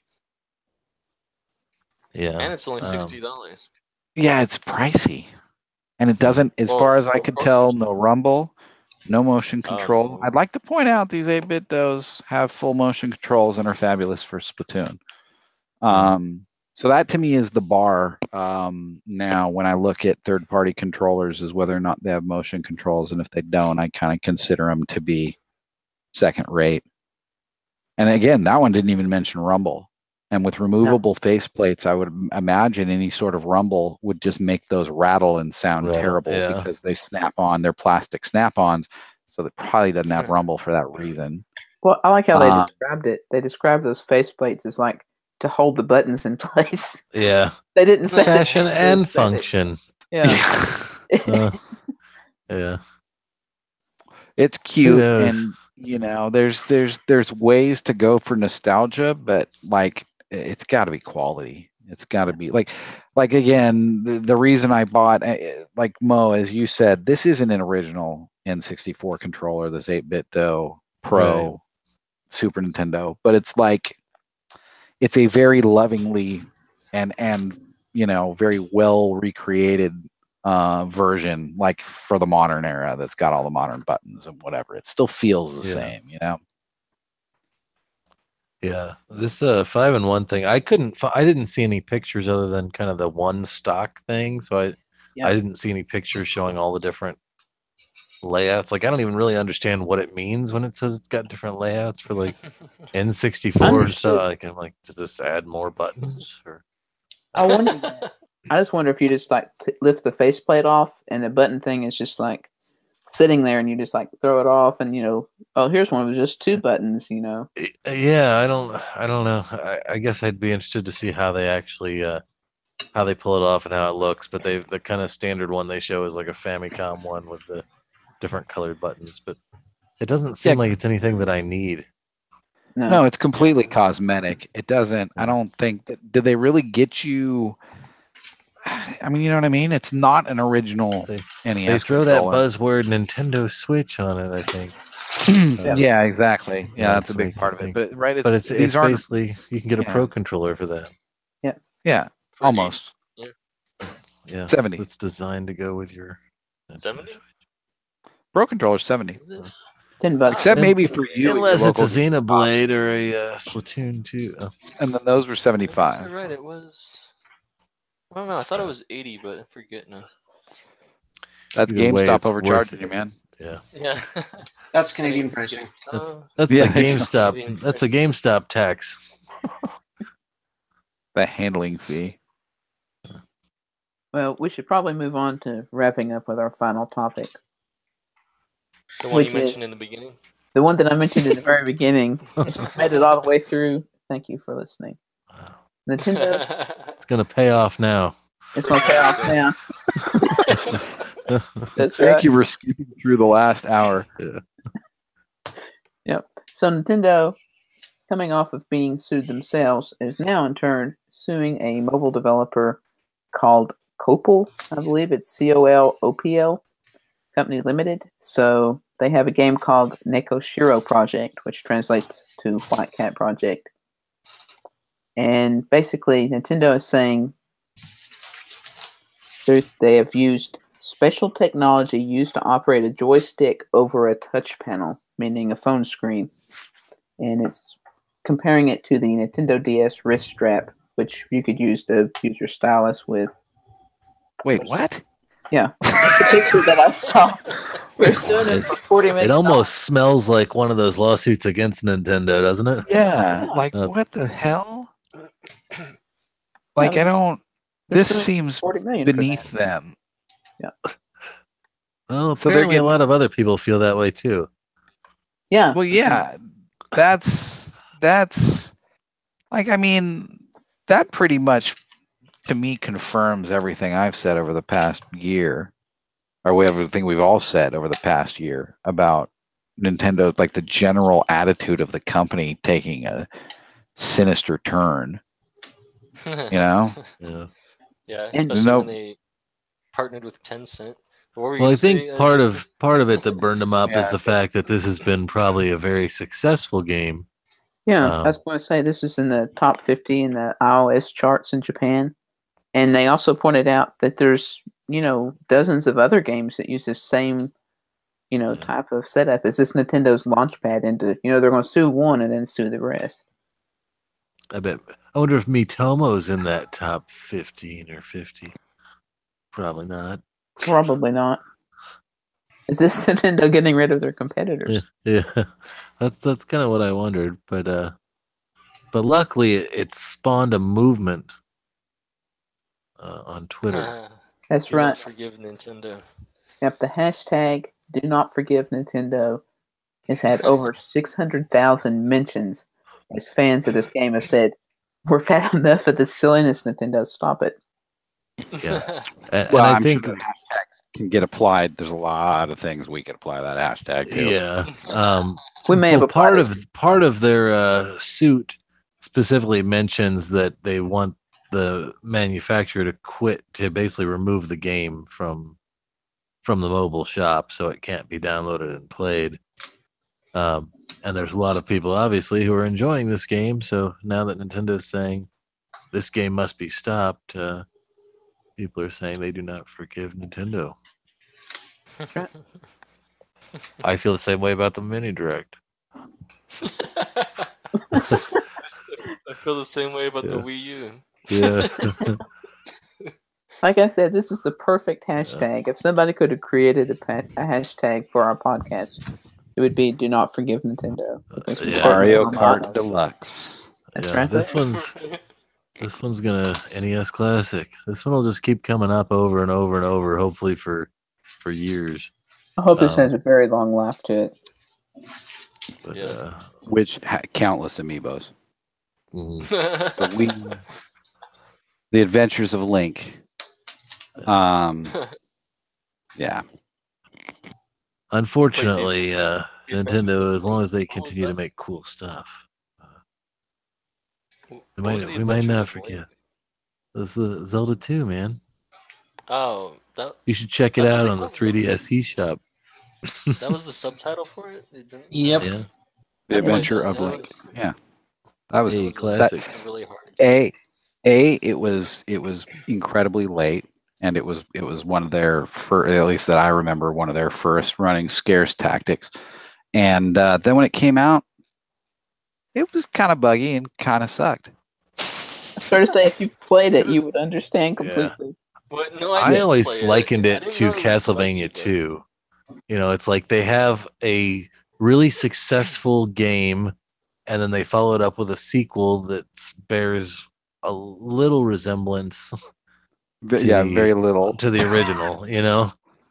S3: Yeah.
S4: And it's only $60.
S5: Yeah, it's pricey. And it doesn't, as far as I could tell, no rumble, no motion control. I'd like to point out these 8-bit does have full motion controls and are fabulous for Splatoon. So that to me is the bar now when I look at third-party controllers, is whether or not they have motion controls. And if they don't, I kind of consider them to be second rate. And again, that one didn't even mention rumble. And with removable faceplates, I would imagine any sort of rumble would just make those rattle and sound terrible because they snap on. They're plastic snap-ons, so it probably doesn't have rumble for that reason.
S1: Well, I like how they described it. They described those faceplates as like to hold the buttons in place.
S3: Yeah.
S1: They didn't say
S3: fashion and function.
S1: Yeah.
S3: Yeah.
S5: It's cute, and you know, there's ways to go for nostalgia, but like it's got to be quality. It's got to be like again, the reason I bought, like Mo, as you said, this isn't an original N64 controller, this 8-bit Pro Super Nintendo, but it's like it's a very lovingly and you know, very well recreated version, like for the modern era, that's got all the modern buttons and whatever. It still feels the same, you know.
S3: Yeah, this 5-in-1 thing, I didn't see any pictures other than kind of the one stock thing, so I didn't see any pictures showing all the different layouts. Like, I don't even really understand what it means when it says it's got different layouts for like N64 and stuff. Like, I'm like, does this add more buttons? Or
S1: I just wonder if you just like lift the faceplate off and the button thing is just like sitting there and you just like throw it off and, you know, oh, here's one with just 2 buttons, you know.
S3: Yeah, I don't know. I guess I'd be interested to see how they actually how they pull it off and how it looks. But the kind of standard one they show is like a Famicom one with the different colored buttons. But it doesn't seem like it's anything that I need.
S5: No, it's completely cosmetic. It doesn't. I don't think. Did they really get you? I mean, you know what I mean? It's not an original NES.
S3: They throw that buzzword Nintendo Switch on it, I think.
S5: Yeah, exactly. Yeah, that's a big part of it. But
S3: it's basically you can get a Pro controller for that.
S5: Yeah, almost.
S3: Yeah,
S5: 70.
S3: It's designed to go with your
S4: 70.
S5: Pro controller 70.
S1: $10.
S5: Except maybe for you,
S3: unless it's a Xenoblade or a Splatoon 2.
S5: And then those were 75.
S4: You're right. It was. I don't know. I thought it was 80, but I forget now.
S5: That's GameStop overcharging you, man.
S2: Yeah. That's Canadian pricing.
S3: That's the GameStop. That's the GameStop tax.
S5: The handling fee.
S1: Well, we should probably move on to wrapping up with our final topic.
S4: The one you mentioned in the beginning?
S1: The one that I mentioned in the very beginning. If you made it all the way through, thank you for listening. Nintendo.
S3: It's going to pay off now.
S1: It's going to pay off now. That's right.
S5: Thank you for skipping through the last hour.
S1: Yep. So Nintendo, coming off of being sued themselves, is now in turn suing a mobile developer called Colopl. I believe it's Colopl Company Limited. So they have a game called Nekoshiro Project, which translates to White Cat Project. And basically, Nintendo is saying they have used special technology used to operate a joystick over a touch panel, meaning a phone screen. And it's comparing it to the Nintendo DS wrist strap, which you could use to use your stylus with.
S5: Wait, what?
S1: Yeah. That's the picture that I saw. We're doing it for 40 minutes.
S3: It almost smells like one of those lawsuits against Nintendo, doesn't it?
S5: Yeah. Like, what the hell? Like, I don't... This seems beneath them.
S1: Yeah.
S3: Well, apparently a lot of other people feel that way, too.
S1: Yeah.
S5: Well, yeah. That's... Like, I mean, that pretty much, to me, confirms everything I've said over the past year. Or everything we've all said over the past year about Nintendo, like the general attitude of the company taking a sinister turn. You know?
S4: Yeah, especially when they partnered with Tencent.
S3: Well, I think part of it that burned them up is the fact that this has been probably a very successful game.
S1: Yeah, I was going to say this is in the top 50 in the iOS charts in Japan. And they also pointed out that there's, dozens of other games that use the same, type of setup as this Nintendo's launchpad into, they're going to sue one and then sue the rest.
S3: I wonder if Mitomo's in that top 15 or 50. Probably not.
S1: Probably not. Is this Nintendo getting rid of their competitors?
S3: Yeah. That's kind of what I wondered, but luckily it spawned a movement on Twitter.
S1: That's right.
S4: Do not forgive Nintendo.
S1: Yep, the hashtag Do Not Forgive Nintendo has had over 600,000 mentions as fans of this game have said, "We've had enough of this silliness, Nintendo. Stop it."
S3: Yeah.
S5: Well, I think sure that hashtags can get applied. There's a lot of things we could apply that hashtag to.
S3: Yeah.
S1: We may have
S3: part of their suit specifically mentions that they want the manufacturer to quit, to basically remove the game from the mobile shop so it can't be downloaded and played. And there's a lot of people obviously who are enjoying this game, so now that Nintendo's saying this game must be stopped, people are saying they do not forgive Nintendo. I feel the same way about the mini direct.
S4: I feel the same way about the Wii U.
S3: Yeah.
S1: Like I said, this is the perfect hashtag. If somebody could have created a hashtag for our podcast, it would be "Do Not Forgive Nintendo."
S5: Mario Kart Deluxe.
S1: That's right.
S3: This one's gonna NES Classic. This one will just keep coming up over and over and over, hopefully for years.
S1: I hope this has a very long life to it.
S3: But,
S5: which countless amiibos. The Adventures of Link. Yeah.
S3: Unfortunately, Nintendo, as long as they continue to make cool stuff, we might not forget. This is Zelda 2, man.
S4: Oh,
S3: you should check it out on the 3DS eShop.
S4: That was the subtitle for it?
S1: Yep.
S3: Yeah.
S5: The Adventure of Link. Yeah. That was
S3: classic.
S4: That's really hard.
S5: It was incredibly late, and it was one of their first, at least that I remember, one of their first running scarce tactics. And then when it came out, it was kind of buggy and kind of sucked.
S1: I'm sure to say, if you've played it, you would understand completely.
S4: But no,
S3: I always likened it to Castlevania 2. It's like they have a really successful game, and then they follow it up with a sequel that bears a little resemblance.
S5: Very little
S3: to the original.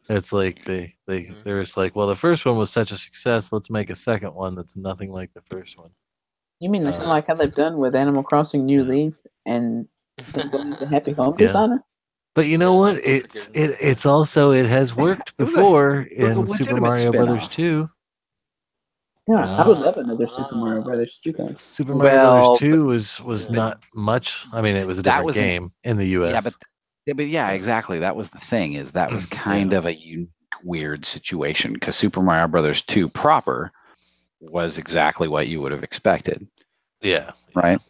S3: It's like they're just like, well, the first one was such a success, let's make a second one that's nothing like the first one.
S1: You mean it's like how they've done with Animal Crossing New Leaf and the Happy Home Designer?
S3: But you know what? It's also, it has worked before in Super Mario Brothers 2.
S1: Yeah, I would love another Super Mario Brothers 2 game.
S3: Super Mario Brothers 2 was not much. I mean, it was a different game in the US.
S5: But yeah, exactly. That was the thing, is that was kind of a unique, weird situation, because Super Mario Brothers 2 proper was exactly what you would have expected.
S3: Yeah.
S5: Right?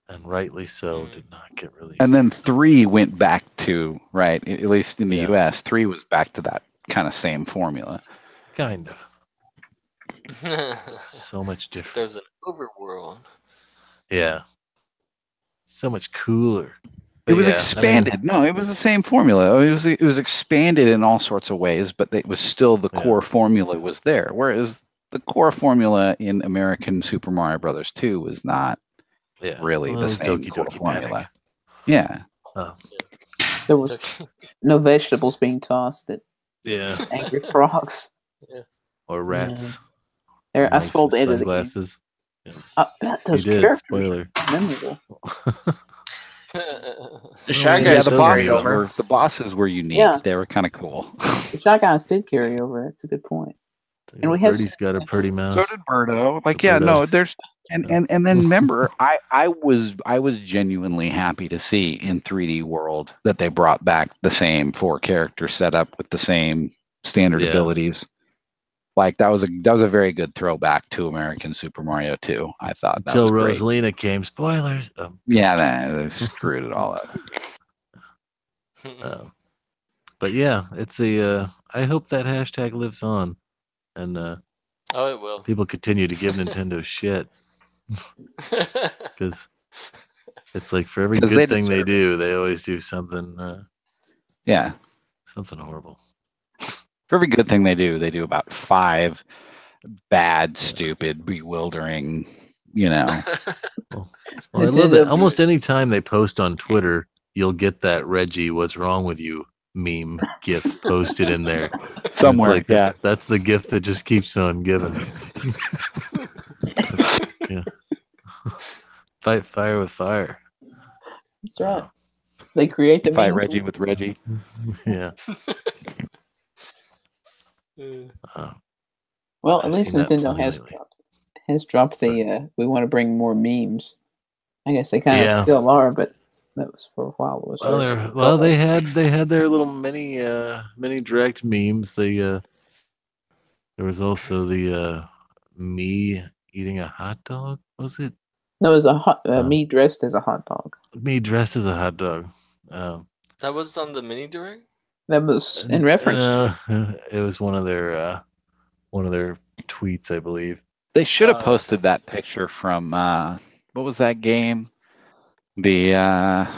S3: And rightly so, did not get released.
S5: And then 3 went back to, right, at least in the US, 3 was back to that kind of same formula.
S3: Kind of. So much different.
S4: There's an overworld.
S3: Yeah. So much cooler.
S5: It was expanded. No, it was the same formula. It was expanded in all sorts of ways, but it was still the core formula was there. Whereas the core formula in American Super Mario Brothers 2 was not really the same core formula. Panic. Yeah.
S1: There was no vegetables being tossed at angry frogs.
S4: Yeah.
S3: Or rats.
S1: I spoiled the end of the game. Those characters.
S3: Spoiler.
S1: Memorable.
S2: The Shy Guys
S5: the bosses were unique.
S1: Yeah.
S5: They were kind of cool.
S1: The Shy Guys did carry over. That's a good point. And we have
S3: Birdie's got a pretty mouth.
S5: So did Birdo. Like, yeah, no, there's And then remember, I was genuinely happy to see in 3D World that they brought back the same 4-character setup with the same standard abilities. Like that was a very good throwback to American Super Mario 2. I thought that was great.
S3: Rosalina came. Spoilers.
S5: Yeah, they screwed it all up.
S3: But yeah, it's a. I hope that hashtag lives on, and
S4: it will.
S3: People continue to give Nintendo shit because it's like for every good thing they do, they always do something. Something horrible.
S5: For every good thing they do about 5 bad, stupid, bewildering.
S3: Well, I love that. Almost any time they post on Twitter, you'll get that Reggie, "What's wrong with you?" meme GIF posted in there
S5: somewhere.
S3: Like, that's the gift that just keeps on giving. Fight fire with fire.
S1: That's right. They create the
S5: fight Reggie with Reggie.
S3: Yeah.
S1: Well, at least Nintendo has dropped the we want to bring more memes. I guess they kind of still are, but that was for a while.
S3: They had their little mini direct memes. There was also the me eating a hot dog. Was it?
S1: No, it was me dressed as a hot dog.
S3: Me dressed as a hot dog.
S4: That was on the mini direct.
S1: That was in reference.
S3: It was one of their tweets, I believe.
S5: They should have posted that picture from what was that game? It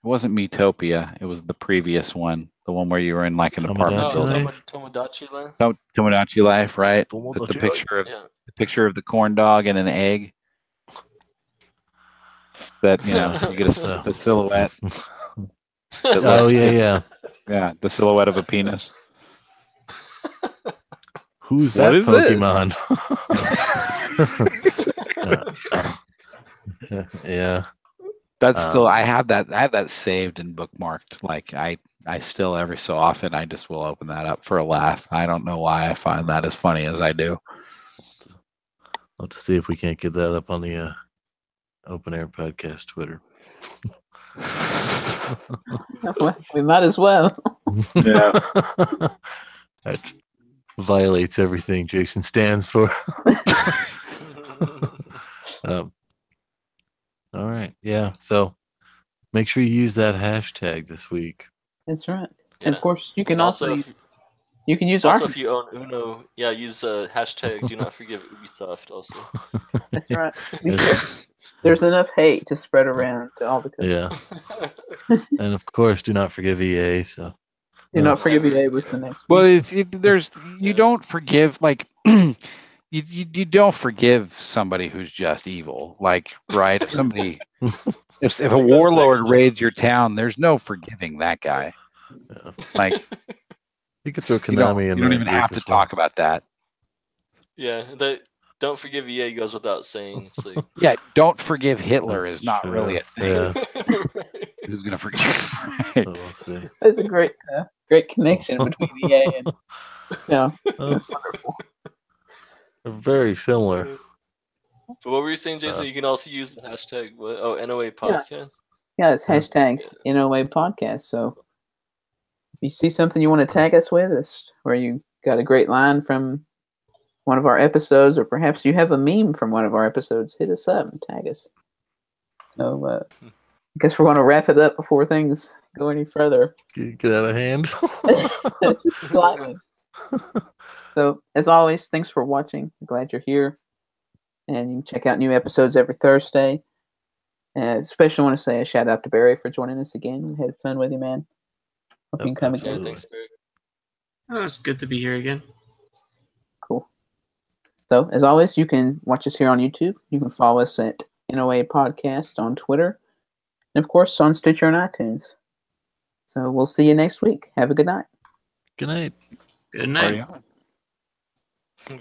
S5: wasn't Miitopia. It was the previous one, the one where you were in like an apartment building.
S4: Tomodachi Life.
S5: Tomodachi Life, right? The picture of the corn dog and an egg. That you get the silhouette.
S3: Yeah,
S5: the silhouette of a penis.
S3: Who's that Pokemon? Yeah.
S5: That's still I have that saved and bookmarked. Like I still every so often I just will open that up for a laugh. I don't know why I find that as funny as I do.
S3: I'll have to see if we can't get that up on the Open Air Podcast Twitter.
S1: We might as well.
S5: Yeah.
S3: That violates everything Jason stands for. All right. Yeah. So make sure you use that hashtag this week.
S1: That's right. Yeah. And of course, you can also you can use
S4: if you own Uno, use hashtag do not forgive Ubisoft also.
S1: That's right. There's enough hate to spread around to all the countries.
S5: Yeah.
S3: And of course, do not forgive EA. So
S1: do not forgive EA was the next
S5: one. Well, you don't forgive you don't forgive somebody who's just evil, like, right? If somebody, if a warlord raids your town, there's no forgiving that guy.
S3: Yeah.
S5: Like,
S3: you could throw Konami in.
S5: You don't even have to talk about that.
S4: Yeah, don't forgive EA goes without saying. It's like,
S5: yeah, don't forgive Hitler is not
S3: true.
S5: really a thing.
S3: Yeah.
S5: Who's gonna forgive?
S3: Right. We'll see.
S1: There's a great connection between EA and that's wonderful.
S3: They're very similar.
S4: But what were you saying, Jason? You can also use the hashtag NOA podcast.
S1: Yeah, it's hashtag NOA podcast. So if you see something you want to tag us with, it's where you got a great line from one of our episodes, or perhaps you have a meme from one of our episodes, hit us up and tag us. So I guess we're going to wrap it up before things go any further.
S3: Get out of hand.
S1: Slightly. So, as always, thanks for watching. I'm glad you're here. And you can check out new episodes every Thursday. Especially want to say a shout out to Barry for joining us again. We had fun with you, man. Hope you can come again.
S4: Yeah, thanks, Barry.
S2: Oh, it's good to be here again.
S1: Cool. So, as always, you can watch us here on YouTube. You can follow us at NOA Podcast on Twitter. And, of course, on Stitcher and iTunes. So, we'll see you next week. Have a good night.
S3: Good night.
S2: Good night.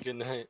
S4: Good night.